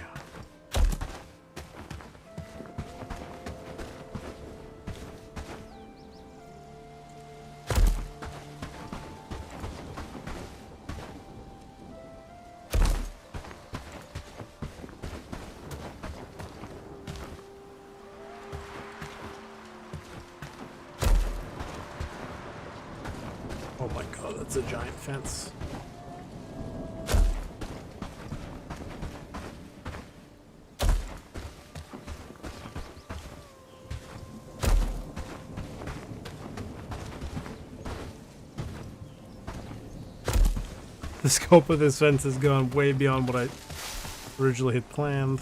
Oh my god, that's a giant fence. The scope of this fence has gone way beyond what I originally had planned.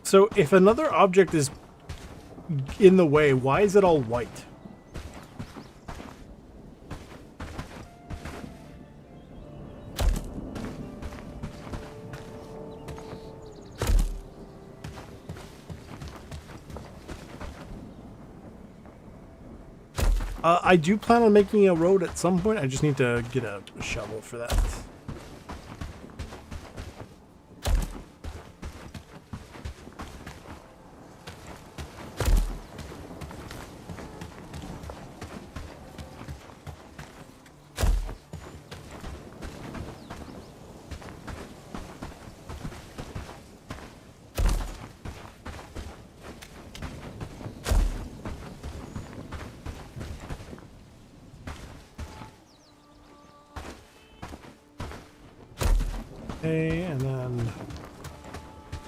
So if another object is in the way, why is it all white? I do plan on making a road at some point. I just need to get a shovel for that. Okay, and then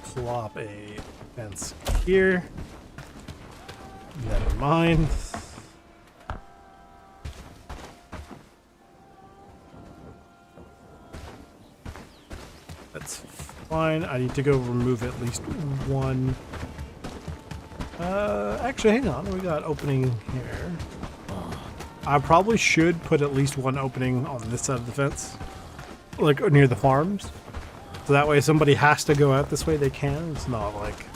plop a fence here. Never mind. That's fine. I need to go remove at least one. Actually, hang on. We got opening here. I probably should put at least one opening on this side of the fence, like near the farms. So that way if somebody has to go out this way, they can. It's not like,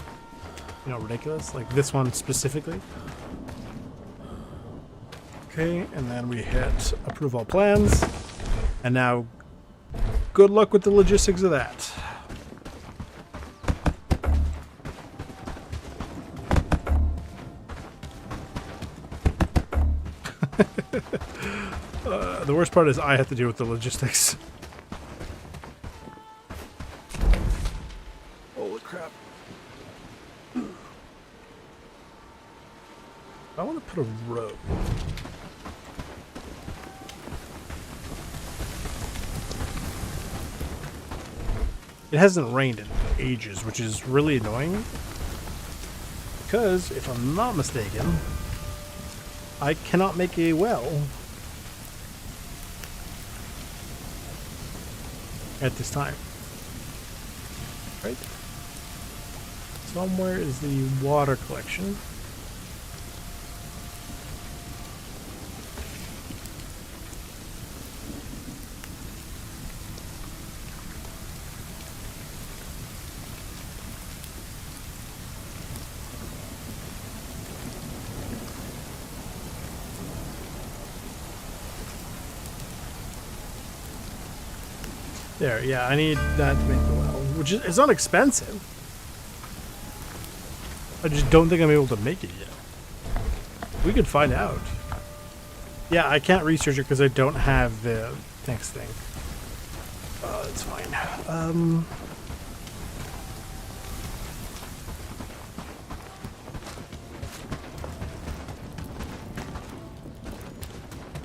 you know, ridiculous. Like this one specifically. Okay, and then we hit approve all plans. And now, good luck with the logistics of that. The worst part is I have to deal with the logistics. Holy crap. I want to put a road. It hasn't rained in ages, which is really annoying. Because, if I'm not mistaken, I cannot make a well at this time. Right? Somewhere is the water collection. There, yeah, I need that to make the well, which is, it's not expensive. I just don't think I'm able to make it yet. We could find out. Yeah, I can't research it because I don't have the next thing. It's fine.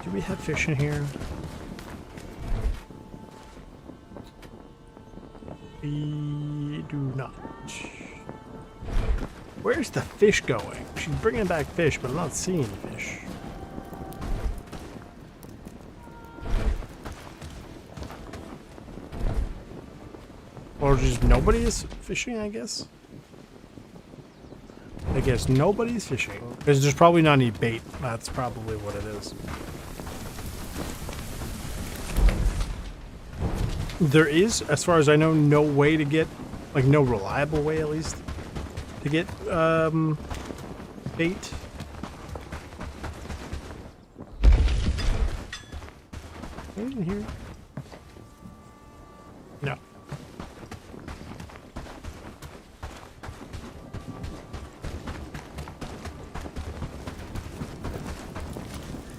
Do we have fish in here? We do not. Where's the fish going? She's bringing back fish, but I'm not seeing fish. Or just nobody is fishing, I guess? I guess nobody's fishing. Because there's probably not any bait. That's probably what it is. There is, as far as I know, no way to get, like no reliable way at least, to get bait. Anything here? No.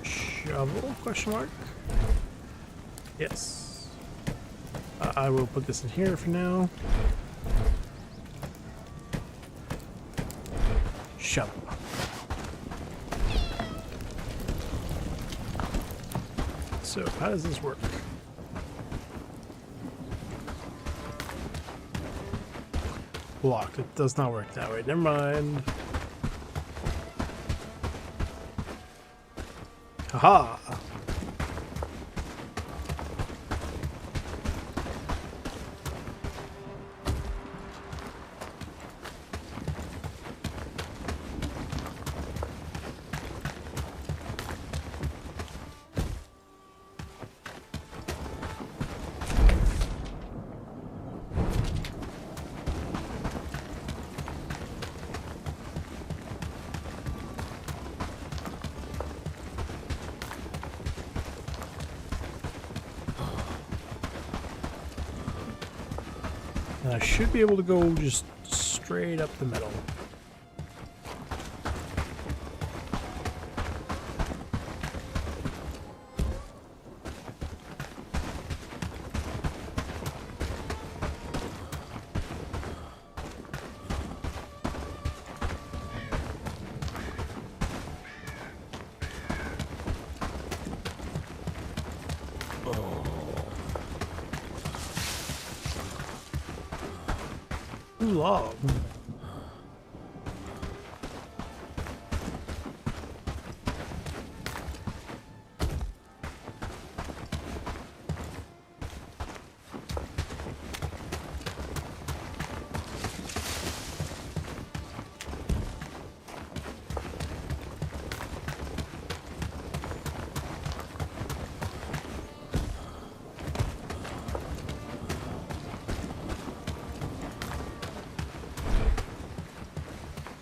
Shovel? Question mark? Yes. I will put this in here for now. Shovel. So, how does this work? Blocked. It does not work that way. Never mind. Haha! I should be able to go just straight up the middle. Ooh, log.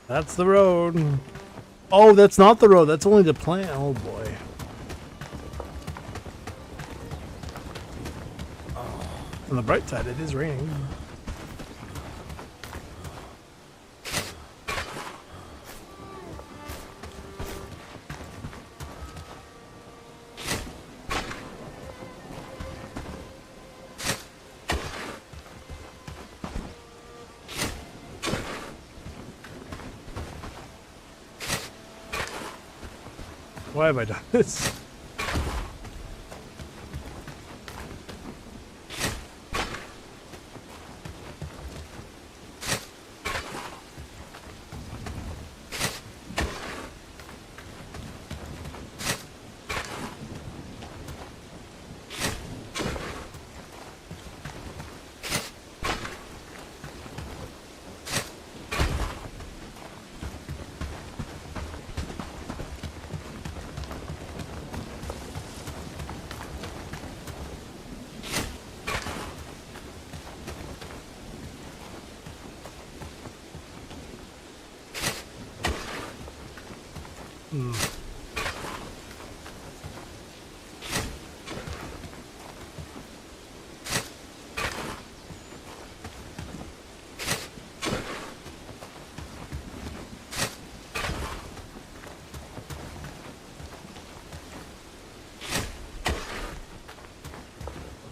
That's the road. Oh, that's not the road. That's only the plant. Oh boy. On the bright side, it is raining. Why have I done this?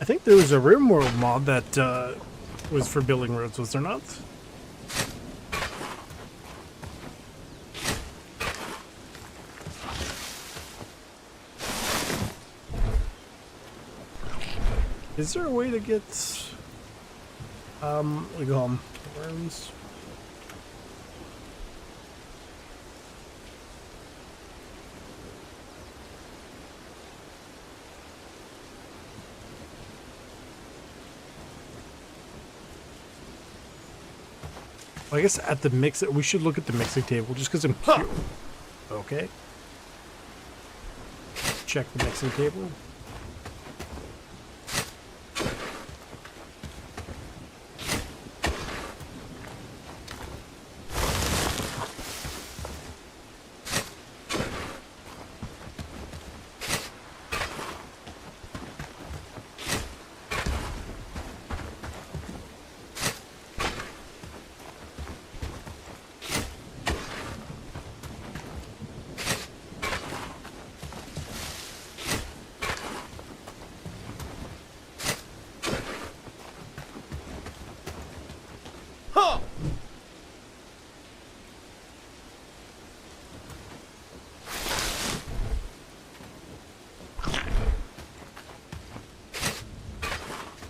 I think there was a RimWorld mod that was for building roads, was there not? Is there a way to get what do you call them? Worms? Well, I guess at the mix, we should look at the mixing table just because I'm curious. Okay. Check the mixing table. Huh!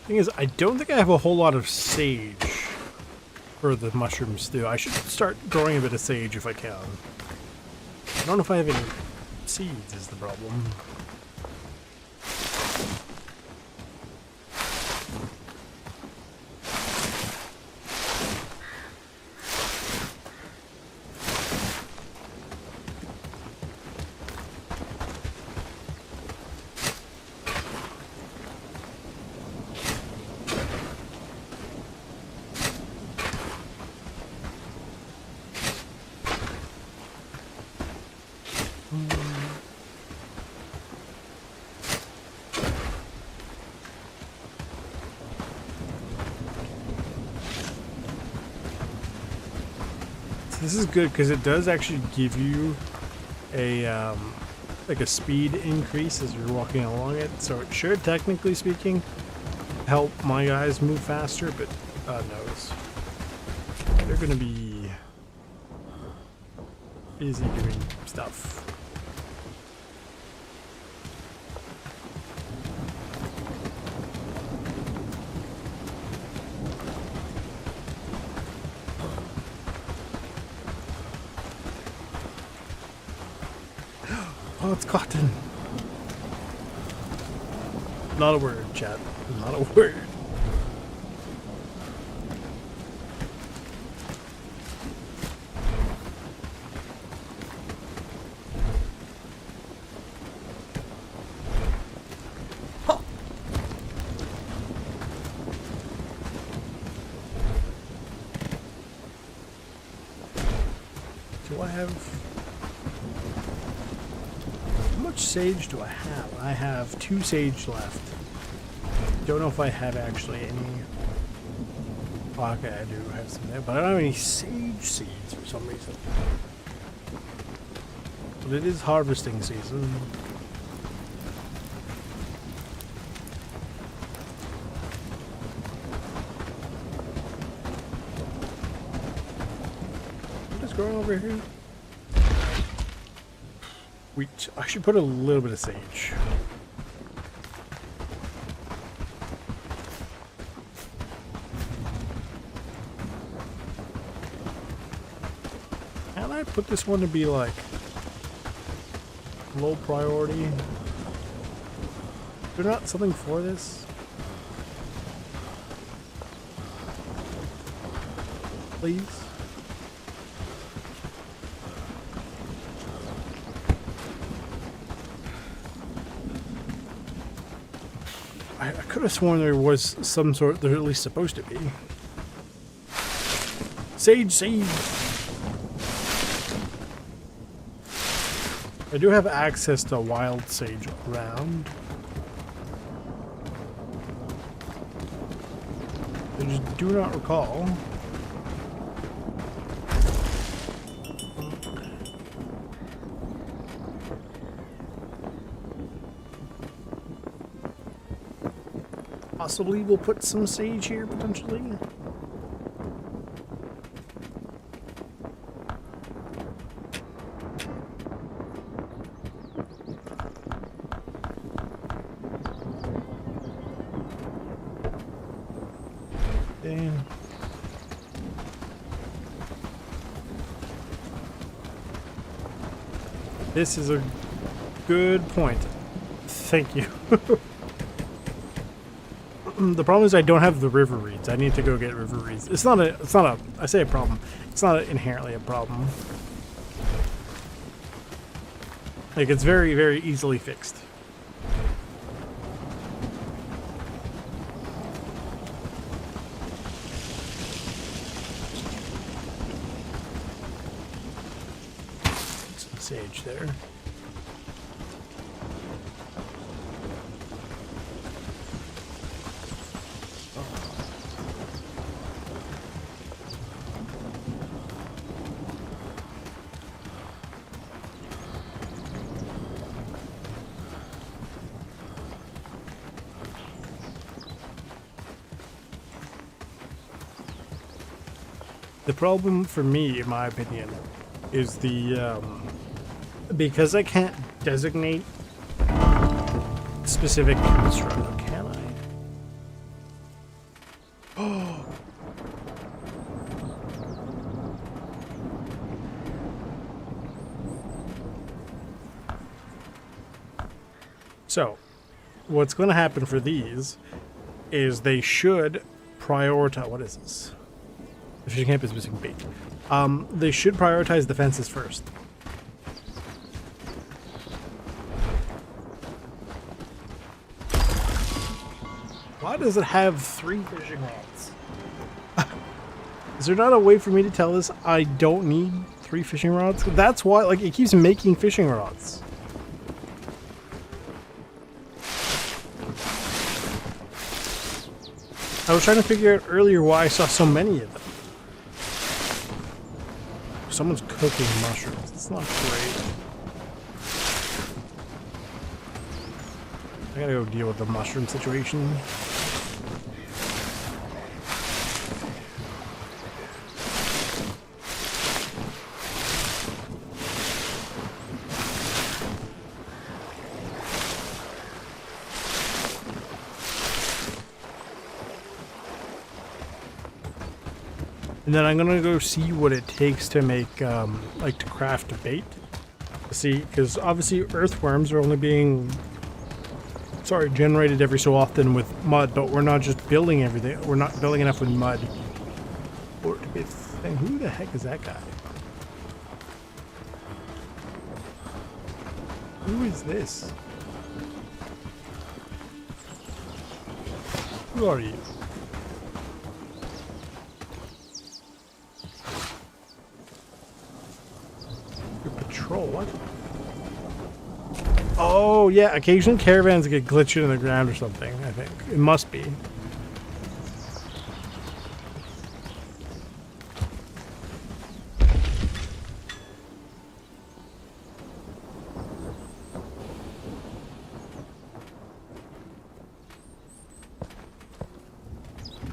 Thing is, I don't think I have a whole lot of sage for the mushroom stew. I should start growing a bit of sage if I can. I don't know if I have any seeds is the problem. This is good because it does actually give you a like a speed increase as you're walking along it. So it should, technically speaking, help my guys move faster. But God knows, they're gonna be busy doing stuff. Oh, it's cotton. Not a word, chat. Not a word. Huh! Do I have... How much sage do I have? I have 2 sage left. Don't know if I have actually any. Okay, I do have some there, but I don't have any sage seeds for some reason. But it is harvesting season. What is growing over here? Wheat. I should put a little bit of sage. Can I put this one to be like low priority? Is there not something for this? Please? I could have sworn there was some sort, there's at least supposed to be. Sage seed! I do have access to wild sage around. I just do not recall. Possibly we'll put some sage here, potentially. This is a good point. Thank you. The problem is I don't have the river reeds. I need to go get river reeds. It's not a, I say a problem. It's not inherently a problem. Like, it's very, very easily fixed. Some sage there. The problem for me, in my opinion, is the, because I can't designate specific construct, can I? Oh! So, what's going to happen for these is they should prioritize, what is this? The fishing camp is missing bait. They should prioritize the fences first. Why does it have 3 fishing rods? Is there not a way for me to tell this I don't need 3 fishing rods? That's why, like, it keeps making fishing rods. I was trying to figure out earlier why I saw so many of them. Someone's cooking mushrooms. It's not great. I gotta go deal with the mushroom situation. And then I'm gonna go see what it takes to make, like, to craft a bait. See, because obviously earthworms are only being, generated every so often with mud, but we're not just building everything. We're not building enough with mud for it to be a thing. Who the heck is that guy? Who is this? Who are you? Patrol, what? Oh, yeah, occasionally caravans get glitched in the ground or something, I think. It must be.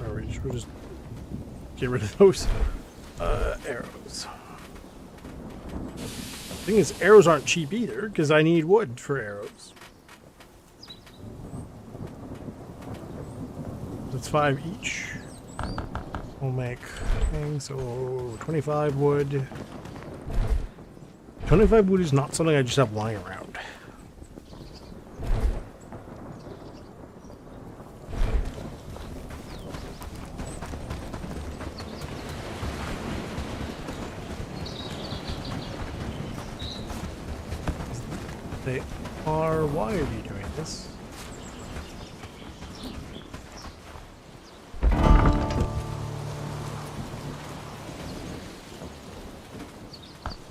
Or we'll just get rid of those arrows. Thing is, arrows aren't cheap either, because I need wood for arrows. That's 5 each. We'll make things, so 25 wood. 25 wood is not something I just have lying around. They are. Why are you doing this?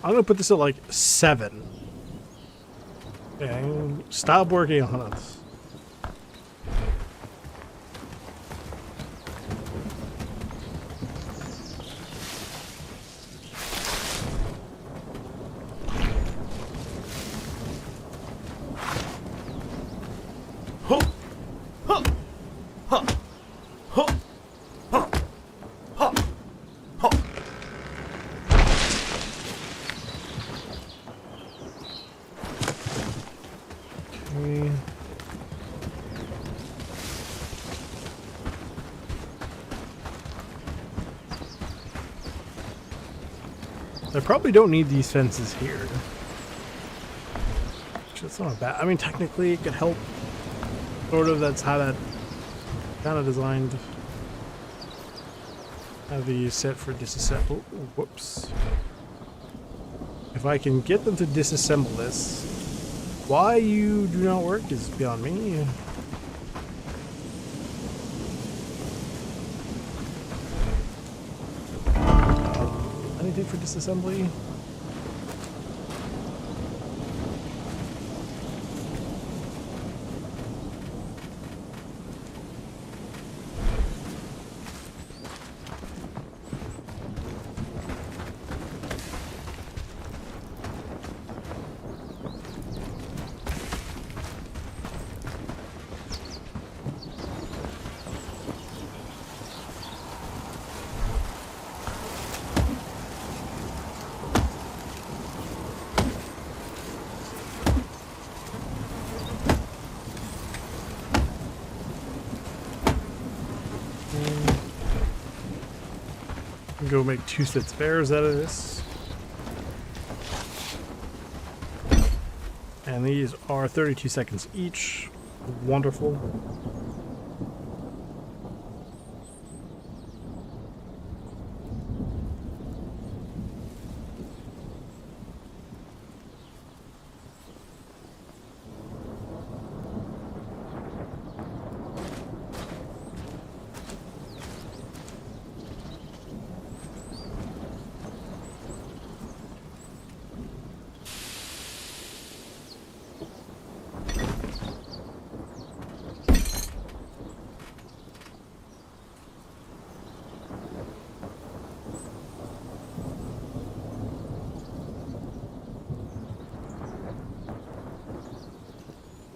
I'm gonna put this at like 7. Okay, stop working on us. I probably don't need these fences here. It's not bad. I mean, technically, it could help. Sort of. That's how that kind of designed. Have these set for disassemble. Whoops. If I can get them to disassemble this, why you do not work is beyond me. Anything for disassembly? Go make 2 sets of arrows out of this. And these are 32 seconds each. Wonderful.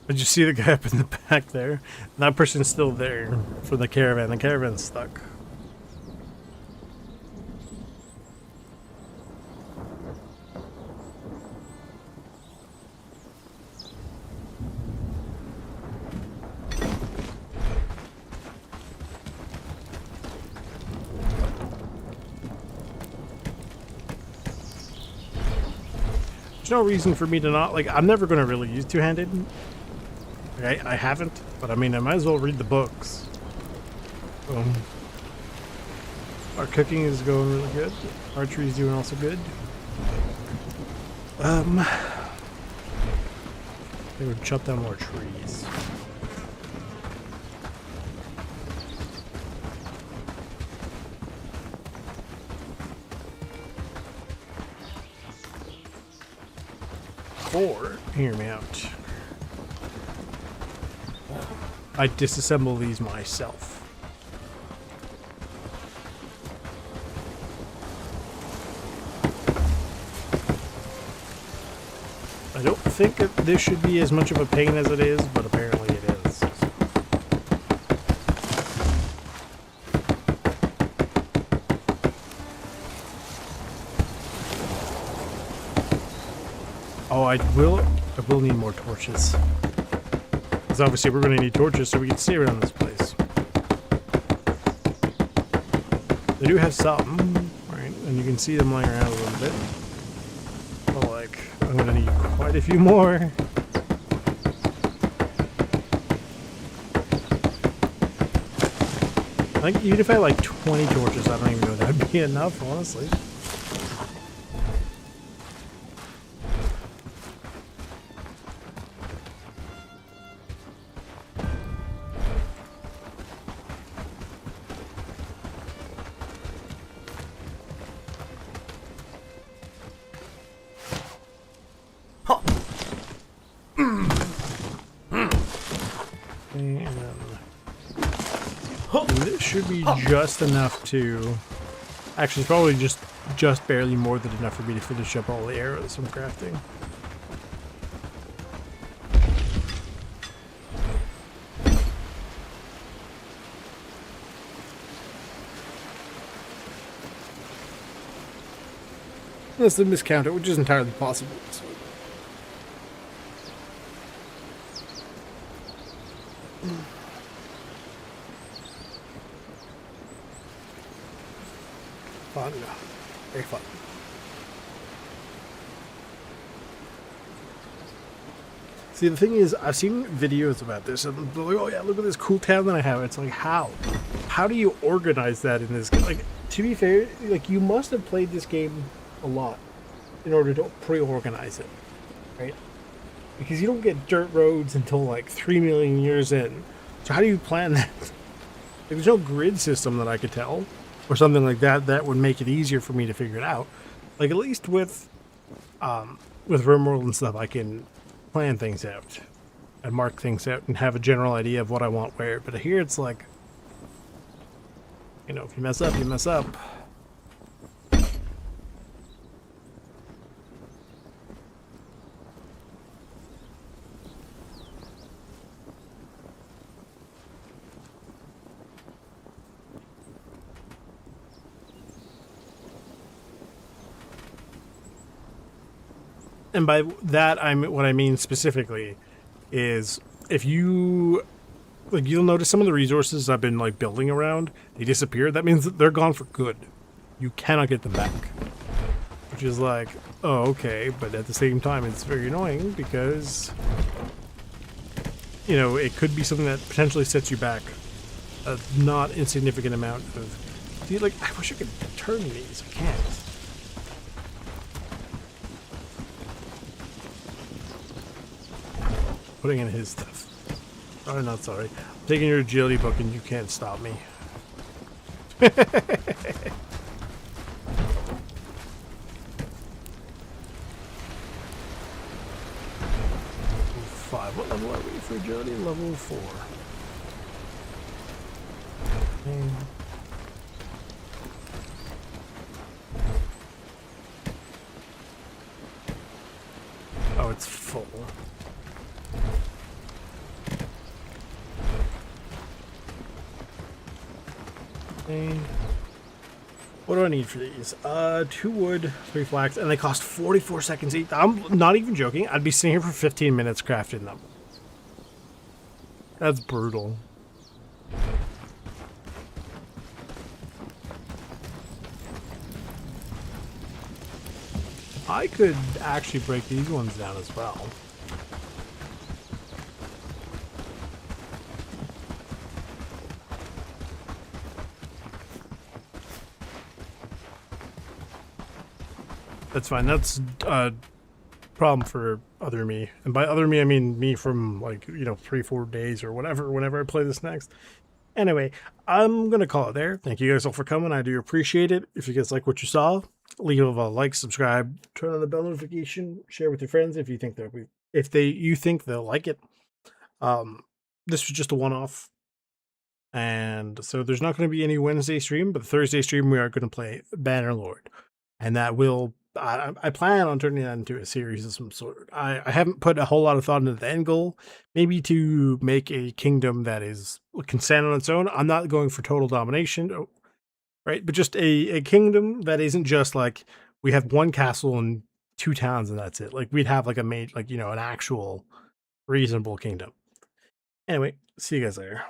Did you see the guy up in the back there? That person's still there for the caravan. The caravan's stuck. There's no reason for me to not, like, I'm never going to really use two-handed. I haven't, but I mean, I might as well read the books. Our cooking is going really good. Archery's doing also good. They would chop down more trees. Or, hear me out. I disassemble these myself. I don't think that this should be as much of a pain as it is, but apparently it is. Oh, I will need more torches. Because obviously we're going to need torches so we can see around this place. They do have some, right? And you can see them lying around a little bit. But like, I'm going to need quite a few more. I think even if I had like 20 torches, I don't even know if that would be enough, honestly. And this should be just enough to... Actually, it's probably just barely more than enough for me to finish up all the arrows I'm crafting. Unless they miscount it, which is entirely possible. So. Fun. Very fun. See, the thing is, I've seen videos about this, and they're like, oh yeah, look at this cool town that I have. It's like, how? How do you organize that in this game? Like, to be fair, like, you must have played this game a lot in order to pre-organize it, right? Because you don't get dirt roads until, like, 3 million years in. So how do you plan that? Like, there's no grid system that I could tell, or something like that, that would make it easier for me to figure it out. Like, at least with RimWorld and stuff, I can plan things out and mark things out and have a general idea of what I want where. But here it's like, you know, if you mess up, you mess up. And by that, what I mean specifically is if you, like, you'll notice some of the resources I've been like building around, they disappear. That means that they're gone for good. You cannot get them back. Which is like, oh, okay, but at the same time, it's very annoying because, you know, it could be something that potentially sets you back a not insignificant amount of. See, like, I wish I could turn these. I can't. Putting in his stuff. Oh, not sorry. I'm taking your agility book and you can't stop me. 5. What level are we for agility? Level 4. Okay. Oh, it's full. Okay. What do I need for these? 2 wood, 3 flax, and they cost 44 seconds each. I'm not even joking. I'd be sitting here for 15 minutes crafting them. That's brutal. I could actually break these ones down as well. That's fine. That's a problem for other me. And by other me, I mean me from, like, you know, 3-4 days or whatever, whenever I play this next. Anyway, I'm going to call it there. Thank you guys all for coming. I do appreciate it. If you guys like what you saw, leave a like, subscribe, turn on the bell notification, share with your friends if you think you think they'll like it. This was just a one-off. And so there's not going to be any Wednesday stream, but Thursday stream we are going to play Bannerlord. And that will, I plan on turning that into a series of some sort. I haven't put a whole lot of thought into the end goal. Maybe to make a kingdom that can stand on its own. I'm not going for total domination, right? But just a kingdom that isn't just like we have one castle and 2 towns and that's it. Like we'd have like an actual reasonable kingdom. Anyway, see you guys later.